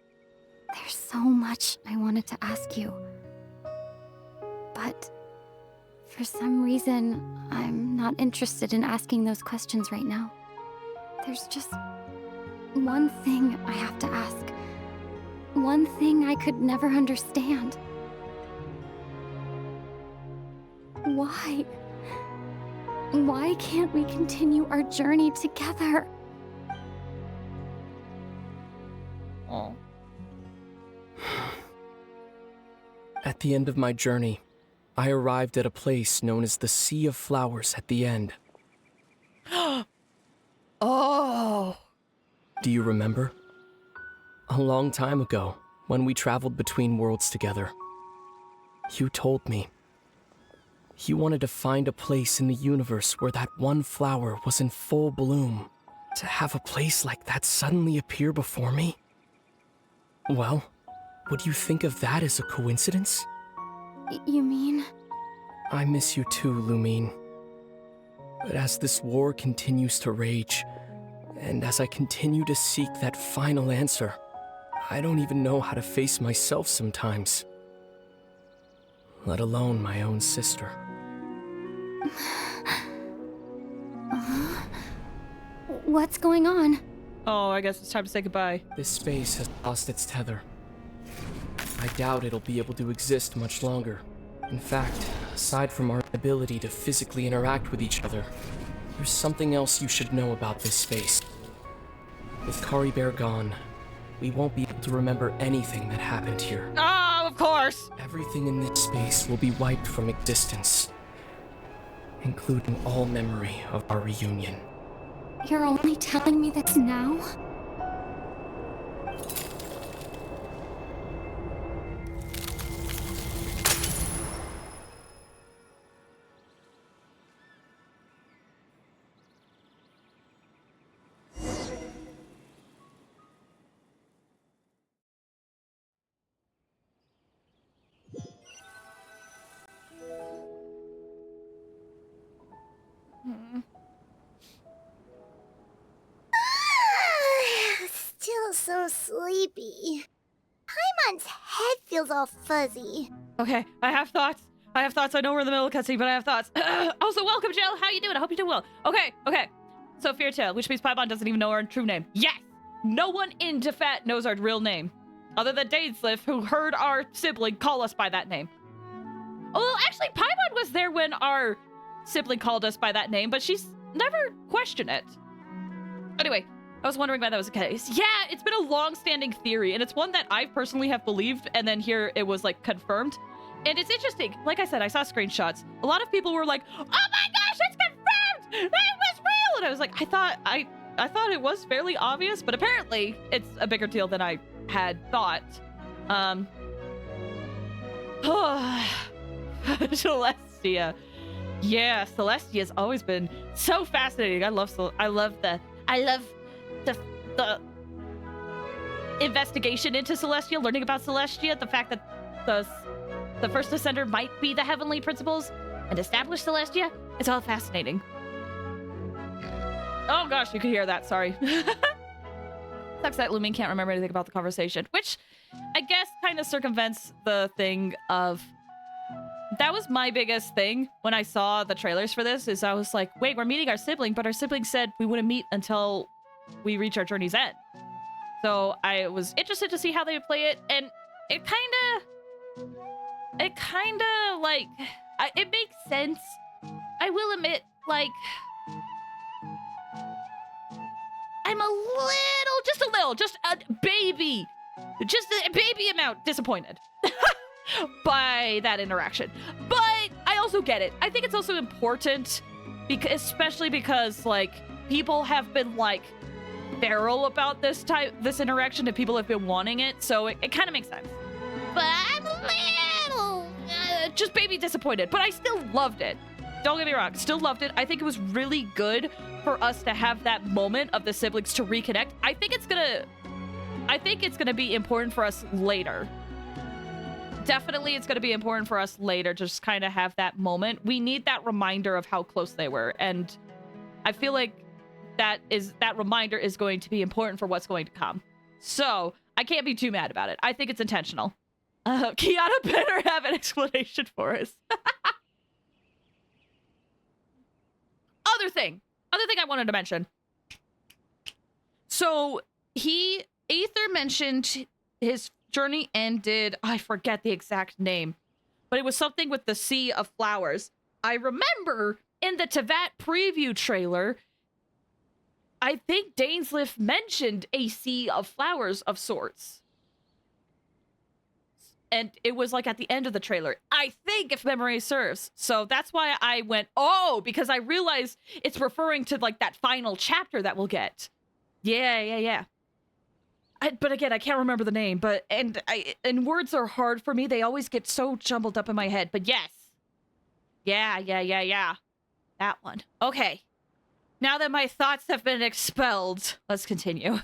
There's so much I wanted to ask you. But for some reason, I'm not interested in asking those questions right now. There's just one thing I have to ask. One thing I could never understand. Why? Why can't we continue our journey together? Oh. At the end of my journey, I arrived at a place known as the Sea of Flowers at the end. Oh. Do you remember? A long time ago, when we traveled between worlds together, you told me you wanted to find a place in the universe where that one flower was in full bloom. To have a place like that suddenly appear before me? Well, would you think of that as a coincidence? You mean? I miss you too, Lumine. But as this war continues to rage, and as I continue to seek that final answer, I don't even know how to face myself sometimes. Let alone my own sister. What's going on? Oh, I guess it's time to say goodbye. This space has lost its tether. I doubt it'll be able to exist much longer. In fact, aside from our ability to physically interact with each other, there's something else you should know about this space. With Kari Bear gone, we won't be able to remember anything that happened here. Oh, of course! Everything in this space will be wiped from existence, including all memory of our reunion. You're only telling me this now? Still so sleepy. Paimon's head feels all fuzzy. Okay, I have thoughts. I know we're in the middle of cutscene, but I have thoughts. Also, welcome, Jill. How you doing? I hope you're doing well. Okay. So Fairytale, which means Paimon doesn't even know our true name. Yes! No one in Tefet knows our real name. Other than Dainsliff, who heard our sibling call us by that name. Well, actually, Paimon was there when our sibling called us by that name, but she's never questioned it. Anyway, I was wondering why that was the case. Yeah, it's been a long-standing theory, and it's one that I personally have believed, and then here it was, like, confirmed. And it's interesting. Like I said, I saw screenshots. A lot of people were like, oh my gosh, it's confirmed! It was real! And I was like, I thought it was fairly obvious, but apparently it's a bigger deal than I had thought. Celestia. Yeah, Celestia's always been so fascinating. I love the investigation into Celestia, learning about Celestia, the fact that the first Descender might be the Heavenly Principles and establish Celestia. It's all fascinating. Oh gosh, you could hear that, sorry. Sucks that Lumin can't remember anything about the conversation, which I guess kind of circumvents the thing of... That was my biggest thing when I saw the trailers for this, is I was like, wait, we're meeting our sibling, but our sibling said we wouldn't meet until we reach our journey's end. So I was interested to see how they would play it, and it kind of like, it makes sense. I will admit, like, I'm just a baby amount disappointed by that interaction. But I also get it. I think it's also important, especially because, like, people have been, like, feral about this interaction, and people have been wanting it, so it kind of makes sense. But I'm a little just baby disappointed, but I still loved it. Don't get me wrong, still loved it. I think it was really good for us to have that moment of the siblings to reconnect. I think it's gonna be important for us later. Definitely it's gonna be important for us later to just kind of have that moment. We need that reminder of how close they were, and I feel like that reminder is going to be important for what's going to come. So I can't be too mad about it. I think it's intentional. Kiana better have an explanation for us. Other thing I wanted to mention. So Aether mentioned his journey ended, I forget the exact name, but it was something with the Sea of Flowers. I remember in the Teyvat preview trailer, I think Dainsliff mentioned a Sea of Flowers of sorts. And it was like at the end of the trailer, I think, if memory serves. So that's why I went, oh, because I realized it's referring to like that final chapter that we'll get. Yeah. But again, I can't remember the name, and words are hard for me. They always get so jumbled up in my head, but yes. Yeah. That one. Okay. Now that my thoughts have been expelled, let's continue.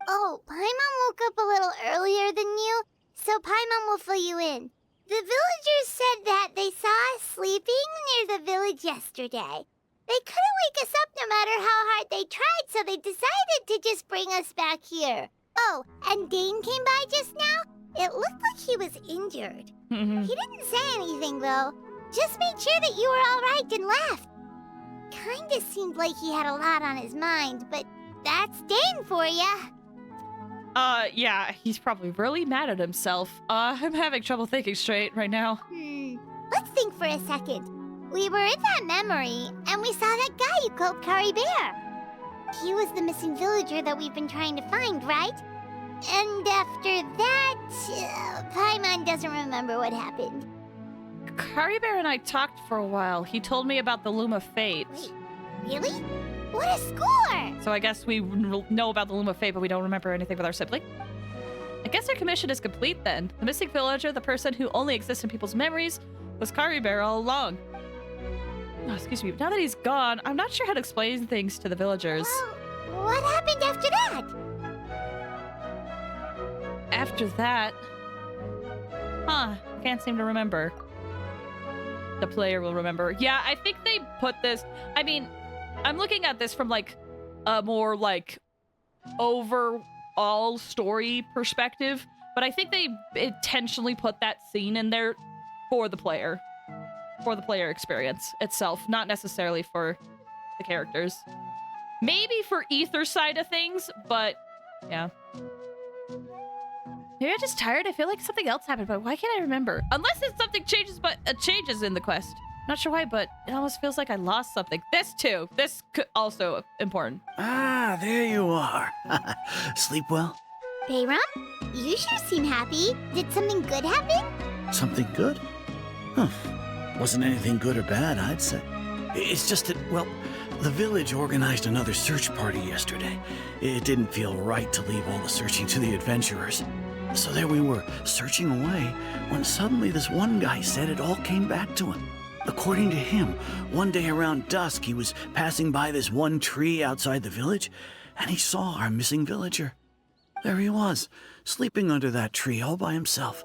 Oh, Paimon woke up a little earlier than you, so Paimon will fill you in. The villagers said that they saw us sleeping near the village yesterday. They couldn't wake us up no matter how hard they tried, so they decided to just bring us back here. Oh, and Dane came by just now. It looked like he was injured. Mm-hmm. He didn't say anything, though. Just made sure that you were all right and left. Kinda seemed like he had a lot on his mind, but that's Dane for ya. Yeah, he's probably really mad at himself. I'm having trouble thinking straight right now. Let's think for a second. We were in that memory, and we saw that guy you called Curry Bear. He was the missing villager that we've been trying to find, right? And after that, Paimon doesn't remember what happened. Curry Bear and I talked for a while. He told me about the Loom of Fate. Wait, really? What a score! So I guess we know about the Loom of Fate, but we don't remember anything with our sibling. I guess our commission is complete then. The missing villager, the person who only exists in people's memories, was Curry Bear all along. Oh, excuse me. Now that he's gone, I'm not sure how to explain things to the villagers. Well, what happened after that? After that... I can't seem to remember. The player will remember. Yeah, I think they put this... I mean, I'm looking at this from, like, a more, like, overall story perspective, but I think they intentionally put that scene in there for the player. For the player experience itself, not necessarily for the characters. Maybe for Ether side of things, but yeah. Maybe I'm just tired. I feel like something else happened, but why can't I remember? Unless it's something changes in the quest. Not sure why, but it almost feels like I lost something. This too. This could also important. Ah, there you are. Sleep well? Bayram, you sure seem happy. Did something good happen? Something good? Huh. Wasn't anything good or bad, I'd say. It's just that, well, the village organized another search party yesterday. It didn't feel right to leave all the searching to the adventurers. So there we were, searching away, when suddenly this one guy said it all came back to him. According to him, one day around dusk, he was passing by this one tree outside the village, and he saw our missing villager. There he was, sleeping under that tree all by himself.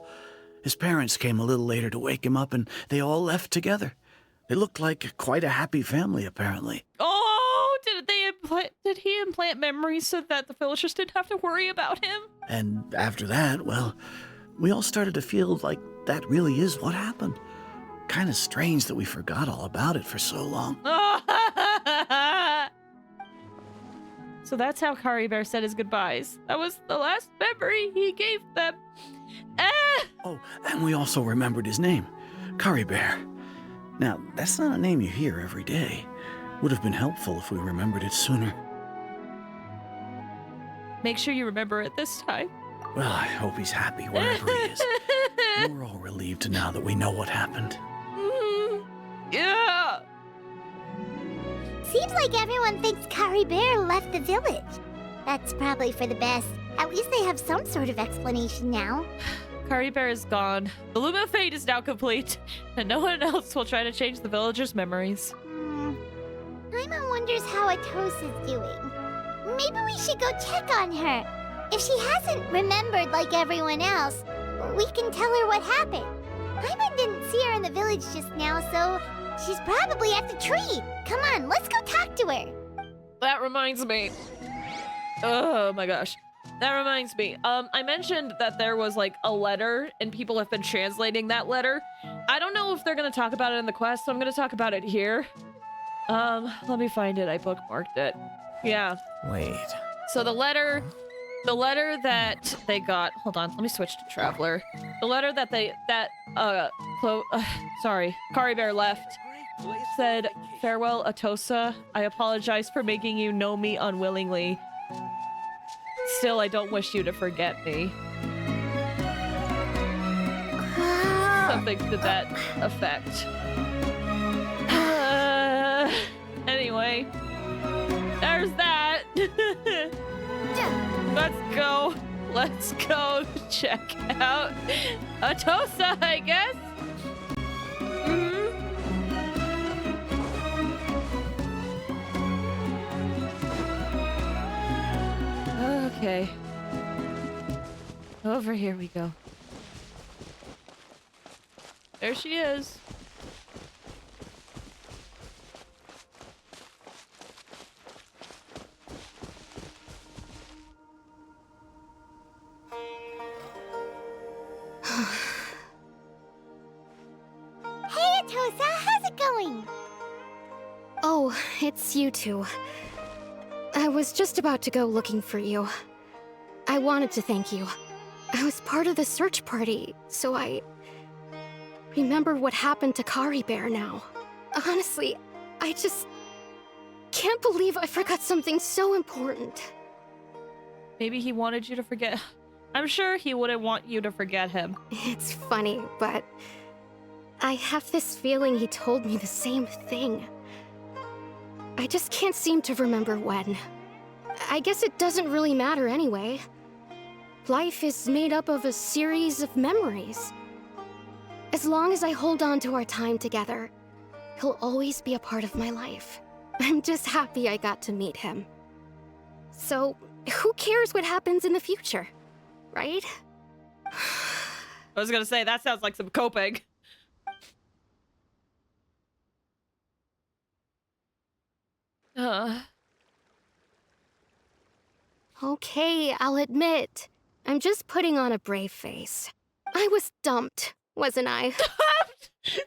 His parents came a little later to wake him up, and they all left together. They looked like quite a happy family, apparently. Oh, did he implant memories so that the villagers didn't have to worry about him? And after that, well, we all started to feel like that really is what happened. Kind of strange that we forgot all about it for so long. So that's how Kari Bear said his goodbyes. That was the last memory he gave them. Oh, and we also remembered his name, Kari Bear. Now, that's not a name you hear every day. Would have been helpful if we remembered it sooner. Make sure you remember it this time. Well, I hope he's happy wherever he is. We're all relieved now that we know what happened. Yeah! Seems like everyone thinks Kari Bear left the village. That's probably for the best. At least they have some sort of explanation now. Kari Bear is gone. The Loom of Fate is now complete, and no one else will try to change the villagers' memories. Paimon wonders how Atosa's doing. Maybe we should go check on her. If she hasn't remembered like everyone else, we can tell her what happened. Paimon didn't see her in the village just now, so she's probably at the tree. Come on, let's go talk to her. That reminds me. Oh my gosh. That reminds me. I mentioned that there was like a letter and people have been translating that letter. I don't know if they're going to talk about it in the quest, so I'm going to talk about it here. Let me find it. I bookmarked it. Yeah. Wait. So the letter that they got, hold on, let me switch to Traveler. The letter that Kari Bear left said, "Farewell, Atosa. I apologize for making you know me unwillingly. Still, I don't wish you to forget me." Something to that effect. Anyway, there's that. Let's go check out Atosa, I guess. Okay. Over here we go. There she is. Hey, Atosa, how's it going? Oh, it's you two. I was just about to go looking for you. I wanted to thank you. I was part of the search party, so I remember what happened to Kari Bear now. Honestly, I just can't believe I forgot something so important. Maybe he wanted you to forget. I'm sure he wouldn't want you to forget him. It's funny, but I have this feeling he told me the same thing. I just can't seem to remember when. I guess it doesn't really matter anyway. Life is made up of a series of memories. As long as I hold on to our time together, he'll always be a part of my life. I'm just happy I got to meet him. So, who cares what happens in the future, right? I was gonna say, that sounds like some coping. Okay, I'll admit. I'm just putting on a brave face. I was dumped, wasn't I? Dumped? No!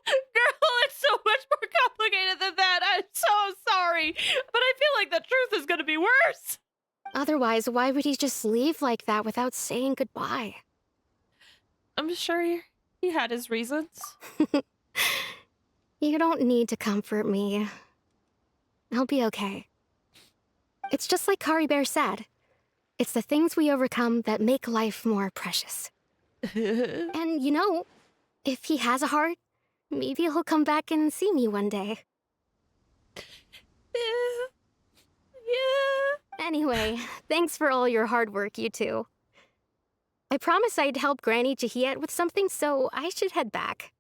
Girl, it's so much more complicated than that. I'm so sorry. But I feel Otherwise, why would he just leave like that without saying goodbye? I'm sure he had his reasons. You don't need to comfort me. I'll be okay. It's just like Kari Bear said. It's the things we overcome that make life more precious. And you know, if he has a heart, maybe he'll come back and see me one day. Yeah. Anyway, thanks for all your hard work, you two. I promised I'd help Granny Jahiet with something, so I should head back.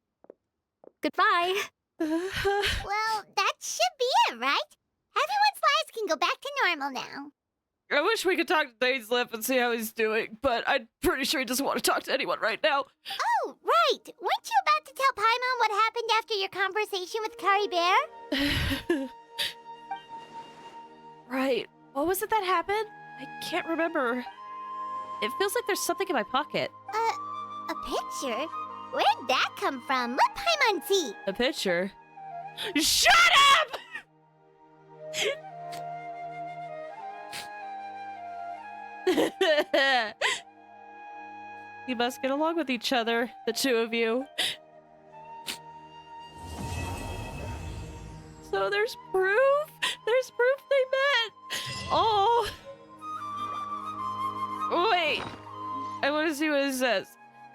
Goodbye. Well, that should be it, right? Everyone's lives can go back to normal now. I wish we could talk to Daneslip and see how he's doing, but I'm pretty sure he doesn't want to talk to anyone right now. Oh, right. Weren't you about to tell Paimon what happened after your conversation with Kari Bear? Right. What was it that happened? I can't remember. It feels like there's something in my pocket. A picture? Where'd that come from? Let Paimon see. A picture? Shut up! You must get along with each other, the two of you. So there's proof? There's proof they met! Oh! Wait! I want to see what it says.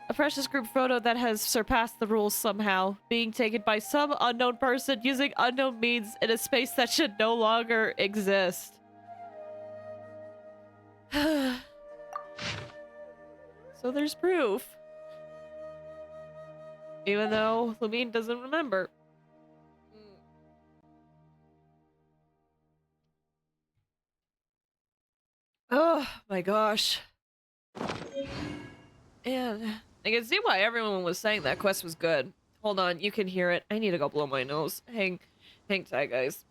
A precious group photo that has surpassed the rules somehow, being taken by some unknown person using unknown means in a space that should no longer exist. So there's proof. Even though Lumine doesn't remember. Oh my gosh. And I can see why everyone was saying that quest was good. Hold on, you can hear it. I need to go blow my nose. Hang tight, guys.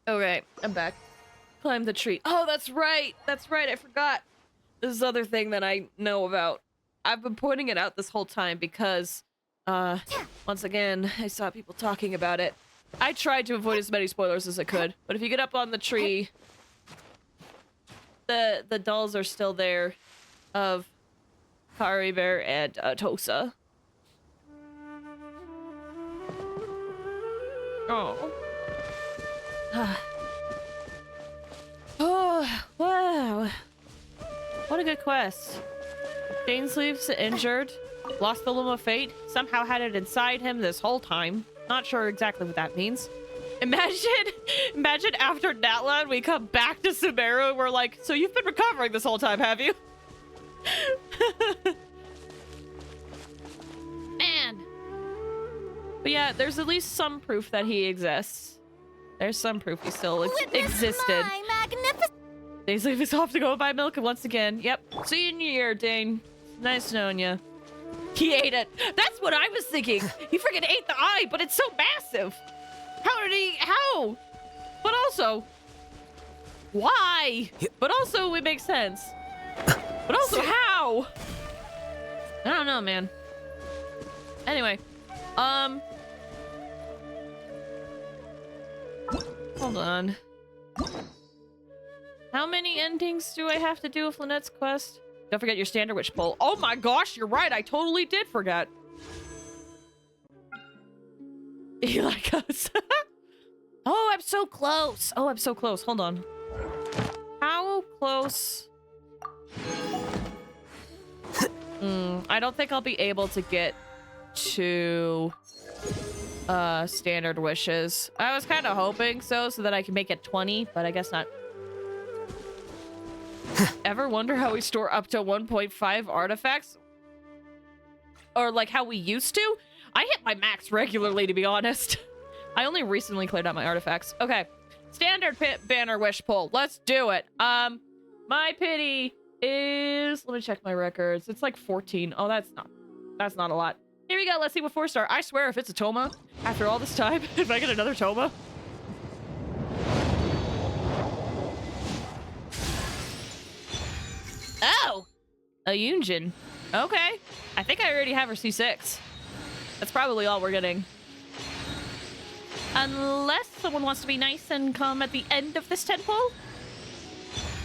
Okay, I'm back. Climb the tree. Oh, that's right! That's right, I forgot. This is the other thing that I know about. I've been pointing it out this whole time because, once again, I saw people talking about it. I tried to avoid as many spoilers as I could, but if you get up on the tree, the dolls are still there of Kari Bear and Tosa. Oh. Oh, wow. What a good quest. Dainsleif's injured, lost the Loom of Fate, somehow had it inside him this whole time. Not sure exactly what that means. Imagine after Natlan we come back to Sumeru and we're like, so you've been recovering this whole time, have you? Man. But yeah, there's at least some proof that he exists. There's some proof he still existed. Dainsleif is off to go buy milk once again. Yep. See you in your year, Dane. Nice knowing you. He ate it. That's what I was thinking. He freaking ate the eye, but it's so massive. How did he? How? But also, why? But also, it makes sense. But also, how? I don't know, man. Anyway, hold on. How many endings do I have to do with Lynette's quest? Don't forget your standard witch pole. Oh my gosh, you're right. I totally did forget. You like us? Oh, I'm so close. Oh, I'm so close. Hold on. How close? I don't think I'll be able to get to standard wishes. I was kind of hoping so that I can make it 20, but I guess not. Ever wonder how we store up to 1.5 artifacts? Or like how we used to? I hit my max regularly, to be honest. I only recently cleared out my artifacts. Okay. Standard pit banner wish pull. Let's do it. My pity is... Let me check my records. It's like 14. Oh, that's not a lot. Here we go. Let's see what 4-star. I swear if it's a Toma, after all this time, if I get another Toma... Oh! A Yunjin. Okay. I think I already have her C6. That's probably all we're getting. Unless someone wants to be nice and come at the end of this 10 pull.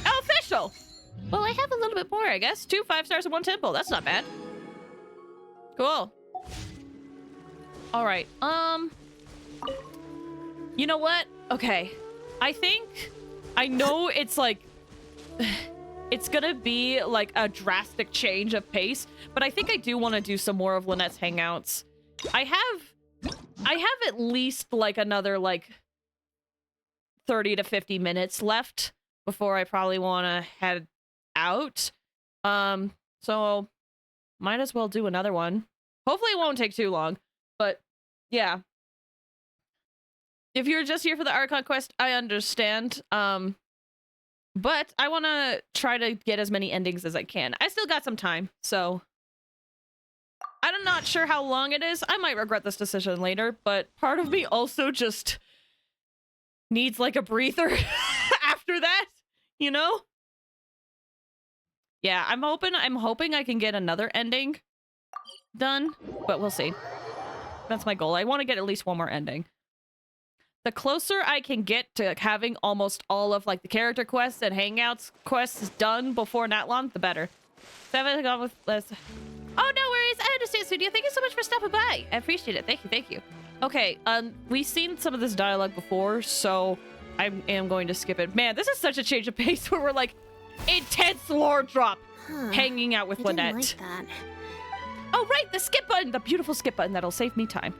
Oh, official! Well, I have a little bit more, I guess. 2 5-stars and 1 10 pull. That's not bad. Cool. All right. You know what? Okay. I know it's like... It's gonna be like a drastic change of pace, but I think I do want to do some more of Lynette's Hangouts. I have at least like another like 30 to 50 minutes left before I probably want to head out. So might as well do another one. Hopefully it won't take too long, but yeah. If you're just here for the Archon quest, I understand. But I want to try to get as many endings as I can. I still got some time, so... I'm not sure how long it is. I might regret this decision later, but part of me also just needs, like, a breather after that, you know? Yeah, I'm hoping I can get another ending done, but we'll see. That's my goal. I want to get at least one more ending. The closer I can get to having almost all of like the character quests and hangouts quests done before not long, the better. Oh, no worries. I understand, Studio. Thank you so much for stopping by. I appreciate it. Thank you. Okay, we've seen some of this dialogue before, so I am going to skip it. Man, this is such a change of pace where we're like intense lore drop hanging out with Lynette. Like that. Oh, right, the skip button, the beautiful skip button that'll save me time.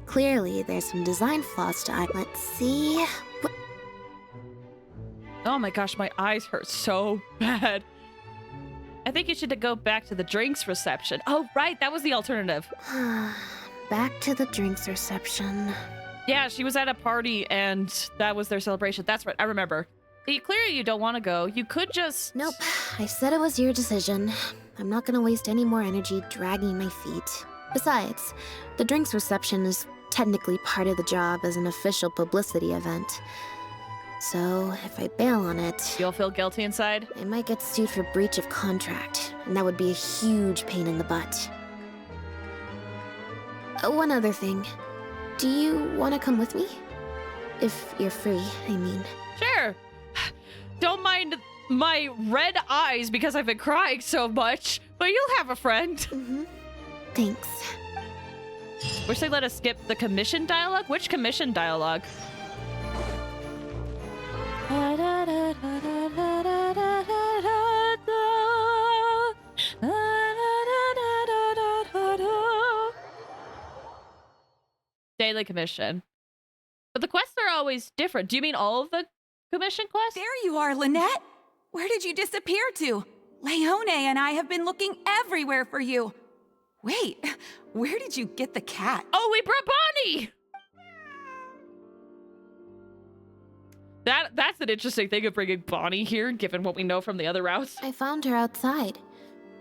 Clearly, there's some design flaws to Let's see. Oh my gosh, my eyes hurt so bad. I think you should go back to the drinks reception. Oh, right, that was the alternative. Back to the drinks reception. Yeah, she was at a party and that was their celebration. That's right, I remember. Clearly you don't want to go. You could just... Nope, I said it was your decision. I'm not gonna waste any more energy dragging my feet. Besides, the drinks reception is technically part of the job as an official publicity event. So, if I bail on it... You'll feel guilty inside? I might get sued for breach of contract, and that would be a huge pain in the butt. One other thing. Do you want to come with me? If you're free, I mean. Sure! Don't mind my red eyes because I've been crying so much, but you'll have a friend. Mm-hmm. Thanks. Wish they let us skip the commission dialogue? Which commission dialogue? Daily commission. But the quests are always different. Do you mean all of the commission quests? There you are, Lynette! Where did you disappear to? Leone and I have been looking everywhere for you. Wait, where did you get the cat? Oh, we brought Bonnie! That's an interesting thing of bringing Bonnie here, given what we know from the other routes. I found her outside.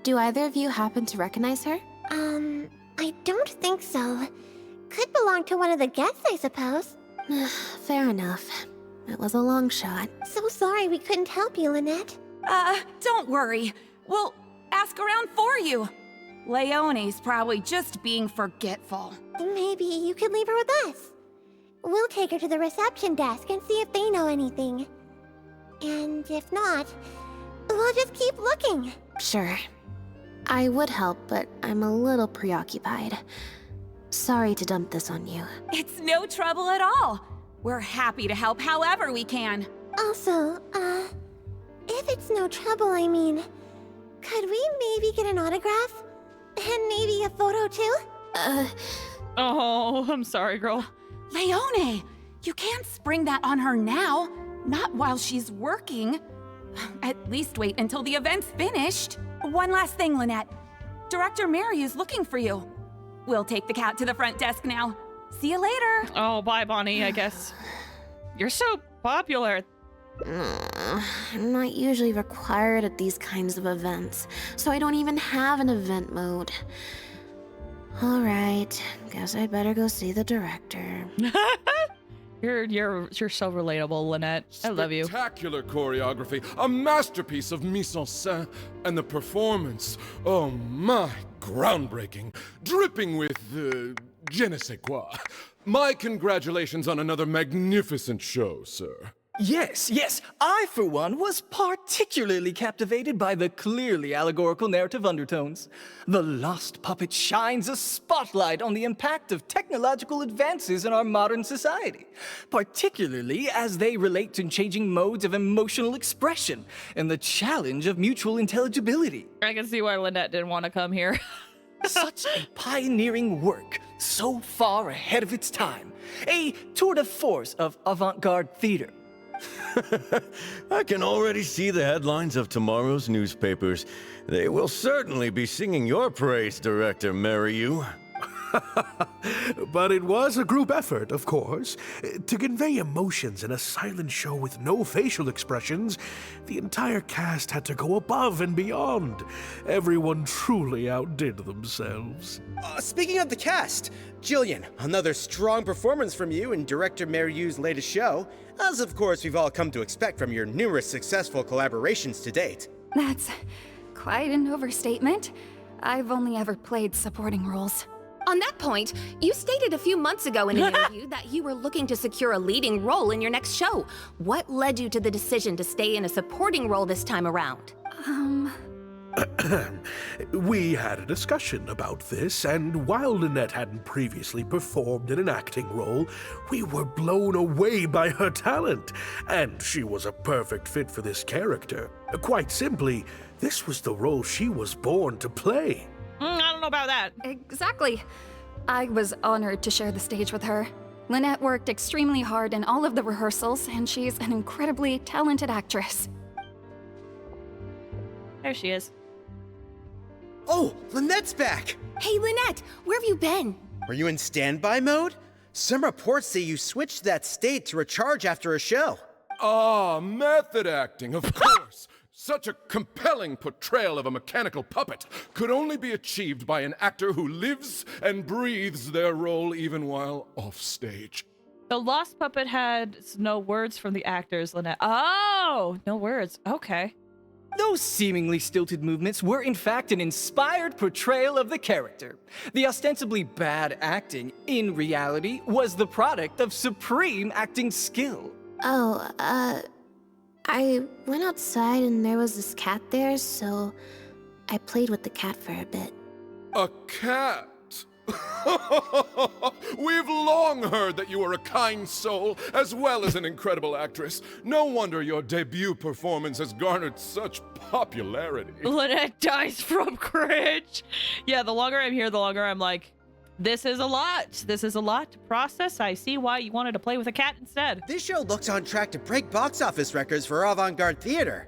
Do either of you happen to recognize her? I don't think so. Could belong to one of the guests, I suppose. Fair enough. It was a long shot. So sorry we couldn't help you, Lynette. Don't worry. We'll ask around for you. Leone's probably just being forgetful. Maybe you could leave her with us. We'll take her to the reception desk and see if they know anything. And if not, we'll just keep looking. Sure. I would help, but I'm a little preoccupied. Sorry to dump this on you. It's no trouble at all. We're happy to help however we can. Also, if it's no trouble, I mean, could we maybe get an autograph? And maybe a photo too? Oh, I'm sorry, girl. Leone, you can't spring that on her now. Not while she's working. At least wait until the event's finished. One last thing, Lynette. Director Mary is looking for you. We'll take the cat to the front desk now. See you later. Oh, bye, Bonnie, I guess. You're so popular. I'm not usually required at these kinds of events, so I don't even have an event mode. Alright, guess I better go see the director. You're so relatable, Lynette. I love you. Spectacular choreography, a masterpiece of mise en scène, and the performance, oh my, groundbreaking, dripping with je ne sais quoi. My congratulations on another magnificent show, sir. Yes, I, for one, was particularly captivated by the clearly allegorical narrative undertones. The Lost Puppet shines a spotlight on the impact of technological advances in our modern society, particularly as they relate to changing modes of emotional expression and the challenge of mutual intelligibility. I can see why Lynette didn't want to come here. Such a pioneering work, so far ahead of its time. A tour de force of avant-garde theater. I can already see the headlines of tomorrow's newspapers. They will certainly be singing your praise, Director Mariyu. But it was a group effort, of course. To convey emotions in a silent show with no facial expressions, the entire cast had to go above and beyond. Everyone truly outdid themselves. Speaking of the cast, Jillian, another strong performance from you in Director Mariyu's latest show, as of course we've all come to expect from your numerous successful collaborations to date. That's quite an overstatement. I've only ever played supporting roles. On that point, you stated a few months ago in an interview that you were looking to secure a leading role in your next show. What led you to the decision to stay in a supporting role this time around? We had a discussion about this, and while Lynette hadn't previously performed in an acting role, we were blown away by her talent, and she was a perfect fit for this character. Quite simply, this was the role she was born to play. I don't know about that. Exactly. I was honored to share the stage with her. Lynette worked extremely hard in all of the rehearsals, and she's an incredibly talented actress. There she is. Oh, Lynette's back! Hey, Lynette, where have you been? Were you in standby mode? Some reports say you switched to that state to recharge after a show. Ah, method acting, of course. Such a compelling portrayal of a mechanical puppet could only be achieved by an actor who lives and breathes their role even while offstage. The Lost Puppet had no words from the actors, Lynette. Oh, no words. Okay. Those seemingly stilted movements were in fact an inspired portrayal of the character. The ostensibly bad acting, in reality, was the product of supreme acting skill. I went outside and there was this cat there, so I played with the cat for a bit. A cat? We've long heard that you are a kind soul, as well as an incredible actress. No wonder your debut performance has garnered such popularity. Lynette dies from cringe. Yeah, the longer I'm here, the longer I'm like, this is a lot. This is a lot to process. I see why you wanted to play with a cat instead. This show looks on track to break box office records for avant-garde theater.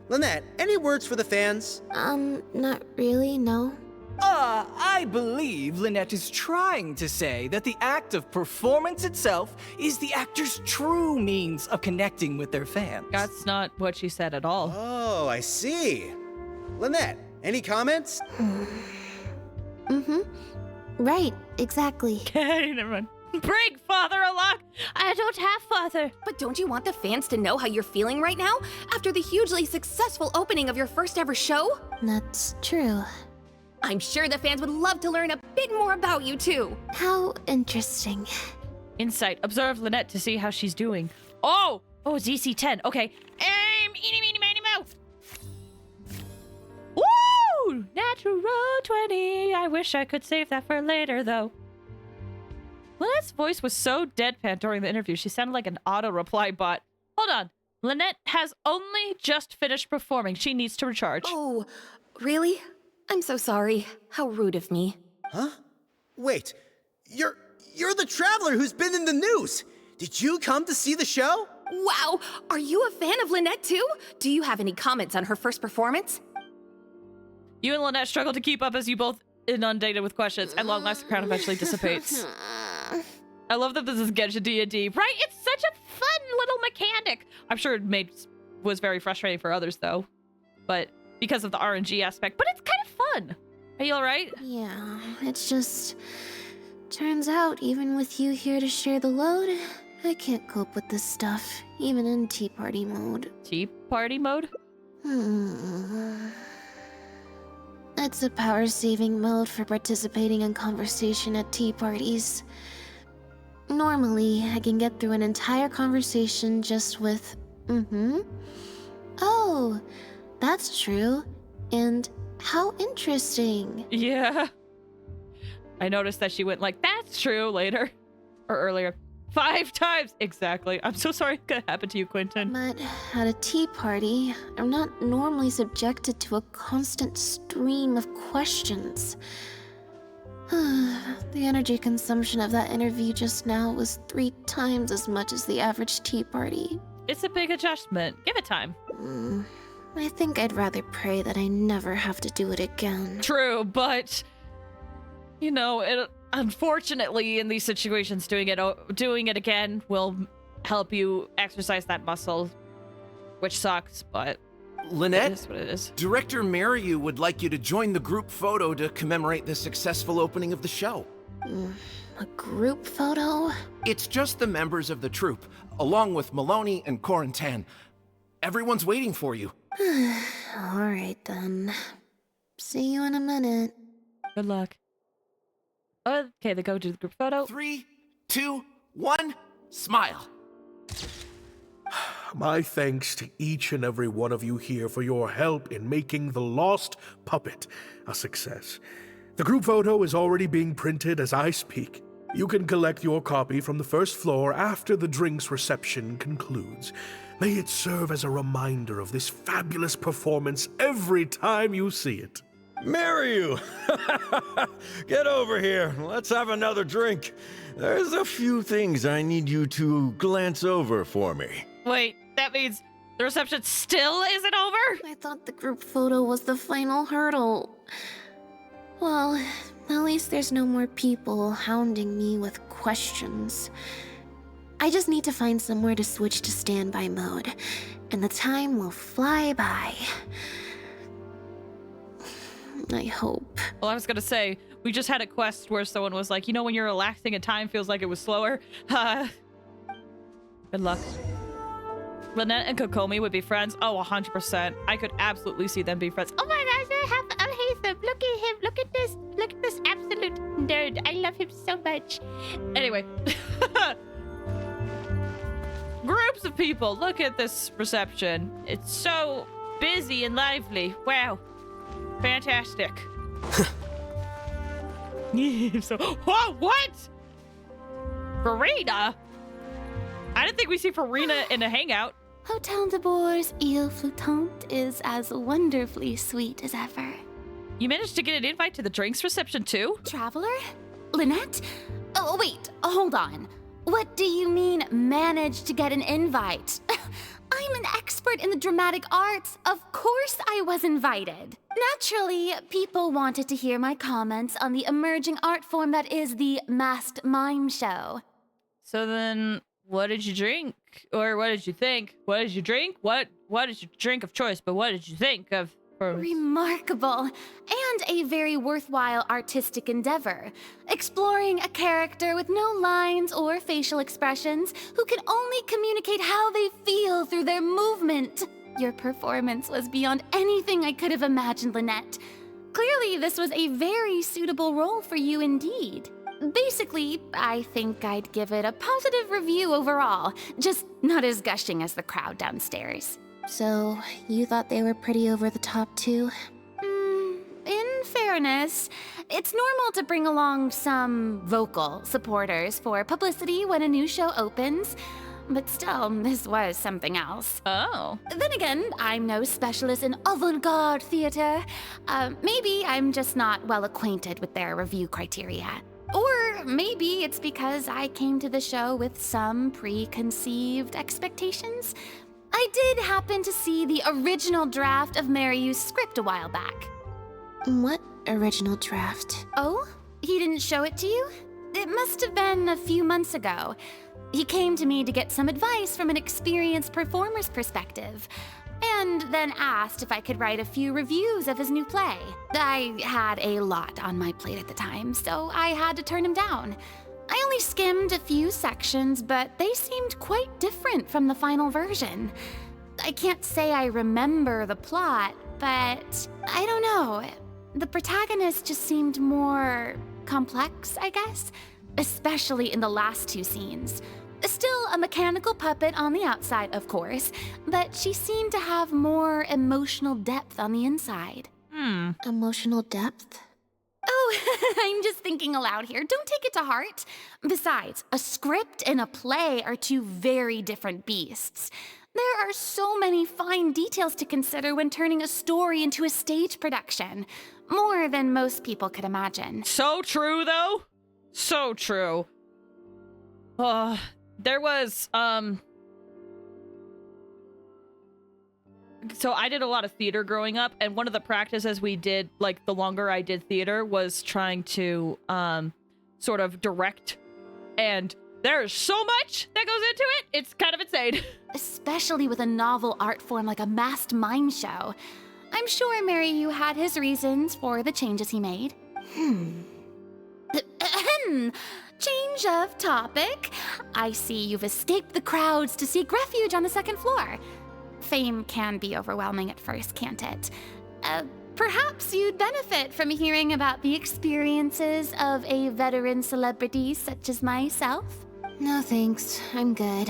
Lynette, any words for the fans? Not really, no. I believe Lynette is trying to say that the act of performance itself is the actor's true means of connecting with their fans. That's not what she said at all. Oh, I see. Lynette, any comments? Right, exactly. Okay, never mind. Bring father along. I don't have father. But don't you want the fans to know how you're feeling right now? After the hugely successful opening of your first ever show? That's true. I'm sure the fans would love to learn a bit more about you too. How interesting. Insight. Observe Lynette to see how she's doing. Oh, DC 10. Okay. Eeny, meeny, miny, moe. Woo! Natural 20. I wish I could save that for later, though. Lynette's voice was so deadpan during the interview. She sounded like an auto-reply bot. Hold on. Lynette has only just finished performing. She needs to recharge. Oh, really? I'm so sorry. How rude of me. Huh? Wait, you're the traveler who's been in the news. Did you come to see the show? Wow, are you a fan of Lynette too? Do you have any comments on her first performance? You and Lynette struggle to keep up as you both inundated with questions. At long last, the crowd eventually dissipates. I love that this is Genshin D&D. Right? It's such a fun little mechanic. I'm sure it was very frustrating for others, though. But because of the RNG aspect. But it's kind of fun. Are you alright? Yeah, it's just... Turns out, even with you here to share the load, I can't cope with this stuff, even in Tea Party mode. Tea Party mode? It's a power-saving mode for participating in conversation at tea parties. Normally, I can get through an entire conversation just with, oh, that's true, and how interesting. Yeah. I noticed that she went like, that's true, later. Or earlier. 5 times! Exactly. I'm so sorry it could happen to you, Quentin. But at a tea party, I'm not normally subjected to a constant stream of questions. The energy consumption of that interview just now was 3 times as much as the average tea party. It's a big adjustment. Give it time. I think I'd rather pray that I never have to do it again. True, but... You know, unfortunately, in these situations, doing it again will help you exercise that muscle, which sucks, but Lynette, it is what it is. Director Mariu would like you to join the group photo to commemorate the successful opening of the show. A group photo? It's just the members of the troupe, along with Maloney and Corentin. Everyone's waiting for you. Alright then. See you in a minute. Good luck. Okay, they go to the group photo. 3, 2, 1, smile. My thanks to each and every one of you here for your help in making The Lost Puppet a success. The group photo is already being printed as I speak. You can collect your copy from the first floor after the drinks reception concludes. May it serve as a reminder of this fabulous performance every time you see it. Mariu! Get over here. Let's have another drink. There's a few things I need you to glance over for me. Wait, that means the reception still isn't over? I thought the group photo was the final hurdle. Well, at least there's no more people hounding me with questions. I just need to find somewhere to switch to standby mode, and the time will fly by. I hope. Well, I was gonna say, we just had a quest where someone was like, you know when you're relaxing and time feels like it was slower? Good luck. Lynette and Kokomi would be friends? Oh, 100%. I could absolutely see them be friends. Oh my gosh, I have Alhaitham. Look at him. Look at this. Look at this absolute nerd. I love him so much. Anyway. Groups of people. Look at this reception. It's so busy and lively. Wow. Fantastic. So, whoa, what? Farina? I didn't think we see Farina in a hangout. Hotel de Bour's Ile Flottante is as wonderfully sweet as ever. You managed to get an invite to the drinks reception too? Traveler? Lynette? Oh, wait, hold on. What do you mean, managed to get an invite? I'm an expert in the dramatic arts. Of course I was invited. Naturally, people wanted to hear my comments on the emerging art form that is the masked mime show. So then, what did you drink? Or what did you think? What did you drink? What is your drink of choice, but what did you think of? Remarkable, and a very worthwhile artistic endeavor. Exploring a character with no lines or facial expressions who can only communicate how they feel through their movement. Your performance was beyond anything I could have imagined, Lynette. Clearly, this was a very suitable role for you indeed. Basically, I think I'd give it a positive review overall, just not as gushing as the crowd downstairs. So, you thought they were pretty over the top too? In fairness, it's normal to bring along some vocal supporters for publicity when a new show opens. But still, this was something else. Oh. Then again, I'm no specialist in avant-garde theater. Maybe I'm just not well acquainted with their review criteria. Or maybe it's because I came to the show with some preconceived expectations. I did happen to see the original draft of Mariu's script a while back. What original draft? Oh? He didn't show it to you? It must have been a few months ago. He came to me to get some advice from an experienced performer's perspective, and then asked if I could write a few reviews of his new play. I had a lot on my plate at the time, so I had to turn him down. I only skimmed a few sections, but they seemed quite different from the final version. I can't say I remember the plot, but I don't know. The protagonist just seemed more complex, I guess, especially in the last two scenes. Still a mechanical puppet on the outside, of course, but she seemed to have more emotional depth on the inside. Emotional depth? Oh, I'm just thinking aloud here. Don't take it to heart. Besides, a script and a play are two very different beasts. There are so many fine details to consider when turning a story into a stage production. More than most people could imagine. So true, though. So true. There was, so I did a lot of theater growing up, and one of the practices we did, like, the longer I did theater, was trying to, sort of direct, and there's so much that goes into it, it's kind of insane. Especially with a novel art form like a masked mime show. I'm sure Mary had his reasons for the changes he made. Change of topic. I see you've escaped the crowds to seek refuge on the second floor. Fame can be overwhelming at first, can't it? Perhaps you'd benefit from hearing about the experiences of a veteran celebrity such as myself. No thanks, I'm good.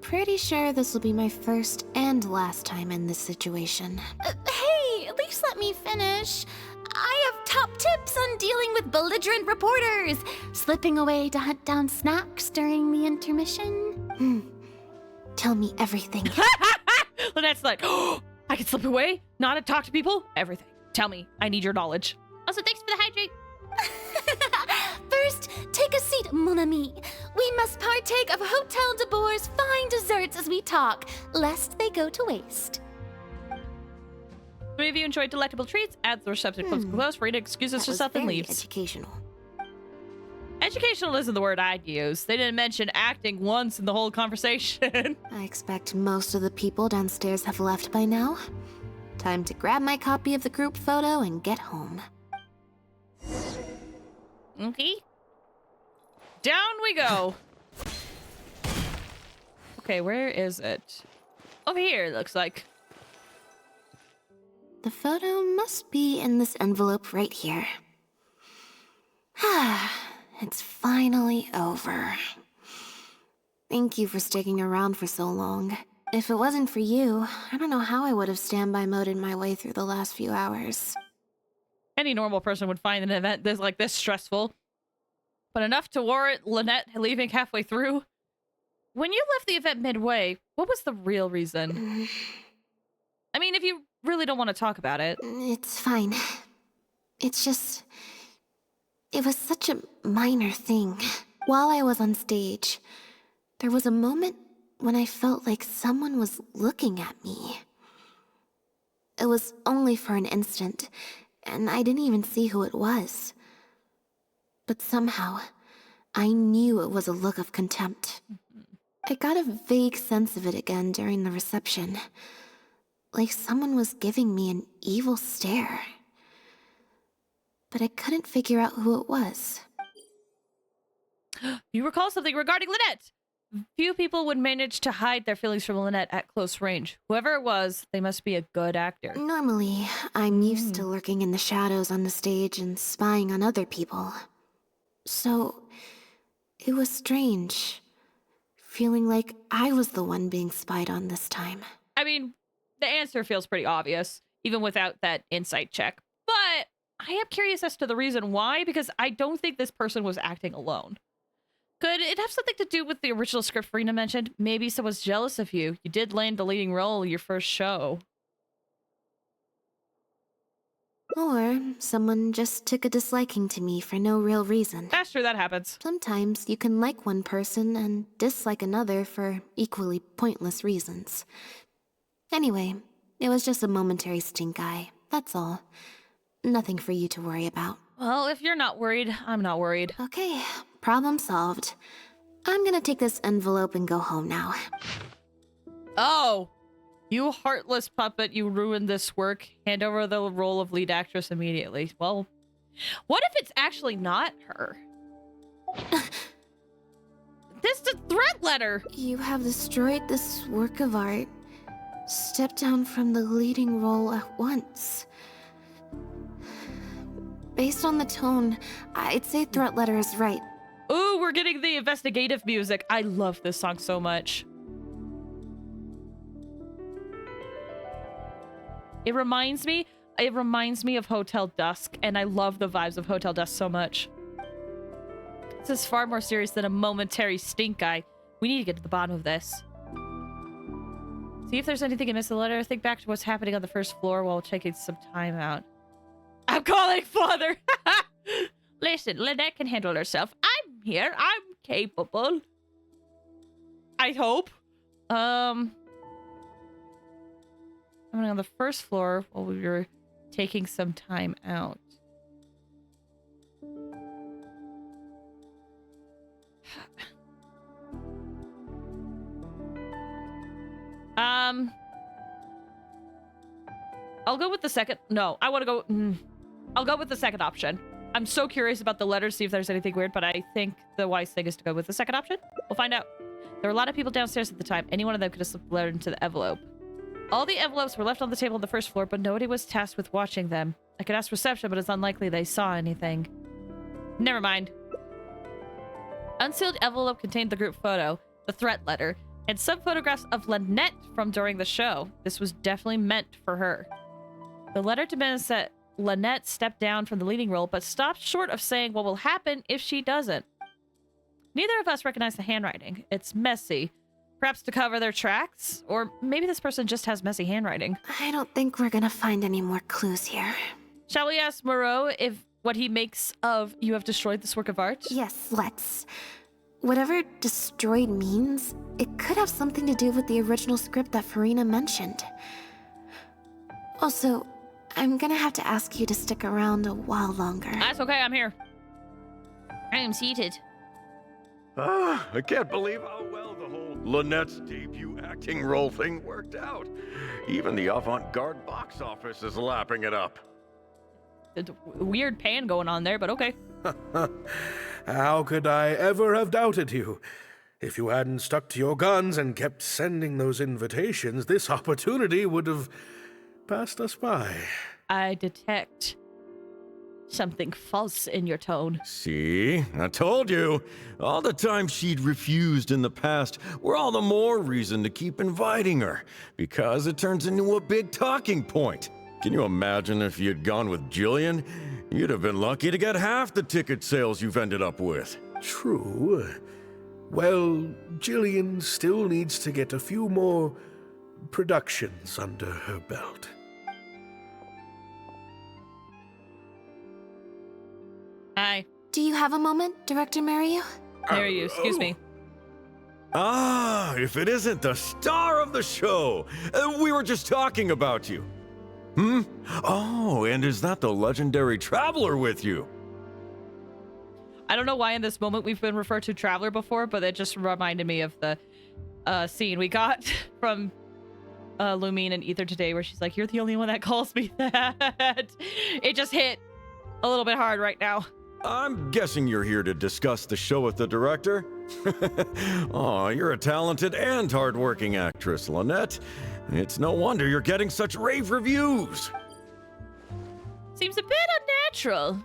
Pretty sure this will be my first and last time in this situation. Hey, at least let me finish. I have top tips on dealing with belligerent reporters, slipping away to hunt down snacks during the intermission. Tell me everything. Lynette's like, oh, I can slip away, not talk to people, everything. Tell me, I need your knowledge. Also, thanks for the hydrate. First, take a seat, mon ami. We must partake of Hotel de Boer's fine desserts as we talk, lest they go to waste. If you enjoyed delectable treats, add the reception close for you to excuse us yourself and leaves. Educational. Educational isn't the word I'd use. They didn't mention acting once in the whole conversation. I expect most of the people downstairs have left by now. Time to grab my copy of the group photo and get home. Okay. Down we go. Okay, where is it? Over here, it looks like. The photo must be in this envelope right here. It's finally over. Thank you for sticking around for so long. If it wasn't for you, I don't know how I would have standby moded my way through the last few hours. Any normal person would find an event that's like this stressful. But enough to warrant Lynette leaving halfway through. When you left the event midway, what was the real reason? I mean, if you really don't want to talk about it. It's fine. It's just... It was such a minor thing. While I was on stage, there was a moment when I felt like someone was looking at me. It was only for an instant, and I didn't even see who it was. But somehow, I knew it was a look of contempt. I got a vague sense of it again during the reception. Like someone was giving me an evil stare. But I couldn't figure out who it was. You recall something regarding Lynette! Few people would manage to hide their feelings from Lynette at close range. Whoever it was, they must be a good actor. Normally, I'm used to lurking in the shadows on the stage and spying on other people. So, it was strange, feeling like I was the one being spied on this time. I mean, the answer feels pretty obvious, even without that insight check. But I am curious as to the reason why, because I don't think this person was acting alone. Could it have something to do with the original script Farina mentioned? Maybe someone's jealous of you. You did land the leading role your first show. Or someone just took a disliking to me for no real reason. That's true, that happens. Sometimes you can like one person and dislike another for equally pointless reasons. Anyway, it was just a momentary stink eye, that's all. Nothing for you to worry about. Well, if you're not worried, I'm not worried. Okay, problem solved. I'm gonna take this envelope and go home now. Oh, you heartless puppet, you ruined this work. Hand over the role of lead actress immediately. Well, what if it's actually not her? This is a threat letter! You have destroyed this work of art. Step down from the leading role at once. Based on the tone, I'd say threat letter is right. Ooh, we're getting the investigative music. I love this song so much. It reminds me of Hotel Dusk, and I love the vibes of Hotel Dusk so much. This is far more serious than a momentary stink eye. We need to get to the bottom of this. See if there's anything in the letter. Think back to what's happening on the first floor while taking some time out. I'm calling father! Listen, Lynette can handle herself. I'm here. I'm capable. I hope. I'm on the first floor while we were taking some time out. I'll go with the second. No, I want to go. I'll go with the second option. I'm so curious about the letters, see if there's anything weird, but I think the wise thing is to go with the second option. We'll find out. There were a lot of people downstairs at the time. Any one of them could have slipped the letter into the envelope. All the envelopes were left on the table on the first floor, but nobody was tasked with watching them. I could ask reception, but it's unlikely they saw anything. Never mind. Unsealed envelope contained the group photo, the threat letter, and some photographs of Lynette from during the show. This was definitely meant for her. The letter demands that Lynette step down from the leading role, but stopped short of saying what will happen if she doesn't. Neither of us recognize the handwriting. It's messy. Perhaps to cover their tracks? Or maybe this person just has messy handwriting. I don't think we're gonna find any more clues here. Shall we ask Moreau what he makes of "you have destroyed this work of art"? Yes, let's. Whatever destroyed means, it could have something to do with the original script that Farina mentioned. Also, I'm gonna have to ask you to stick around a while longer. That's okay, I'm here. I am seated. I can't believe how well the whole Lynette's debut acting role thing worked out. Even the avant-garde box office is lapping it up. A weird pan going on there, but okay. How could I ever have doubted you? If you hadn't stuck to your guns and kept sending those invitations, this opportunity would have passed us by. I detect something false in your tone. See? I told you. All the time she'd refused in the past were all the more reason to keep inviting her, because it turns into a big talking point. Can you imagine if you'd gone with Jillian? You'd have been lucky to get half the ticket sales you've ended up with. True. Well, Jillian still needs to get a few more productions under her belt. Hi. Do you have a moment, Director Mariu? Mariu, excuse me. Ah, if it isn't the star of the show! We were just talking about you. Oh, and is that the legendary Traveler with you? I don't know why in this moment we've been referred to Traveler before, but it just reminded me of the scene we got from Lumine and Ether today, where she's like, "You're the only one that calls me that." It just hit a little bit hard right now. I'm guessing you're here to discuss the show with the director? Oh, you're a talented and hardworking actress, Lynette. It's no wonder you're getting such rave reviews. Seems a bit unnatural.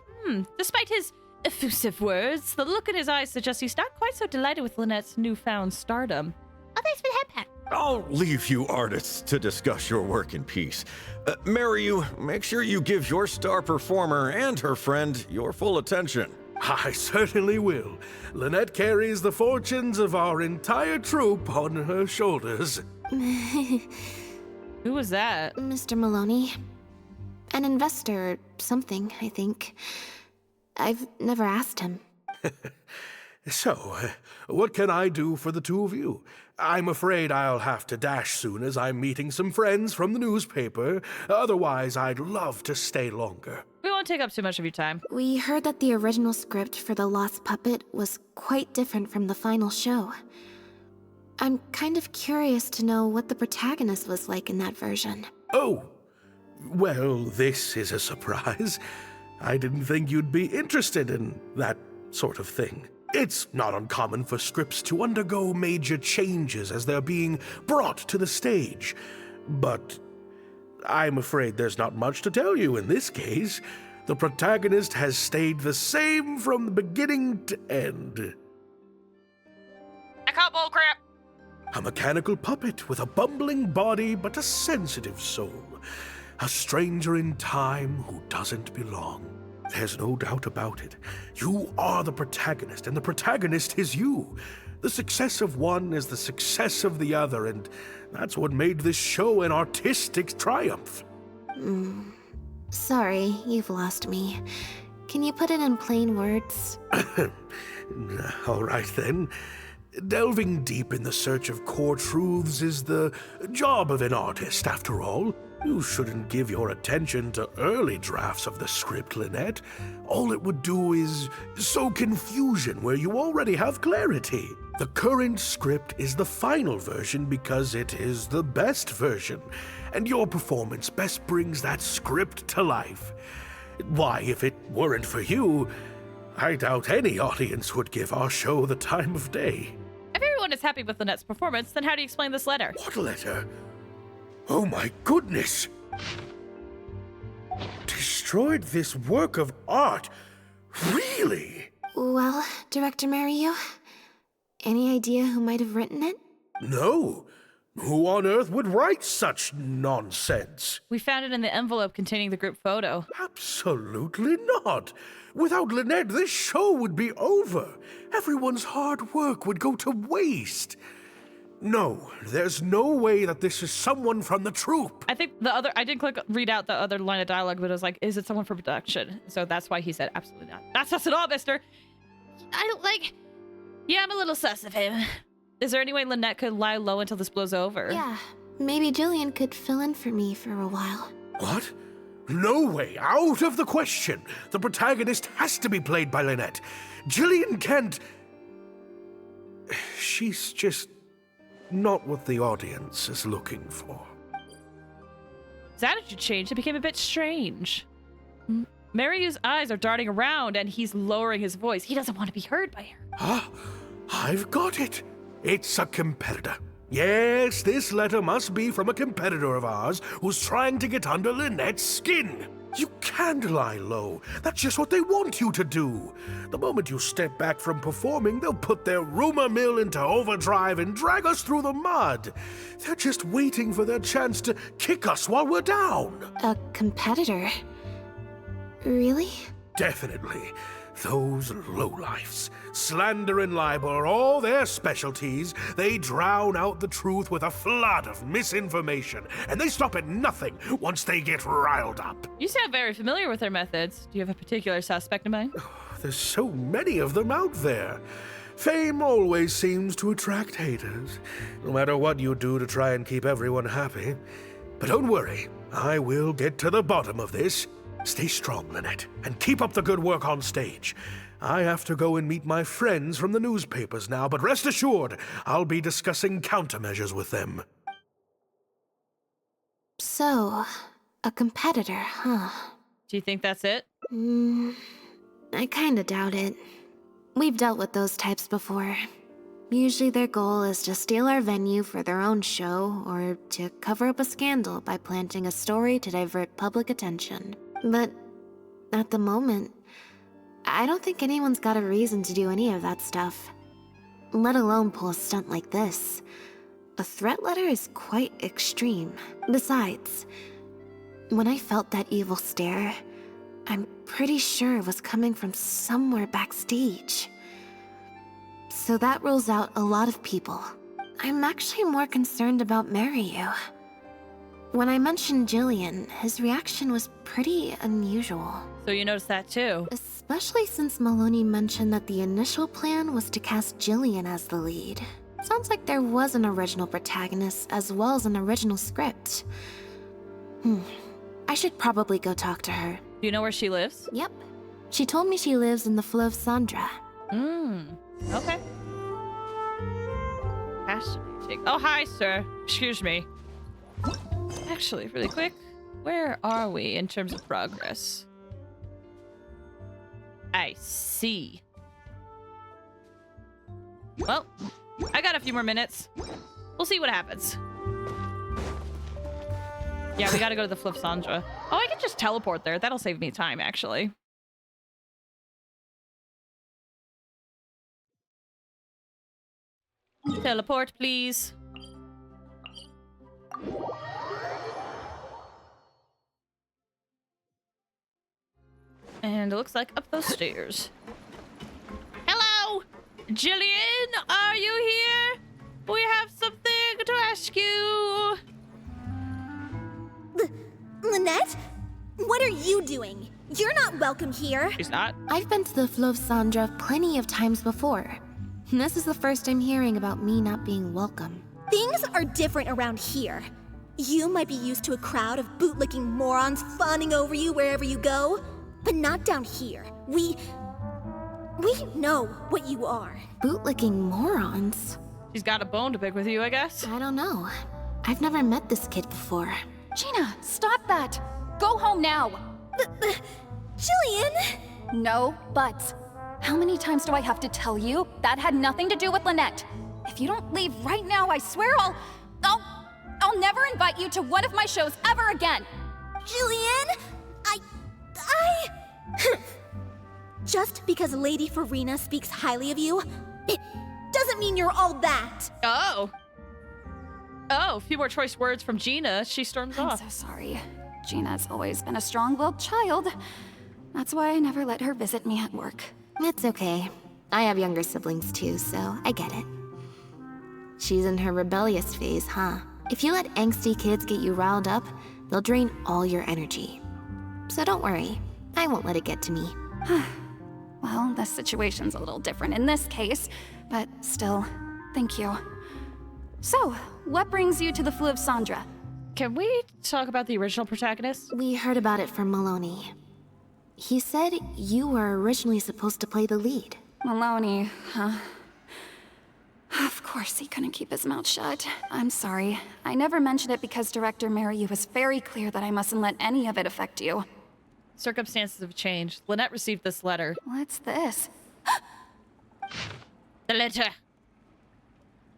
Despite his effusive words, the look in his eyes suggests he's not quite so delighted with Lynette's newfound stardom. Oh, thanks for the head pat. I'll leave you artists to discuss your work in peace. Mariu, make sure you give your star performer and her friend your full attention. I certainly will. Lynette carries the fortunes of our entire troupe on her shoulders. Who was that? Mr. Maloney. An investor or something, I think. I've never asked him. So, what can I do for the two of you? I'm afraid I'll have to dash soon as I'm meeting some friends from the newspaper. Otherwise, I'd love to stay longer. We won't take up too much of your time. We heard that the original script for The Lost Puppet was quite different from the final show. I'm kind of curious to know what the protagonist was like in that version. Oh, well, this is a surprise. I didn't think you'd be interested in that sort of thing. It's not uncommon for scripts to undergo major changes as they're being brought to the stage. But I'm afraid there's not much to tell you in this case. The protagonist has stayed the same from the beginning to end. I call bull crap. A mechanical puppet with a bumbling body but a sensitive soul. A stranger in time who doesn't belong. There's no doubt about it. You are the protagonist, and the protagonist is you. The success of one is the success of the other, and that's what made this show an artistic triumph. Sorry, you've lost me. Can you put it in plain words? All right, then. Delving deep in the search of core truths is the job of an artist, after all. You shouldn't give your attention to early drafts of the script, Lynette. All it would do is sow confusion where you already have clarity. The current script is the final version because it is the best version, and your performance best brings that script to life. Why, if it weren't for you, I doubt any audience would give our show the time of day. If everyone is happy with Lynette's performance, then how do you explain this letter? What letter? Oh my goodness! Destroyed this work of art? Really? Well, Director Mariu, any idea who might have written it? No. Who on earth would write such nonsense? We found it in the envelope containing the group photo. Absolutely not. Without Lynette, this show would be over. Everyone's hard work would go to waste. No, there's no way that this is someone from the troupe. I think I didn't read out the other line of dialogue, but it was like, is it someone from production? So that's why he said, absolutely not. That's us at all, mister. I don't like, yeah, I'm a little sus of him. Is there any way Lynette could lie low until this blows over? Yeah, maybe Jillian could fill in for me for a while. What? No way, out of the question. The protagonist has to be played by Lynette. Jillian can't... She's just not what the audience is looking for. His attitude changed. It became a bit strange. Mariu's eyes are darting around and he's lowering his voice. He doesn't want to be heard by her. Ah, I've got it. It's a competitor. Yes, this letter must be from a competitor of ours who's trying to get under Lynette's skin. You can't lie low. That's just what they want you to do. The moment you step back from performing, they'll put their rumor mill into overdrive and drag us through the mud. They're just waiting for their chance to kick us while we're down. A competitor? Really? Definitely. Those lowlifes. Slander and libel are all their specialties. They drown out the truth with a flood of misinformation, and they stop at nothing once they get riled up. You sound very familiar with their methods. Do you have a particular suspect in mind? There's so many of them out there. Fame always seems to attract haters, no matter what you do to try and keep everyone happy. But don't worry, I will get to the bottom of this. Stay strong, Lynette, and keep up the good work on stage. I have to go and meet my friends from the newspapers now, but rest assured, I'll be discussing countermeasures with them. So, a competitor, huh? Do you think that's it? I kinda doubt it. We've dealt with those types before. Usually their goal is to steal our venue for their own show, or to cover up a scandal by planting a story to divert public attention. But at the moment, I don't think anyone's got a reason to do any of that stuff. Let alone pull a stunt like this. A threat letter is quite extreme. Besides, when I felt that evil stare, I'm pretty sure it was coming from somewhere backstage. So that rules out a lot of people. I'm actually more concerned about Mariu. When I mentioned Jillian, his reaction was pretty unusual. So you noticed that too? Especially since Maloney mentioned that the initial plan was to cast Jillian as the lead. Sounds like there was an original protagonist as well as an original script. I should probably go talk to her. Do you know where she lives? Yep. She told me she lives in the Fleuve Sandra. Okay. Fascinating. Oh, hi, sir. Excuse me. Actually, really quick, where are we in terms of progress? I see. Well, I got a few more minutes. We'll see what happens. Yeah, we gotta go to the Flip Sandra. Oh, I can just teleport there. That'll save me time, actually. Teleport, please. And it looks like up those stairs. Hello! Jillian, are you here? We have something to ask you. Lynette? What are you doing? You're not welcome here. She's not? I've been to the Fleuve Sandra plenty of times before. This is the first I'm hearing about me not being welcome. Things are different around here. You might be used to a crowd of bootlicking morons fawning over you wherever you go, but not down here. We know what you are. Bootlicking morons? She's got a bone to pick with you, I guess. I don't know. I've never met this kid before. Gina, stop that! Go home now! Jillian! No buts. How many times do I have to tell you? That had nothing to do with Lynette. If you don't leave right now, I swear I'll never invite you to one of my shows ever again! Jillian! Just because Lady Farina speaks highly of you, it doesn't mean you're all that! Oh, a few more choice words from Gina. She storms off. I'm so sorry. Gina's always been a strong-willed child. That's why I never let her visit me at work. It's okay. I have younger siblings too, so I get it. She's in her rebellious phase, huh? If you let angsty kids get you riled up, they'll drain all your energy. So don't worry, I won't let it get to me. Well, the situation's a little different in this case, but still, thank you. So, what brings you to the Fleuve Sandra? Can we talk about the original protagonist? We heard about it from Maloney. He said you were originally supposed to play the lead. Maloney, huh? Of course he couldn't keep his mouth shut. I'm sorry. I never mentioned it because Director Mariu was very clear that I mustn't let any of it affect you. Circumstances have changed. Lynette received this letter. What's this? The letter.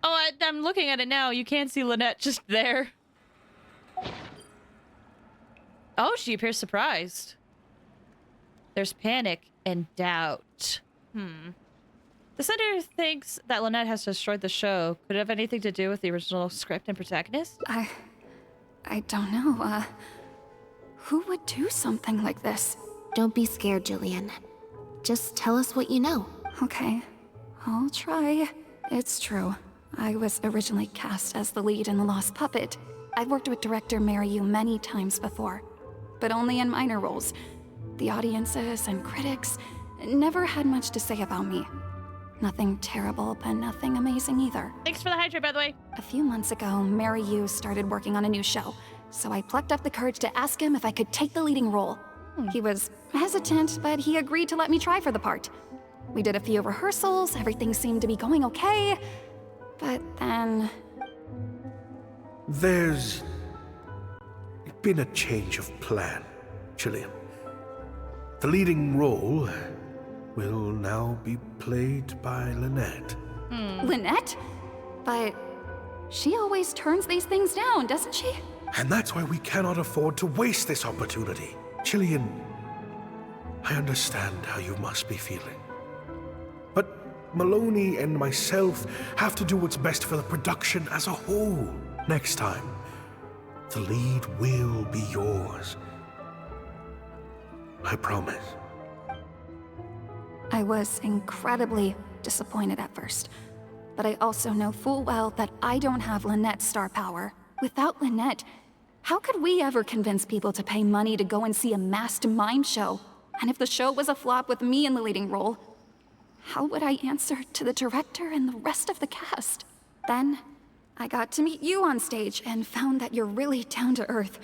Oh, I'm looking at it now. You can't see Lynette just there. Oh, she appears surprised. There's panic and doubt. The center thinks that Lynette has destroyed the show. Could it have anything to do with the original script and protagonist? I don't know. Who would do something like this? Don't be scared, Jillian. Just tell us what you know. Okay, I'll try. It's true. I was originally cast as the lead in The Lost Puppet. I've worked with director Mariu many times before, but only in minor roles. The audiences and critics never had much to say about me. Nothing terrible, but nothing amazing either. Thanks for the hydrate, by the way. A few months ago, Mariu started working on a new show, so I plucked up the courage to ask him if I could take the leading role. He was hesitant, but he agreed to let me try for the part. We did a few rehearsals, everything seemed to be going okay, but then... There's been a change of plan, Jillian. The leading role will now be played by Lynette. Lynette? But she always turns these things down, doesn't she? And that's why we cannot afford to waste this opportunity. Jillian, I understand how you must be feeling. But Maloney and myself have to do what's best for the production as a whole. Next time, the lead will be yours. I promise. I was incredibly disappointed at first, but I also know full well that I don't have Lynette's star power. Without Lynette, How could we ever convince people to pay money to go and see a masked mime show? And if the show was a flop with me in the leading role, how would I answer to the director and the rest of the cast? Then, I got to meet you on stage and found that you're really down to earth,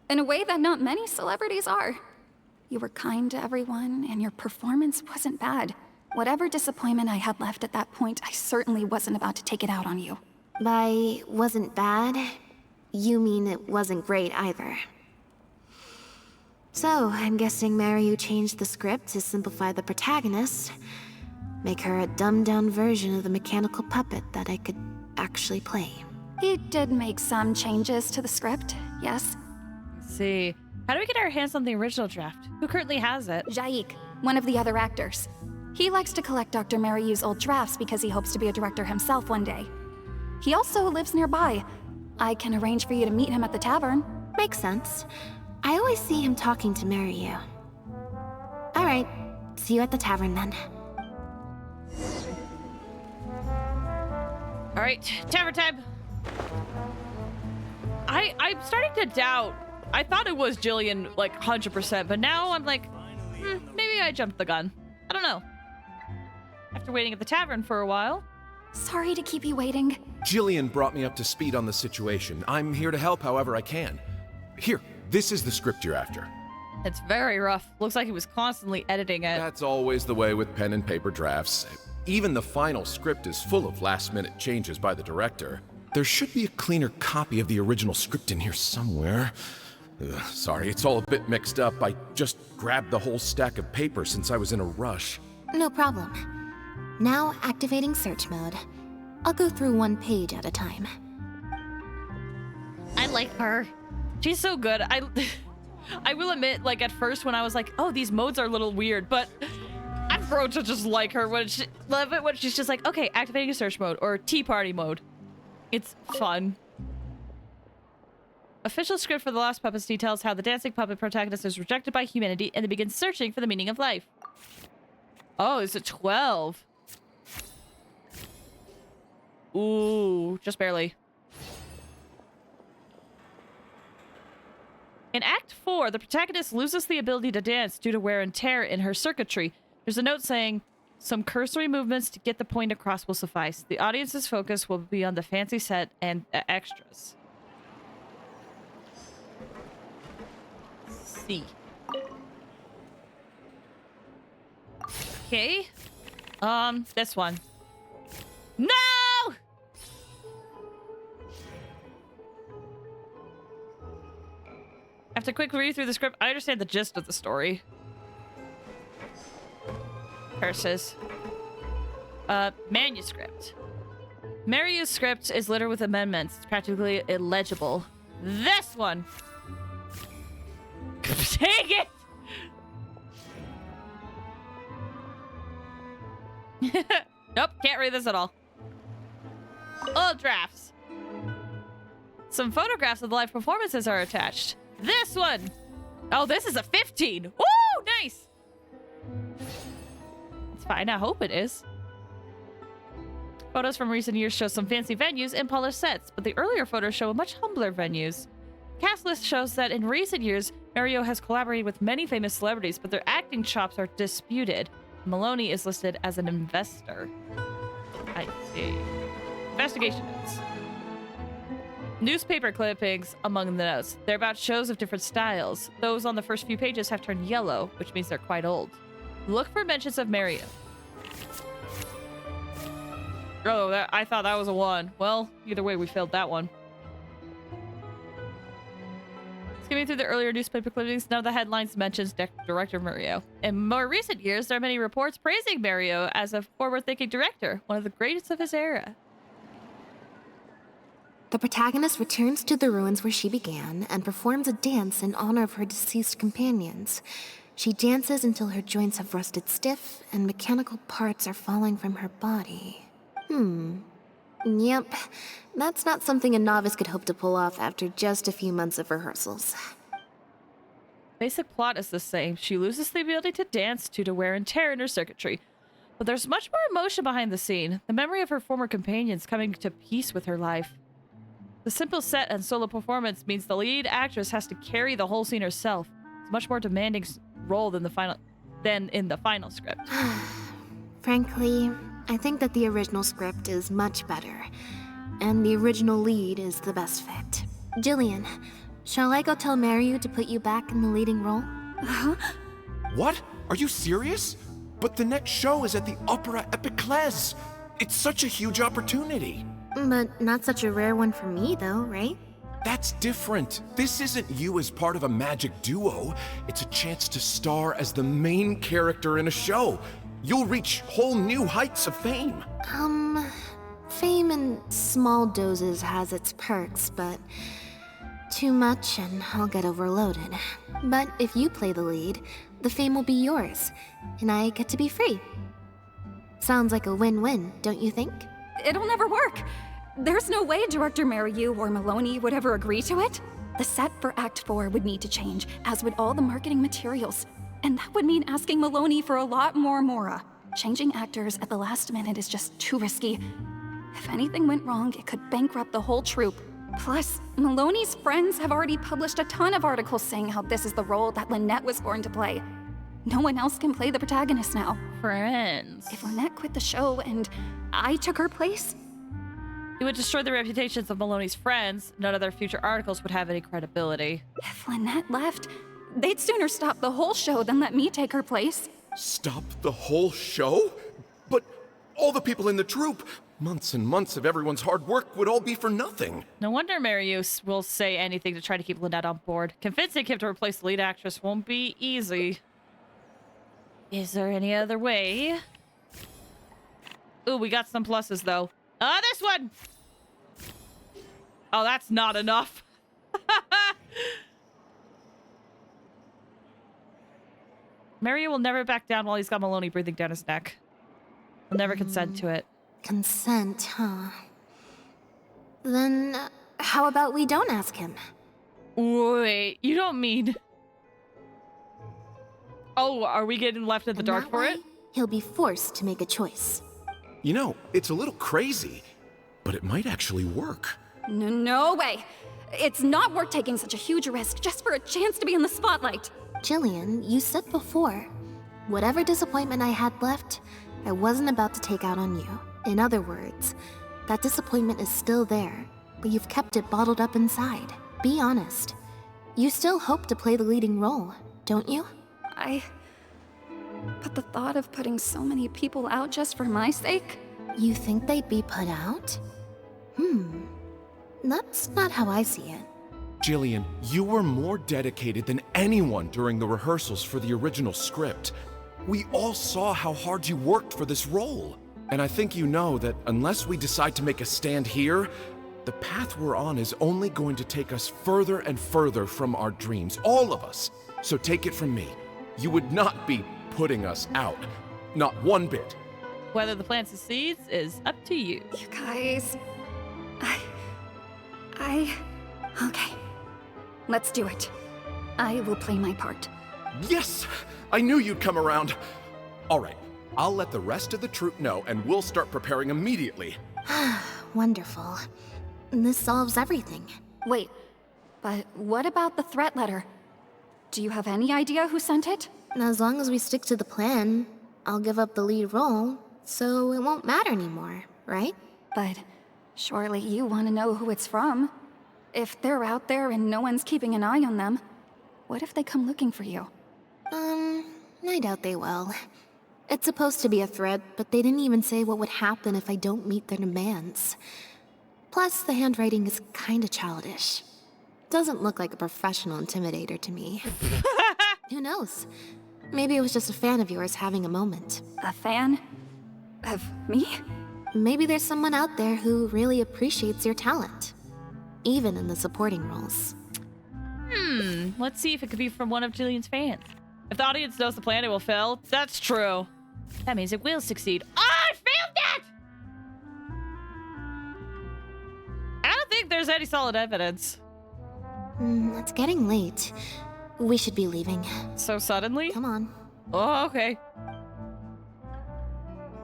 in a way that not many celebrities are. You were kind to everyone, and your performance wasn't bad. Whatever disappointment I had left at that point, I certainly wasn't about to take it out on you. By wasn't bad, you mean it wasn't great either. So, I'm guessing Maryu changed the script to simplify the protagonist, make her a dumbed-down version of the mechanical puppet that I could actually play. He did make some changes to the script, yes? Let's see. How do we get our hands on the original draft? Who currently has it? Jaik, one of the other actors. He likes to collect Dr. Maryu's old drafts because he hopes to be a director himself one day. He also lives nearby. I can arrange for you to meet him at the tavern. Makes sense. I always see him talking to Maryu. Alright, see you at the tavern then. Alright, tavern time. I'm starting to doubt. I thought it was Jillian, like, 100%, but now I'm like, maybe I jumped the gun. I don't know. After waiting at the tavern for a while. Sorry to keep you waiting. Jillian brought me up to speed on the situation. I'm here to help however I can. Here, this is the script you're after. It's very rough. Looks like he was constantly editing it. That's always the way with pen and paper drafts. Even the final script is full of last-minute changes by the director. There should be a cleaner copy of the original script in here somewhere. Sorry, it's all a bit mixed up. I just grabbed the whole stack of paper since I was in a rush. No problem. Now activating search mode. I'll go through one page at a time. I like her. She's so good. I will admit, like, at first when I was like, oh, these modes are a little weird, but I've grown to just like her love it when she's just like, okay, activating a search mode or tea party mode. It's fun. Official script for The Lost Puppets details how the dancing puppet protagonist is rejected by humanity and they begin searching for the meaning of life. Oh, is it 12? Ooh, just barely. In Act 4, the protagonist loses the ability to dance due to wear and tear in her circuitry. There's a note saying, some cursory movements to get the point across will suffice. The audience's focus will be on the fancy set and extras. See. Okay. This one. No! After a quick read through the script, I understand the gist of the story. Curses. Manuscript. Maryu's script is littered with amendments. It's practically illegible. This one! Take it! Nope, can't read this at all. Old drafts. Some photographs of the live performances are attached. This one! Oh, this is a 15! Woo! Nice! It's fine, I hope it is. Photos from recent years show some fancy venues and polished sets, but the earlier photos show much humbler venues. Cast list shows that in recent years, Maryu has collaborated with many famous celebrities, but their acting chops are disputed. Maloney is listed as an investor. I see. Investigation notes. Newspaper clippings among the notes. They're about shows of different styles. Those on the first few pages have turned yellow, which means they're quite old. Look for mentions of Maryu. Oh, I thought that was a 1. Well, either way, we failed that one. Skimming through the earlier newspaper clippings, none of the headlines mentions director Maryu. In more recent years, there are many reports praising Maryu as a forward-thinking director, one of the greatest of his era. The protagonist returns to the ruins where she began and performs a dance in honor of her deceased companions. She dances until her joints have rusted stiff and mechanical parts are falling from her body. Yep, that's not something a novice could hope to pull off after just a few months of rehearsals. Basic plot is the same. She loses the ability to dance due to wear and tear in her circuitry. But there's much more emotion behind the scene. The memory of her former companions coming to peace with her life. The simple set and solo performance means the lead actress has to carry the whole scene herself. It's a much more demanding role than in the final script. Frankly, I think that the original script is much better, and the original lead is the best fit. Jillian, shall I go tell Mariu to put you back in the leading role? What? Are you serious? But the next show is at the Opera Epiclese. It's such a huge opportunity. But not such a rare one for me, though, right? That's different. This isn't you as part of a magic duo. It's a chance to star as the main character in a show. You'll reach whole new heights of fame. Fame in small doses has its perks, but too much and I'll get overloaded. But if you play the lead, the fame will be yours, and I get to be free. Sounds like a win-win, don't you think? It'll never work. There's no way Director Mariu or Maloney would ever agree to it. The set for Act 4 would need to change, as would all the marketing materials. And that would mean asking Maloney for a lot more Mora. Changing actors at the last minute is just too risky. If anything went wrong, it could bankrupt the whole troupe. Plus, Maloney's friends have already published a ton of articles saying how this is the role that Lynette was born to play. No one else can play the protagonist now. Friends. If Lynette quit the show and I took her place, it would destroy the reputations of Maloney's friends. None of their future articles would have any credibility. If Lynette left, they'd sooner stop the whole show than let me take her place. Stop the whole show? But all the people in the troupe, months and months of everyone's hard work would all be for nothing. No wonder Marius will say anything to try to keep Lynette on board. Convincing him to replace the lead actress won't be easy. Is there any other way? Ooh, we got some pluses though. This one! Oh, that's not enough. Mario will never back down while he's got Maloney breathing down his neck. He'll never consent to it. Consent, huh? Then, how about we don't ask him? Wait, you don't mean... Oh, are we getting left in the dark for it? He'll be forced to make a choice. You know, it's a little crazy, but it might actually work. No way. It's not worth taking such a huge risk just for a chance to be in the spotlight. Jillian, you said before, whatever disappointment I had left, I wasn't about to take out on you. In other words, that disappointment is still there, but you've kept it bottled up inside. Be honest. You still hope to play the leading role, don't you? But the thought of putting so many people out just for my sake? You think they'd be put out? That's not how I see it. Jillian, you were more dedicated than anyone during the rehearsals for the original script. We all saw how hard you worked for this role. And I think you know that unless we decide to make a stand here, the path we're on is only going to take us further and further from our dreams, all of us. So take it from me, you would not be putting us out. Not one bit. Whether the plan succeeds is up to you. You guys... Okay. Let's do it. I will play my part. Yes! I knew you'd come around. All right, I'll let the rest of the troupe know and we'll start preparing immediately. Wonderful. This solves everything. Wait, but what about the threat letter? Do you have any idea who sent it? As long as we stick to the plan, I'll give up the lead role, so it won't matter anymore, right? But surely you want to know who it's from. If they're out there and no one's keeping an eye on them, what if they come looking for you? I doubt they will. It's supposed to be a threat, but they didn't even say what would happen if I don't meet their demands. Plus, the handwriting is kinda childish. Doesn't look like a professional intimidator to me. Who knows? Maybe it was just a fan of yours having a moment. A fan? Of me? Maybe there's someone out there who really appreciates your talent. Even in the supporting roles. Let's see if it could be from one of Jillian's fans. If the audience knows the plan, it will fail. That's true. That means it will succeed. Oh, I failed that! I don't think there's any solid evidence. It's getting late. We should be leaving. So suddenly? Come on. Oh, okay.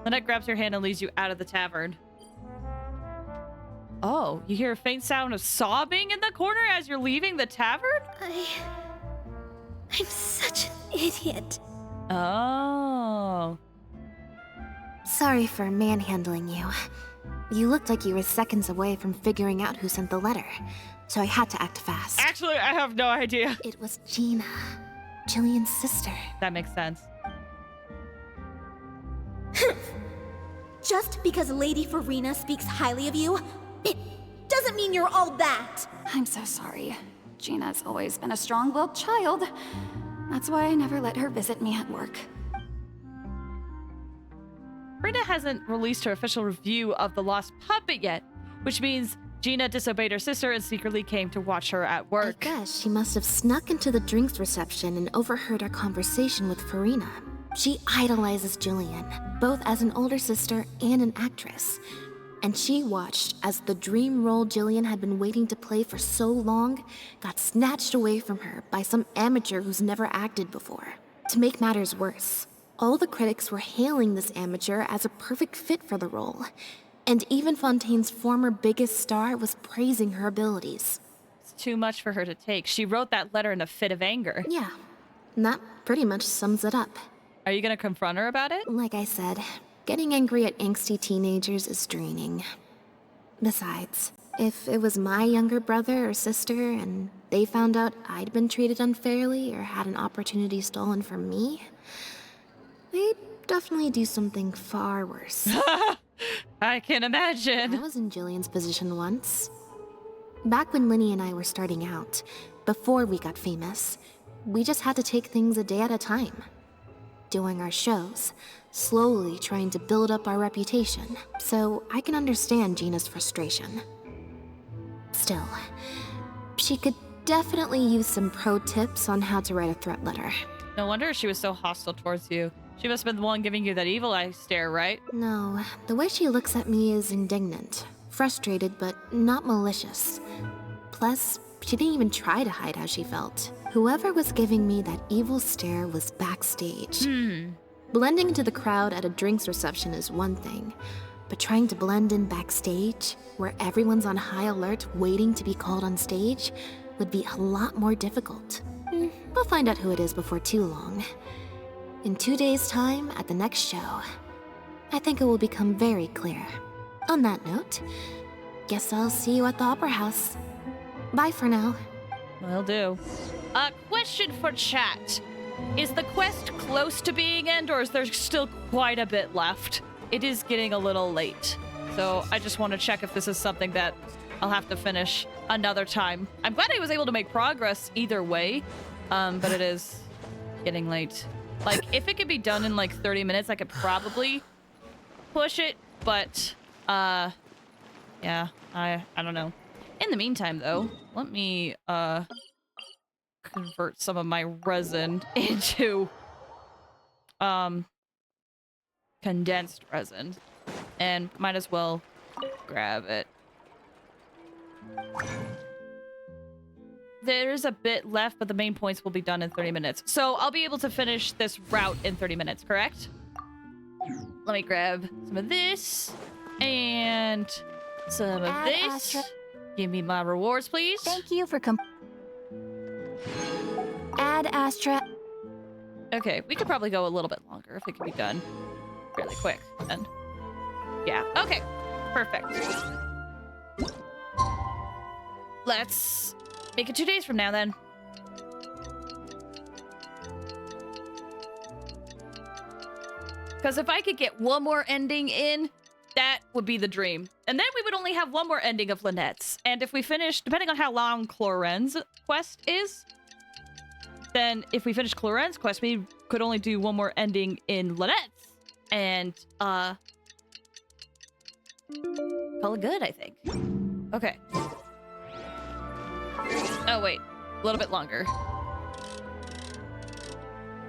Lynette grabs your hand and leads you out of the tavern. Oh, you hear a faint sound of sobbing in the corner as you're leaving the tavern? I'm such an idiot. Oh. Sorry for manhandling you. You looked like you were seconds away from figuring out who sent the letter, so I had to act fast. Actually, I have no idea. It was Gina, Jillian's sister. That makes sense. Just because Lady Farina speaks highly of you, it doesn't mean you're all that. I'm so sorry. Gina's always been a strong-willed child. That's why I never let her visit me at work. Farina hasn't released her official review of The Lost Puppet yet, which means Gina disobeyed her sister and secretly came to watch her at work. I guess she must have snuck into the drinks reception and overheard our conversation with Farina. She idolizes Jillian, both as an older sister and an actress. And she watched as the dream role Jillian had been waiting to play for so long got snatched away from her by some amateur who's never acted before. To make matters worse, all the critics were hailing this amateur as a perfect fit for the role. And even Fontaine's former biggest star was praising her abilities. It's too much for her to take. She wrote that letter in a fit of anger. Yeah, and that pretty much sums it up. Are you gonna confront her about it? Like I said, getting angry at angsty teenagers is draining. Besides, if it was my younger brother or sister and they found out I'd been treated unfairly or had an opportunity stolen from me, they'd definitely do something far worse. I can imagine. I was in Jillian's position once. Back when Linny and I were starting out, before we got famous, we just had to take things a day at a time. Doing our shows, slowly trying to build up our reputation, so I can understand Gina's frustration. Still, she could definitely use some pro tips on how to write a threat letter. No wonder she was so hostile towards you. She must have been the one giving you that evil eye stare, right? No, the way she looks at me is indignant, frustrated, but not malicious. Plus, she didn't even try to hide how she felt. Whoever was giving me that evil stare was backstage. Blending into the crowd at a drinks reception is one thing, but trying to blend in backstage, where everyone's on high alert waiting to be called on stage, would be a lot more difficult. We'll find out who it is before too long. In 2 days' time, at the next show, I think it will become very clear. On that note, guess I'll see you at the Opera House. Bye for now. Will do. Question for chat. Is the quest close to being end, or is there still quite a bit left? It is getting a little late, so I just want to check if this is something that I'll have to finish another time. I'm glad I was able to make progress either way, but it is getting late. Like, if it could be done in like 30 minutes, I could probably push it, but yeah, I don't know. In the meantime, though, let me convert some of my resin into condensed resin, and might as well grab it. There's a bit left, but the main points will be done in 30 minutes. So I'll be able to finish this route in 30 minutes, correct? Let me grab some of this and some of this. Astra. Give me my rewards, please. Thank you for Add Astra. Okay, we could probably go a little bit longer if it could be done fairly quick. And yeah, okay, perfect. Let's make it 2 days from now then. Because if I could get one more ending in, that would be the dream. And then we would only have one more ending of Lynette's. And if we finish, depending on how long Cloren's quest is, then if we finish Cloren's quest, we could only do one more ending in Lynette's. And, call it good, I think. Okay. Oh, wait. A little bit longer.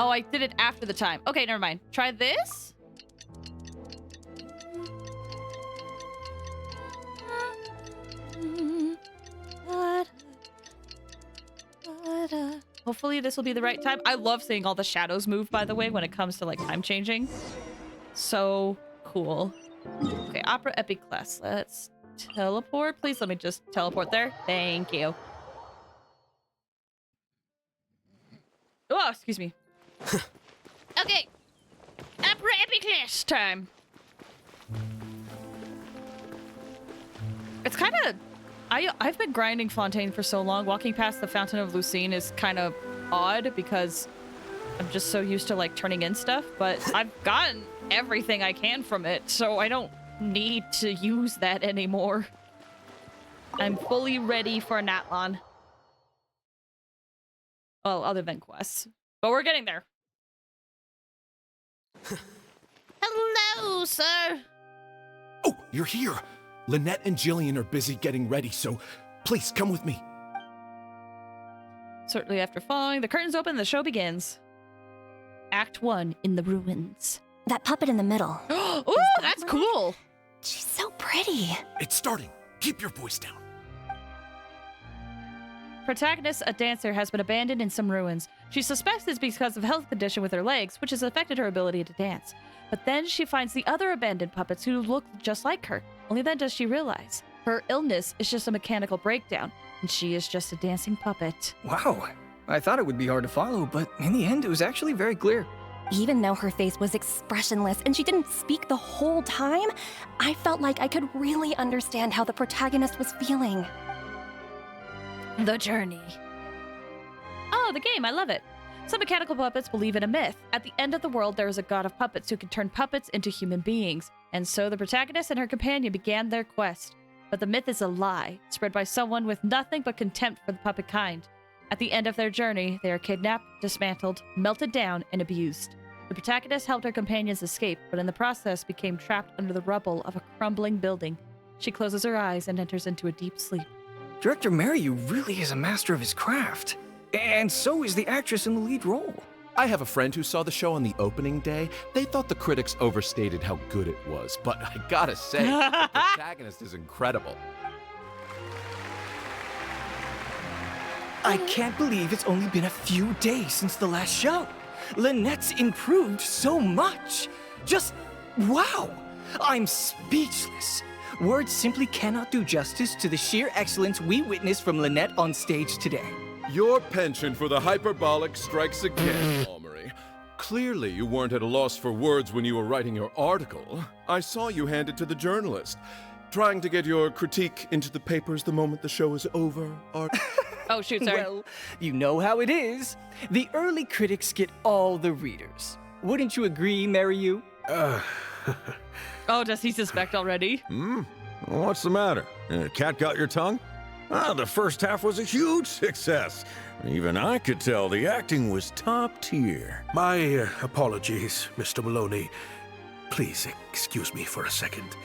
Oh, I did it after the time. Okay, never mind. Try this. Hopefully this will be the right time. I love seeing all the shadows move, by the way, when it comes to, like, time changing. So cool. Okay, Opera Epic class. Let's teleport, please? Let me just teleport there. Thank you. Oh, excuse me. Okay. Epicless time. It's kind of... I've been grinding Fontaine for so long. Walking past the Fountain of Lucine is kind of odd because I'm just so used to like turning in stuff, but I've gotten everything I can from it, so I don't need to use that anymore. I'm fully ready for Natlon. Well, other than quests. But we're getting there. Hello, sir. Oh, you're here. Lynette and Jillian are busy getting ready, so please come with me. Shortly after following, the curtains open and the show begins. Act 1 in the ruins. That puppet in the middle. Ooh, that's cool. She's so pretty. It's starting. Keep your voice down. Protagonist, a dancer, has been abandoned in some ruins. She suspects it's because of a health condition with her legs, which has affected her ability to dance. But then she finds the other abandoned puppets who look just like her. Only then does she realize her illness is just a mechanical breakdown, and she is just a dancing puppet. Wow. I thought it would be hard to follow, but in the end, it was actually very clear. Even though her face was expressionless and she didn't speak the whole time, I felt like I could really understand how the protagonist was feeling. The journey. Oh, the game. I love it. Some mechanical puppets believe in a myth. At the end of the world, there is a god of puppets who can turn puppets into human beings. And so the protagonist and her companion began their quest. But the myth is a lie, spread by someone with nothing but contempt for the puppet kind. At the end of their journey, they are kidnapped, dismantled, melted down, and abused. The protagonist helped her companions escape, but in the process became trapped under the rubble of a crumbling building. She closes her eyes and enters into a deep sleep. Director Mariu really is a master of his craft. And so is the actress in the lead role. I have a friend who saw the show on the opening day. They thought the critics overstated how good it was, but I gotta say, the protagonist is incredible. I can't believe it's only been a few days since the last show. Lynette's improved so much. Just wow. I'm speechless. Words simply cannot do justice to the sheer excellence we witnessed from Lynette on stage today. Your penchant for the hyperbolic strikes again, Amory. Clearly you weren't at a loss for words when you were writing your article. I saw you hand it to the journalist. Trying to get your critique into the papers the moment the show is over, Oh, shoot, sorry. Well, you know how it is. The early critics get all the readers. Wouldn't you agree, Mariu? Oh, does he suspect already? What's the matter? Cat got your tongue? The first half was a huge success. Even I could tell the acting was top tier. My apologies, Mr. Maloney. Please excuse me for a second.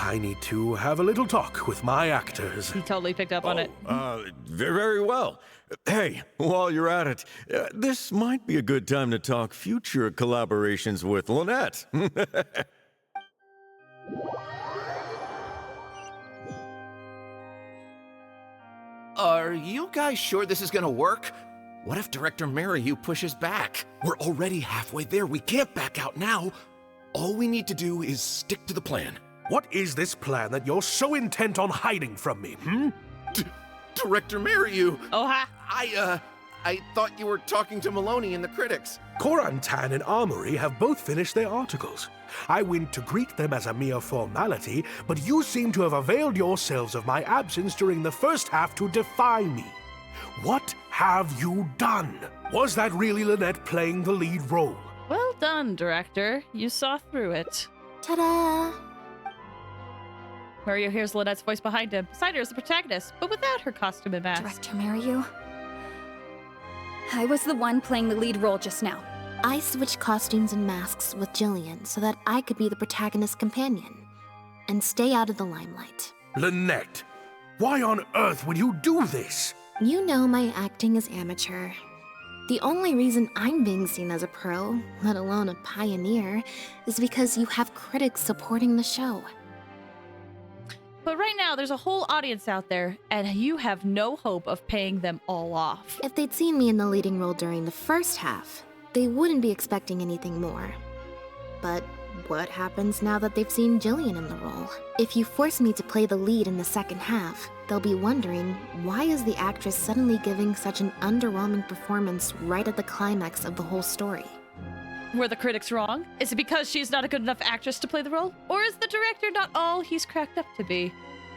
I need to have a little talk with my actors. He totally picked up on it. Very well. Hey, while you're at it, this might be a good time to talk future collaborations with Lynette. Are you guys sure this is gonna work? What if Director Mariu pushes back? We're already halfway there. We can't back out now. All we need to do is stick to the plan. What is this plan that you're so intent on hiding from me, Director Mariu! Oh, hi. I thought you were talking to Maloney and the critics. Korantan and Armory have both finished their articles. I went to greet them as a mere formality, but you seem to have availed yourselves of my absence during the first half to defy me. What have you done? Was that really Lynette playing the lead role? Well done, director. You saw through it. Ta-da! Mario hears Lynette's voice behind him. Beside her is the protagonist, but without her costume and mask. Director Mariu, I was the one playing the lead role just now. I switched costumes and masks with Jillian so that I could be the protagonist's companion and stay out of the limelight. Lynette, why on earth would you do this? You know my acting is amateur. The only reason I'm being seen as a pro, let alone a pioneer, is because you have critics supporting the show. But right now, there's a whole audience out there, and you have no hope of paying them all off. If they'd seen me in the leading role during the first half, they wouldn't be expecting anything more. But what happens now that they've seen Jillian in the role? If you force me to play the lead in the second half, they'll be wondering, why is the actress suddenly giving such an underwhelming performance right at the climax of the whole story? Were the critics wrong? Is it because she's not a good enough actress to play the role? Or is the director not all he's cracked up to be?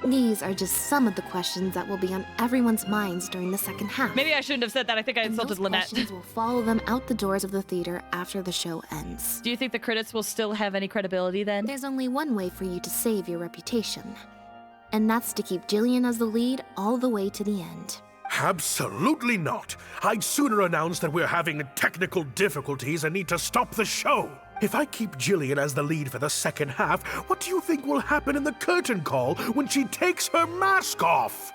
These are just some of the questions that will be on everyone's minds during the second half. Maybe I shouldn't have said that. I think I insulted Lynette. Questions will follow them out the doors of the theater after the show ends. Do you think the critics will still have any credibility then? There's only one way for you to save your reputation, and that's to keep Jillian as the lead all the way to the end. Absolutely not. I'd sooner announce that we're having technical difficulties and need to stop the show. If I keep Jillian as the lead for the second half, what do you think will happen in the curtain call when she takes her mask off?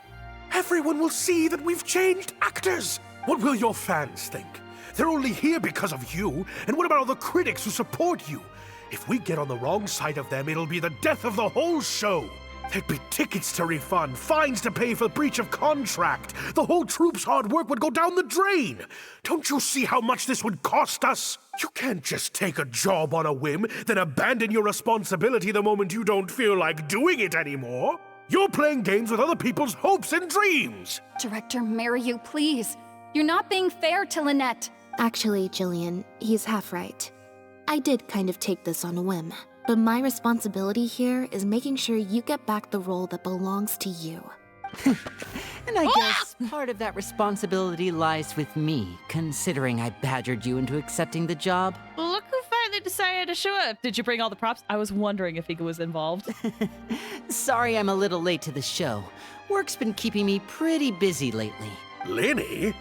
Everyone will see that we've changed actors. What will your fans think? They're only here because of you, and what about all the critics who support you? If we get on the wrong side of them, it'll be the death of the whole show. There'd be tickets to refund, fines to pay for breach of contract. The whole troupe's hard work would go down the drain. Don't you see how much this would cost us? You can't just take a job on a whim, then abandon your responsibility the moment you don't feel like doing it anymore. You're playing games with other people's hopes and dreams. Director Mariu, please. You're not being fair to Lynette. Actually, Jillian, he's half right. I did kind of take this on a whim. But my responsibility here is making sure you get back the role that belongs to you. And I guess part of that responsibility lies with me, considering I badgered you into accepting the job. Look who finally decided to show up. Did you bring all the props? I was wondering if he was involved. Sorry I'm a little late to the show. Work's been keeping me pretty busy lately. Lenny?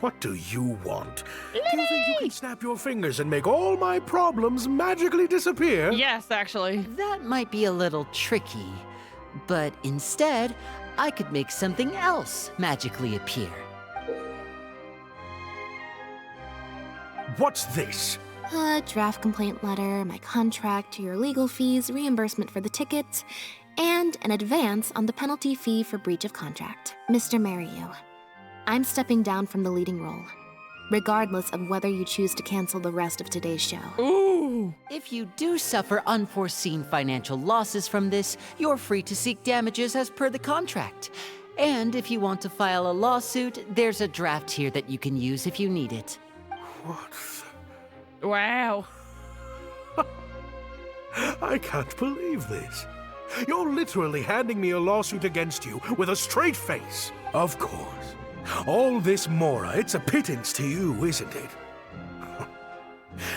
What do you want? Lenny! Do you think you can snap your fingers and make all my problems magically disappear? Yes, actually. That might be a little tricky, but instead, I could make something else magically appear. What's this? A draft complaint letter, my contract, your legal fees, reimbursement for the tickets, and an advance on the penalty fee for breach of contract. Mr. Mariu, I'm stepping down from the leading role, regardless of whether you choose to cancel the rest of today's show. Ooh! If you do suffer unforeseen financial losses from this, you're free to seek damages as per the contract. And if you want to file a lawsuit, there's a draft here that you can use if you need it. What? Wow. I can't believe this. You're literally handing me a lawsuit against you with a straight face. Of course. All this Mora, it's a pittance to you, isn't it?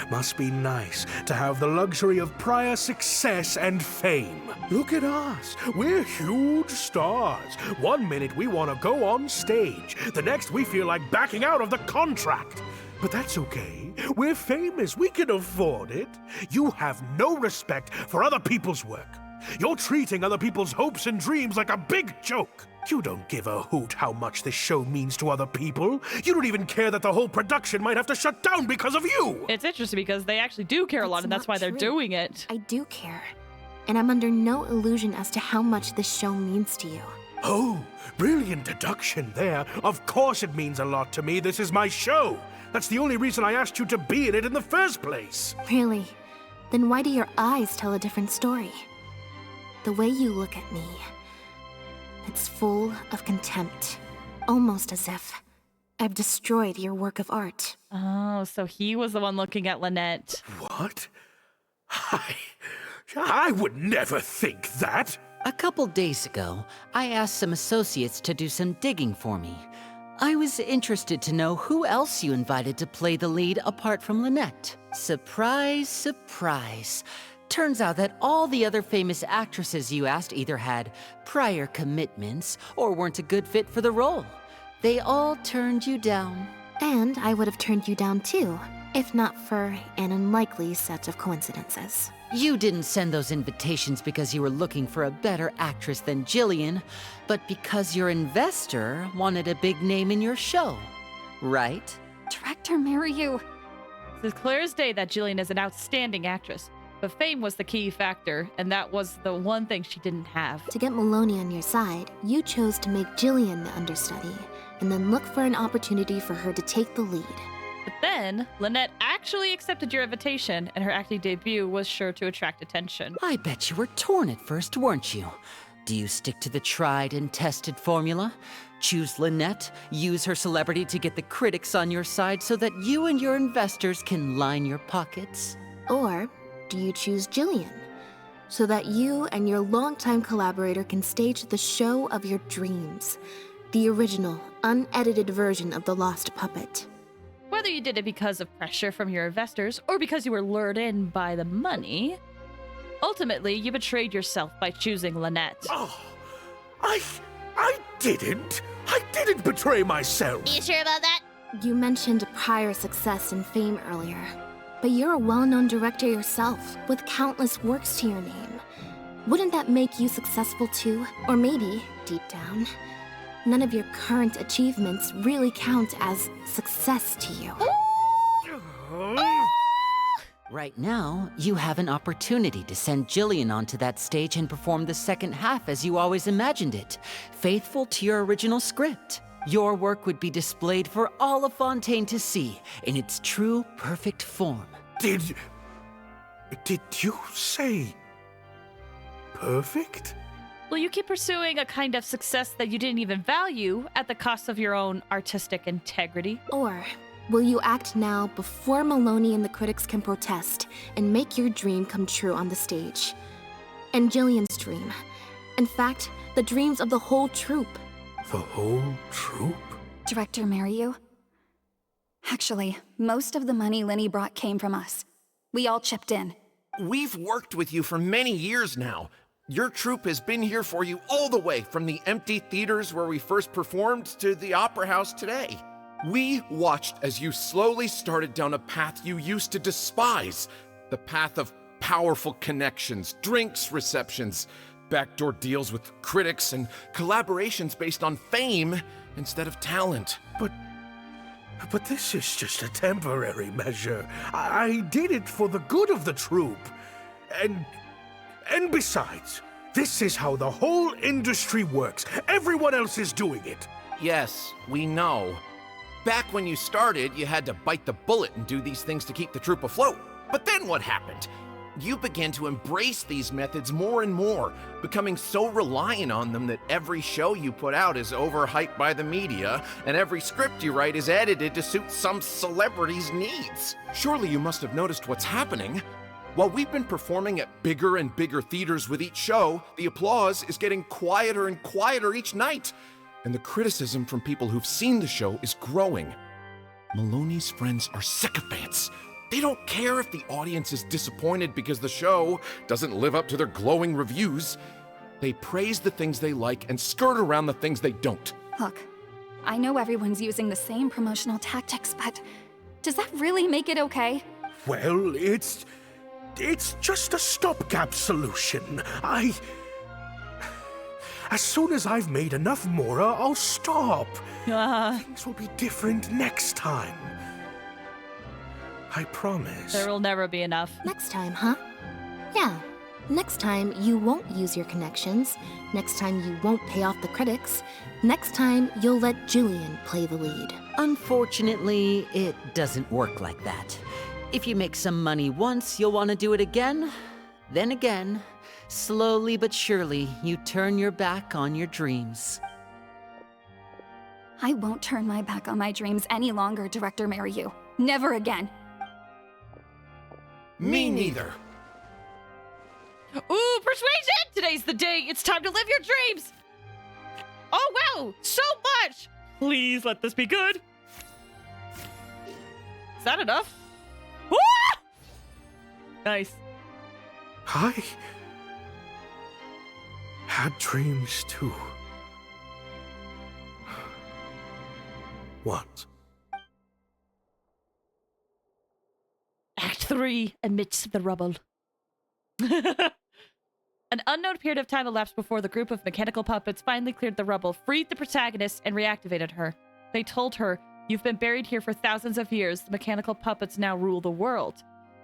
Must be nice to have the luxury of prior success and fame. Look at us. We're huge stars. One minute we want to go on stage. The next we feel like backing out of the contract. But that's okay. We're famous. We can afford it. You have no respect for other people's work. You're treating other people's hopes and dreams like a big joke. You don't give a hoot how much this show means to other people. You don't even care that the whole production might have to shut down because of you. It's interesting because they actually do care a lot, and that's why they're doing it. I do care. And I'm under no illusion as to how much this show means to you. Oh, brilliant deduction there. Of course it means a lot to me. This is my show. That's the only reason I asked you to be in it in the first place. Really? Then why do your eyes tell a different story? The way you look at me, it's full of contempt. Almost as if I've destroyed your work of art. Oh, so he was the one looking at Lynette. What? I would never think that. A couple days ago, I asked some associates to do some digging for me. I was interested to know who else you invited to play the lead apart from Lynette. Surprise, surprise. Turns out that all the other famous actresses you asked either had prior commitments or weren't a good fit for the role. They all turned you down. And I would have turned you down too, if not for an unlikely set of coincidences. You didn't send those invitations because you were looking for a better actress than Jillian, but because your investor wanted a big name in your show, right? Director Mariu. It's clear as day that Jillian is an outstanding actress. But fame was the key factor, and that was the one thing she didn't have. To get Maloney on your side, you chose to make Jillian the understudy, and then look for an opportunity for her to take the lead. But then, Lynette actually accepted your invitation, and her acting debut was sure to attract attention. I bet you were torn at first, weren't you? Do you stick to the tried and tested formula? Choose Lynette, use her celebrity to get the critics on your side so that you and your investors can line your pockets? Or do you choose Jillian, so that you and your longtime collaborator can stage the show of your dreams? The original, unedited version of The Lost Puppet. Whether you did it because of pressure from your investors or because you were lured in by the money, ultimately you betrayed yourself by choosing Lynette. Oh, I didn't. I didn't betray myself. You sure about that? You mentioned prior success and fame earlier, but you're a well-known director yourself, with countless works to your name. Wouldn't that make you successful too? Or maybe, deep down, none of your current achievements really count as success to you. Right now, you have an opportunity to send Jillian onto that stage and perform the second half as you always imagined it, faithful to your original script. Your work would be displayed for all of Fontaine to see in its true, perfect form. Did you say perfect? Will you keep pursuing a kind of success that you didn't even value at the cost of your own artistic integrity? Or will you act now before Maloney and the critics can protest and make your dream come true on the stage? And Jillian's dream. In fact, the dreams of the whole troupe. The whole troupe? Director Mariyu? Actually, most of the money Linny brought came from us. We all chipped in. We've worked with you for many years now. Your troupe has been here for you all the way from the empty theaters where we first performed to the Opera House today. We watched as you slowly started down a path you used to despise. The path of powerful connections, drinks receptions, backdoor deals with critics, and collaborations based on fame instead of talent. But this is just a temporary measure. I did it for the good of the troupe. And besides, this is how the whole industry works. Everyone else is doing it. Yes, we know. Back when you started, you had to bite the bullet and do these things to keep the troupe afloat. But then what happened? You began to embrace these methods more and more, becoming so reliant on them that every show you put out is overhyped by the media, and every script you write is edited to suit some celebrity's needs. Surely you must have noticed what's happening. While we've been performing at bigger and bigger theaters with each show, the applause is getting quieter and quieter each night, and the criticism from people who've seen the show is growing. Maloney's friends are sycophants. They don't care if the audience is disappointed because the show doesn't live up to their glowing reviews. They praise the things they like and skirt around the things they don't. Look, I know everyone's using the same promotional tactics, but does that really make it okay? Well, it's just a stopgap solution. As soon as I've made enough Mora, I'll stop. Things will be different next time. I promise. There will never be enough. Next time, huh? Yeah. Next time, you won't use your connections. Next time, you won't pay off the critics. Next time, you'll let Jillian play the lead. Unfortunately, it doesn't work like that. If you make some money once, you'll want to do it again, then again. Slowly but surely, you turn your back on your dreams. I won't turn my back on my dreams any longer, Director Mariyu. Never again. Me neither. Ooh, persuasion! Today's the day. It's time to live your dreams. Oh, wow. So much. Please let this be good. Is that enough? Ah! Nice. I had dreams too. What? Act 3, amidst the rubble. An unknown period of time elapsed before the group of mechanical puppets finally cleared the rubble, freed the protagonist, and reactivated her. They told her, "You've been buried here for thousands of years. The mechanical puppets now rule the world."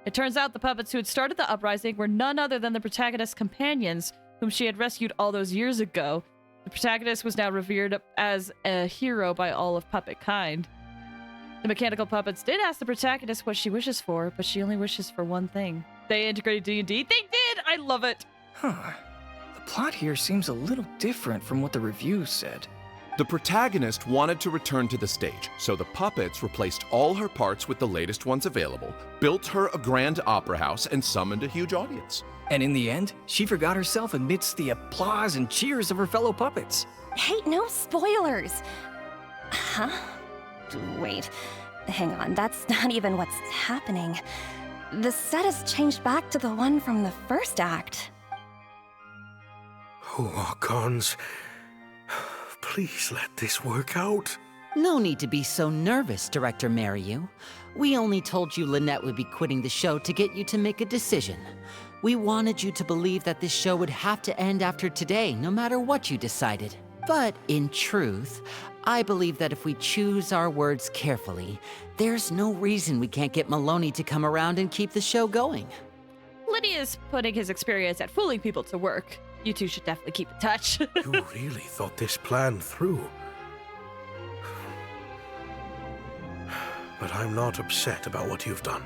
It turns out the puppets who had started the uprising were none other than the protagonist's companions, whom she had rescued all those years ago. The protagonist was now revered as a hero by all of puppet kind. The mechanical puppets did ask the protagonist what she wishes for, but she only wishes for one thing. They integrated D&D. They did! I love it! Huh. The plot here seems a little different from what the reviews said. The protagonist wanted to return to the stage, so the puppets replaced all her parts with the latest ones available, built her a grand opera house, and summoned a huge audience. And in the end, she forgot herself amidst the applause and cheers of her fellow puppets. Hey, no spoilers! Huh? Wait, hang on, that's not even what's happening. The set has changed back to the one from the first act. Oh, Archons, please let this work out. No need to be so nervous, Director Mariu. We only told you Lynette would be quitting the show to get you to make a decision. We wanted you to believe that this show would have to end after today, no matter what you decided. But in truth, I believe that if we choose our words carefully, there's no reason we can't get Maloney to come around and keep the show going. Lydia's putting his experience at fooling people to work. You two should definitely keep in touch. You really thought this plan through. But I'm not upset about what you've done.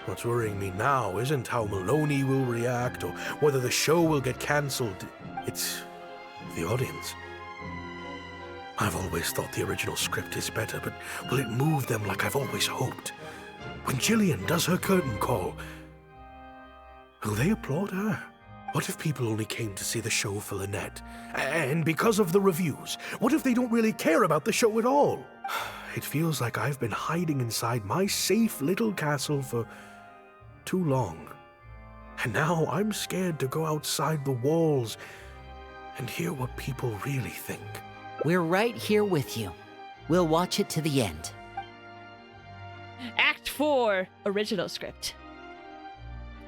What's worrying me now isn't how Maloney will react or whether the show will get cancelled. It's the audience. I've always thought the original script is better, but will it move them like I've always hoped? When Jillian does her curtain call, will they applaud her? What if people only came to see the show for Lynette? And because of the reviews, what if they don't really care about the show at all? It feels like I've been hiding inside my safe little castle for too long. And now I'm scared to go outside the walls and hear what people really think. We're right here with you. We'll watch it to the end. Act 4, original script.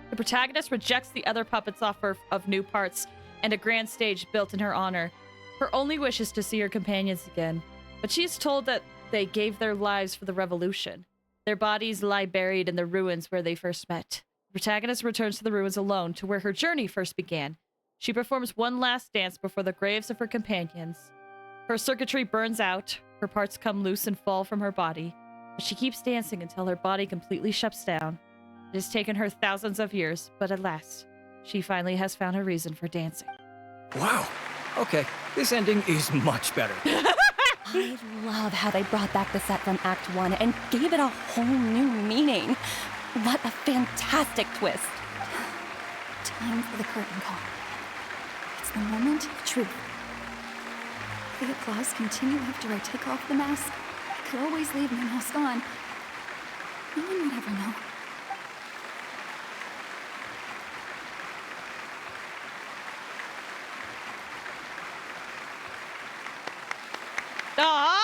The protagonist rejects the other puppets' offer of new parts and a grand stage built in her honor. Her only wish is to see her companions again, but she is told that they gave their lives for the revolution. Their bodies lie buried in the ruins where they first met. The protagonist returns to the ruins alone, to where her journey first began. She performs one last dance before the graves of her companions. Her circuitry burns out, her parts come loose and fall from her body, but she keeps dancing until her body completely shuts down. It has taken her thousands of years, but at last, she finally has found a reason for dancing. Wow. Okay, this ending is much better. I love how they brought back the set from Act 1 and gave it a whole new meaning. What a fantastic twist. Time for the curtain call. It's the moment of truth. The applause continue after I take off the mask. I could always leave my mask on. No one would ever know. Aww!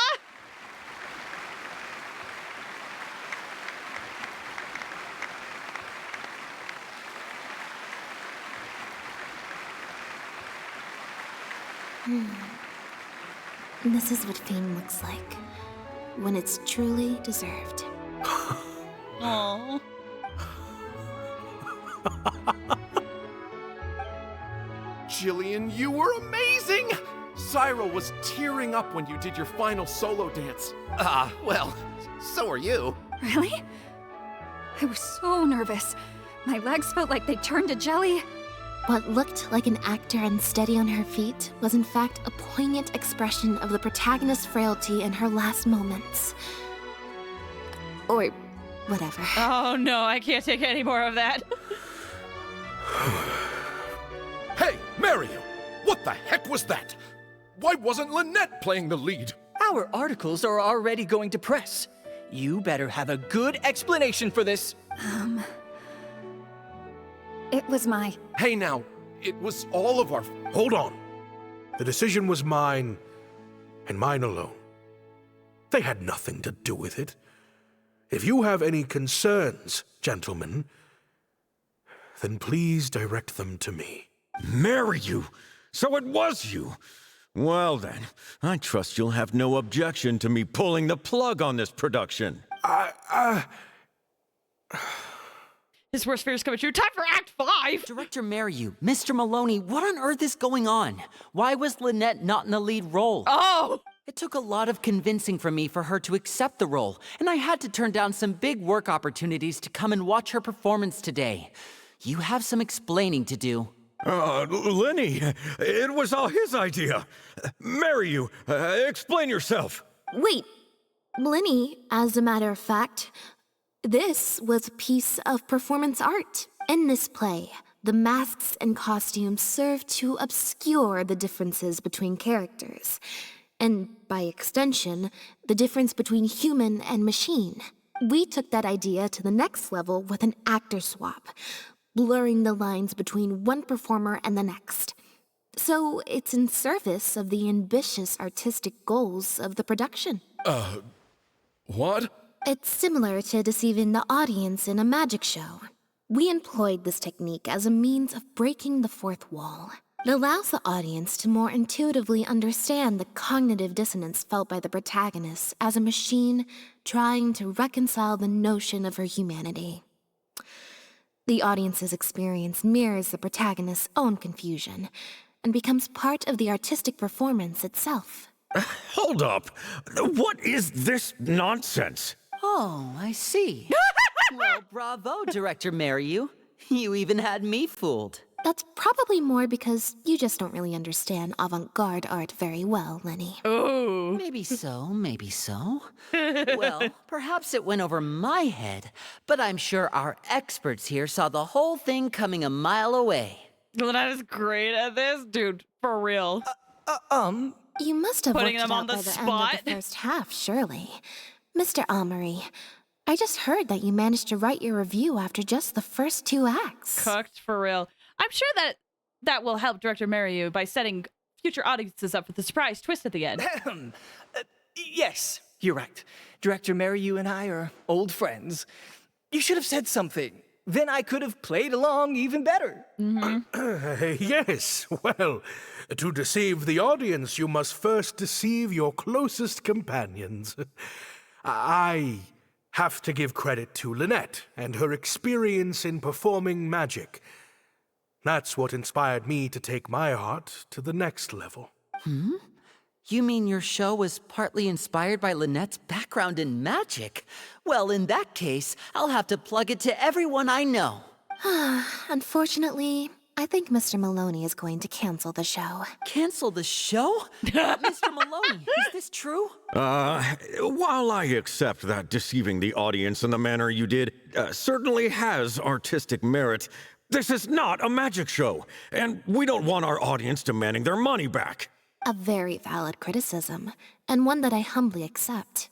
This is what fame looks like when it's truly deserved. Aww. Jillian, you were amazing! Syra was tearing up when you did your final solo dance. Well, so are you. Really? I was so nervous. My legs felt like they turned to jelly. What looked like an actor unsteady on her feet was in fact a poignant expression of the protagonist's frailty in her last moments. Or whatever. Oh no, I can't take any more of that. Hey, Mario! What the heck was that? Why wasn't Lynette playing the lead? Our articles are already going to press. You better have a good explanation for this. It was my... Hey now, it was all of our... Hold on. The decision was mine, and mine alone. They had nothing to do with it. If you have any concerns, gentlemen, then please direct them to me. Marry you? So it was you? Well then, I trust you'll have no objection to me pulling the plug on this production. His worst fear is coming true. Time for Act 5! Director Mariu, Mr. Maloney, what on earth is going on? Why was Lynette not in the lead role? Oh! It took a lot of convincing from me for her to accept the role, and I had to turn down some big work opportunities to come and watch her performance today. You have some explaining to do. Lenny, it was all his idea. Marry you. Explain yourself. Wait, Linny, as a matter of fact, this was a piece of performance art. In this play, the masks and costumes serve to obscure the differences between characters, and by extension, the difference between human and machine. We took that idea to the next level with an actor swap, blurring the lines between one performer and the next. So it's in service of the ambitious artistic goals of the production. What? It's similar to deceiving the audience in a magic show. We employed this technique as a means of breaking the fourth wall. It allows the audience to more intuitively understand the cognitive dissonance felt by the protagonist as a machine trying to reconcile the notion of her humanity. The audience's experience mirrors the protagonist's own confusion and becomes part of the artistic performance itself. Hold up. What is this nonsense? Oh, I see. Well, bravo, Director Mariu. You even had me fooled. That's probably more because you just don't really understand avant-garde art very well, Lenny. Oh. Maybe so, maybe so. Well, perhaps it went over my head, but I'm sure our experts here saw the whole thing coming a mile away. Lynette is great at this, dude. For real. You must have Putting worked them it on out the by spot. the end of the first half, surely. Mr. Amory, I just heard that you managed to write your review after just the first 2 acts. Cooked for real. I'm sure that will help Director Mariu by setting future audiences up with the surprise twist at the end. Yes, you're right. Director Mariu and I are old friends. You should have said something. Then I could have played along even better. Yes, well, to deceive the audience, you must first deceive your closest companions. I have to give credit to Lynette and her experience in performing magic. That's what inspired me to take my art to the next level. You mean your show was partly inspired by Lynette's background in magic? Well, in that case, I'll have to plug it to everyone I know. Unfortunately, I think Mr. Maloney is going to cancel the show. Cancel the show? Mr. Maloney, is this true? While I accept that deceiving the audience in the manner you did certainly has artistic merit, this is not a magic show, and we don't want our audience demanding their money back. A very valid criticism, and one that I humbly accept.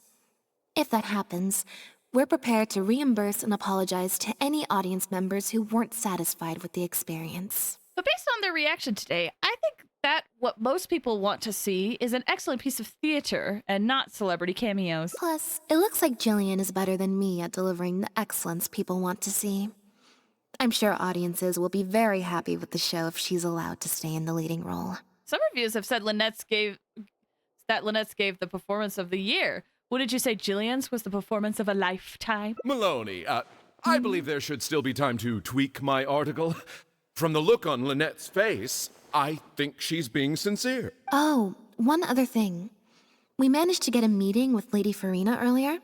If that happens, we're prepared to reimburse and apologize to any audience members who weren't satisfied with the experience. But based on their reaction today, I think that what most people want to see is an excellent piece of theater and not celebrity cameos. Plus, it looks like Jillian is better than me at delivering the excellence people want to see. I'm sure audiences will be very happy with the show if she's allowed to stay in the leading role. Some reviews have said Lynette's gave the performance of the year. What did you say, Jillian's was the performance of a lifetime? Maloney, I believe there should still be time to tweak my article. From the look on Lynette's face, I think she's being sincere. Oh, one other thing. We managed to get a meeting with Lady Farina earlier.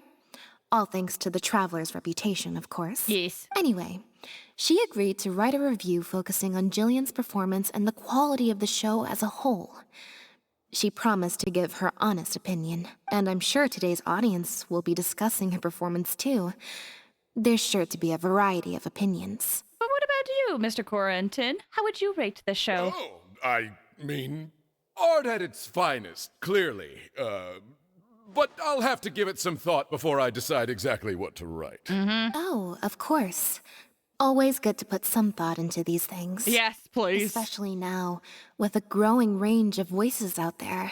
All thanks to the Traveler's reputation, of course. Yes. Anyway, she agreed to write a review focusing on Jillian's performance and the quality of the show as a whole. She promised to give her honest opinion, and I'm sure today's audience will be discussing her performance too. There's sure to be a variety of opinions. But what about you, Mr. Corentin? How would you rate the show? Oh, I mean, art at its finest, clearly. But I'll have to give it some thought before I decide exactly what to write. Oh, of course. Always good to put some thought into these things. Yes, please. Especially now, with a growing range of voices out there.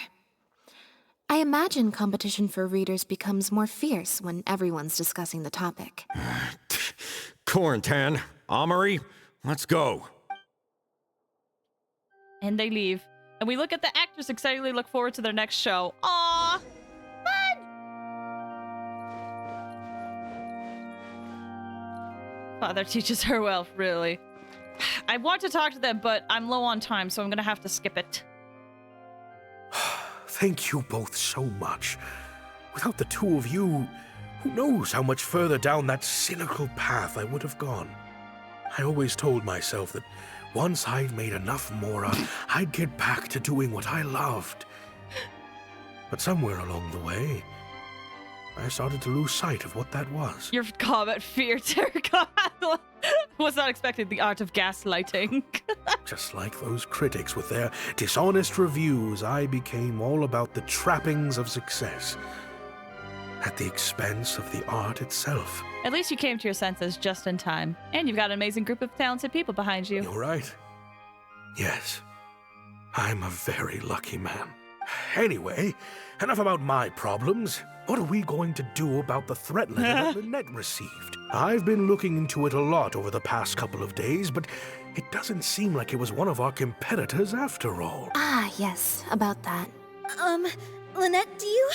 I imagine competition for readers becomes more fierce when everyone's discussing the topic. Corentin, Amory, let's go. And they leave. And we look at the actors excitedly look forward to their next show. Aww! Fun! Father teaches her well, really. I want to talk to them, but I'm low on time, so I'm gonna have to skip it. Thank you both so much. Without the two of you, who knows how much further down that cynical path I would have gone. I always told myself that once I'd made enough Mora, I'd get back to doing what I loved. But somewhere along the way, I started to lose sight of what that was. Your comment fear, Terracotta. Was not expecting the art of gaslighting. Just like those critics with their dishonest reviews, I became all about the trappings of success, at the expense of the art itself. At least you came to your senses just in time. And you've got an amazing group of talented people behind you. You're right. Yes. I'm a very lucky man. Anyway, enough about my problems. What are we going to do about the threat letter that Lynette received? I've been looking into it a lot over the past couple of days, but it doesn't seem like it was one of our competitors after all. Ah, yes, about that. Lynette, do you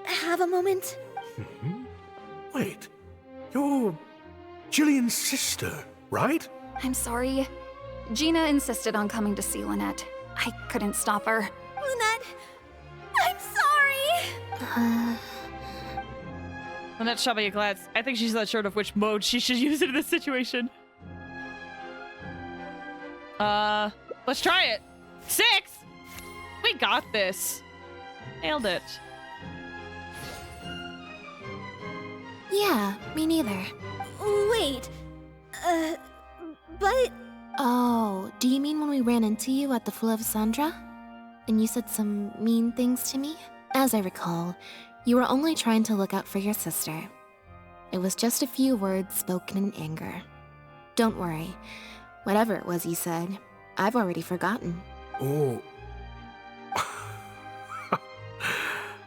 have a moment? Mm-hmm. Wait, you're Jillian's sister, right? I'm sorry. Gina insisted on coming to see Lynette. I couldn't stop her. Lynette, I'm sorry! Lynette shot me a glance. I think she's not sure of which mode she should use it in this situation. Let's try it. 6! We got this. Nailed it. Yeah, me neither. Wait, but... Oh, do you mean when we ran into you at the Fleuve Sandra? And you said some mean things to me? As I recall, you were only trying to look out for your sister. It was just a few words spoken in anger. Don't worry. Whatever it was you said, I've already forgotten. Oh.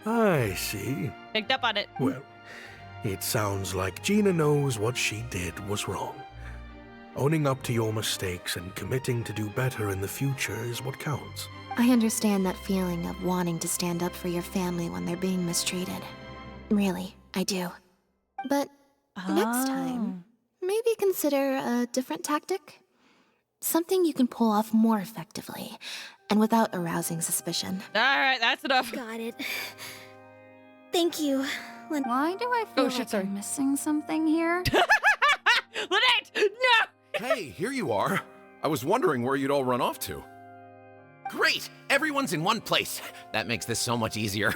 I see. Picked up on it. Well, it sounds like Gina knows what she did was wrong. Owning up to your mistakes and committing to do better in the future is what counts. I understand that feeling of wanting to stand up for your family when they're being mistreated. Really, I do. But next time, maybe consider a different tactic? Something you can pull off more effectively, and without arousing suspicion. Alright, that's enough. Got it. Thank you. Why do I feel like I'm missing something here? Lynette! No! Hey, here you are. I was wondering where you'd all run off to. Great! Everyone's in one place. That makes this so much easier.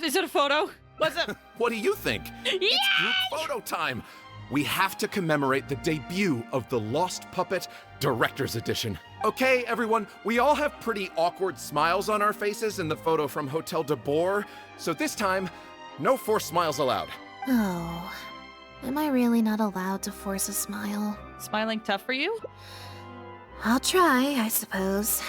Is it a photo? What's it? What do you think? Yay! It's group photo time. We have to commemorate the debut of the Lost Puppet Director's Edition. Okay, everyone, we all have pretty awkward smiles on our faces in the photo from Hotel de Boer, so this time, no forced smiles allowed. Oh, am I really not allowed to force a smile? Smiling tough for you? I'll try, I suppose.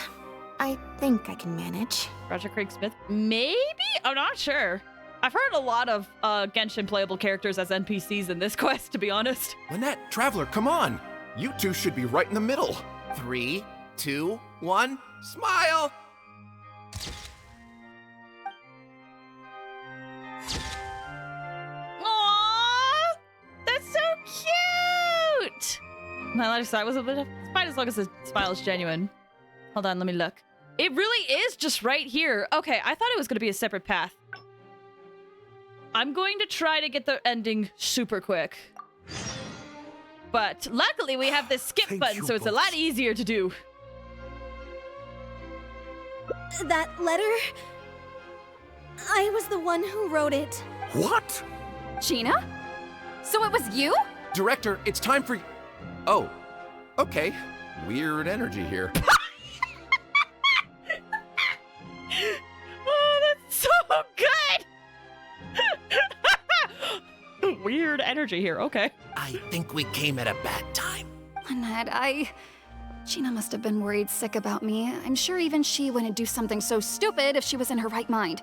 I think I can manage. Roger Craig Smith? Maybe? I'm not sure. I've heard a lot of Genshin playable characters as NPCs in this quest, to be honest. Lynette, Traveler, come on. You two should be right in the middle. 3, 2, 1, smile! Aww! That's so cute! My last side was a bit of... It's fine as long as the smile is genuine. Hold on, let me look. It really is just right here. Okay, I thought it was going to be a separate path. I'm going to try to get the ending super quick. But luckily we have this skip button, so it's a lot easier to do. That letter? I was the one who wrote it. What? Gina? So it was you? Director, it's time for... Oh, okay. Weird energy here. Oh, that's so good! Weird energy here, okay. I think we came at a bad time. Lynette, Gina must have been worried sick about me. I'm sure even she wouldn't do something so stupid if she was in her right mind.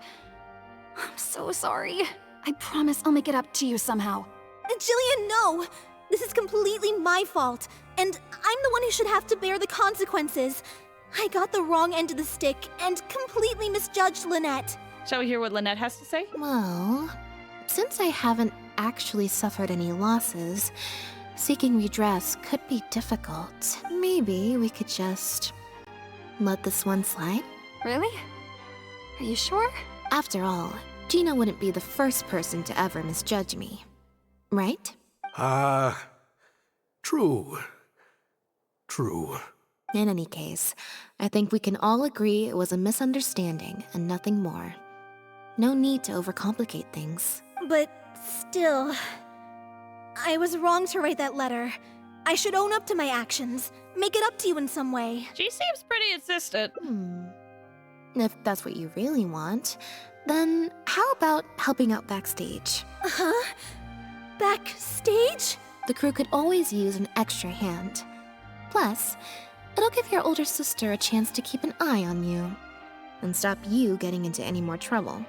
I'm so sorry. I promise I'll make it up to you somehow. Jillian, no! This is completely my fault, and I'm the one who should have to bear the consequences. I got the wrong end of the stick and completely misjudged Lynette. Shall we hear what Lynette has to say? Well, since I haven't actually suffered any losses, seeking redress could be difficult. Maybe we could just let this one slide. Really? Are you sure? After all, Gina wouldn't be the first person to ever misjudge me. Right? True. True. In any case, I think we can all agree it was a misunderstanding and nothing more. No need to overcomplicate things. But still, I was wrong to write that letter. I should own up to my actions, make it up to you in some way. She seems pretty insistent. If that's what you really want, then how about helping out backstage? Huh? Backstage? The crew could always use an extra hand. Plus, it'll give your older sister a chance to keep an eye on you and stop you getting into any more trouble.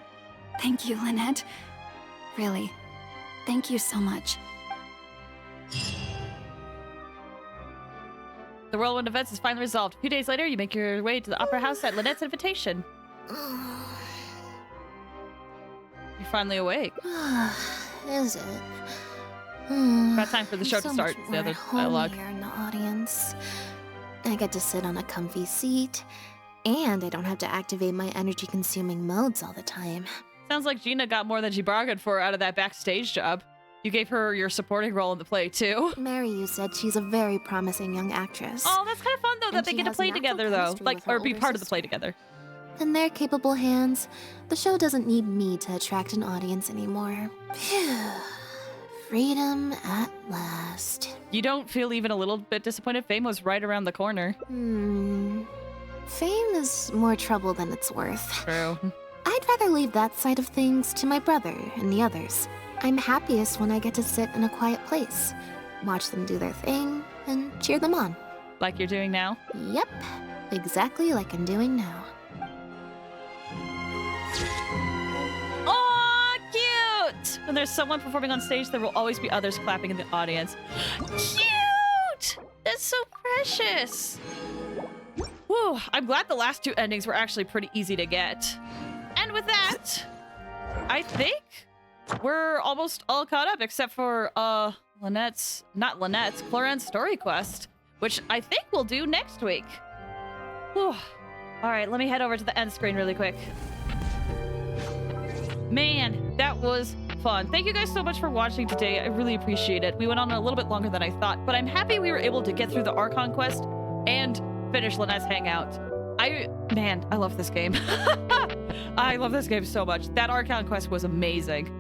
Thank you, Lynette. Really, thank you so much. The whirlwind events is finally resolved. A few days later, you make your way to the opera house at Lynette's invitation. You're finally awake. Is it? About time for the show to start. The other dialogue. Here in the audience. I get to sit on a comfy seat, and I don't have to activate my energy-consuming modes all the time. Sounds like Gina got more than she bargained for out of that backstage job. You gave her your supporting role in the play, too. Mary, you said she's a very promising young actress. Oh, that's kind of fun, though, that they get to play together, though. Like, or be part of the play together. In their capable hands, the show doesn't need me to attract an audience anymore. Phew. Freedom at last. You don't feel even a little bit disappointed? Fame was right around the corner. Fame is more trouble than it's worth. True. I'd rather leave that side of things to my brother and the others. I'm happiest when I get to sit in a quiet place, watch them do their thing, and cheer them on. Like you're doing now? Yep, exactly like I'm doing now. Aw, cute! When there's someone performing on stage, there will always be others clapping in the audience. Cute! That's so precious. Whew, I'm glad the last two endings were actually pretty easy to get. And with that, I think we're almost all caught up, except for Cloran's story quest, which I think we'll do next week. Whew. All right, let me head over to the end screen really quick. Man, that was fun. Thank you guys so much for watching today. I really appreciate it. We went on a little bit longer than I thought, but I'm happy we were able to get through the Archon quest and finish Lynette's Hangout. Man, I love this game. I love this game so much. That Archon quest was amazing.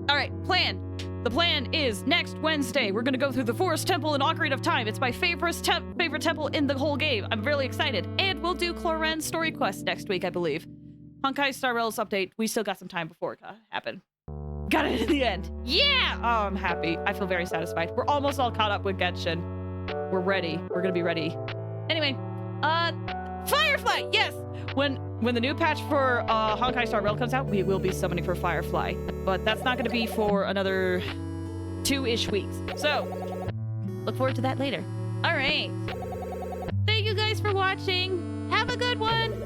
All right, plan. The plan is next Wednesday, we're going to go through the Forest Temple in Ocarina of Time. It's my favorite temple in the whole game. I'm really excited. And we'll do Cloran's story quest next week, I believe. Honkai Star Rail's update. We still got some time before it happened. Got it in the end. Yeah! Oh, I'm happy. I feel very satisfied. We're almost all caught up with Genshin. We're ready. We're going to be ready. Anyway, Firefly! Yes! When the new patch for Honkai Star Rail comes out, we will be summoning for Firefly. But that's not going to be for another 2-ish weeks. So, look forward to that later. All right. Thank you guys for watching. Have a good one.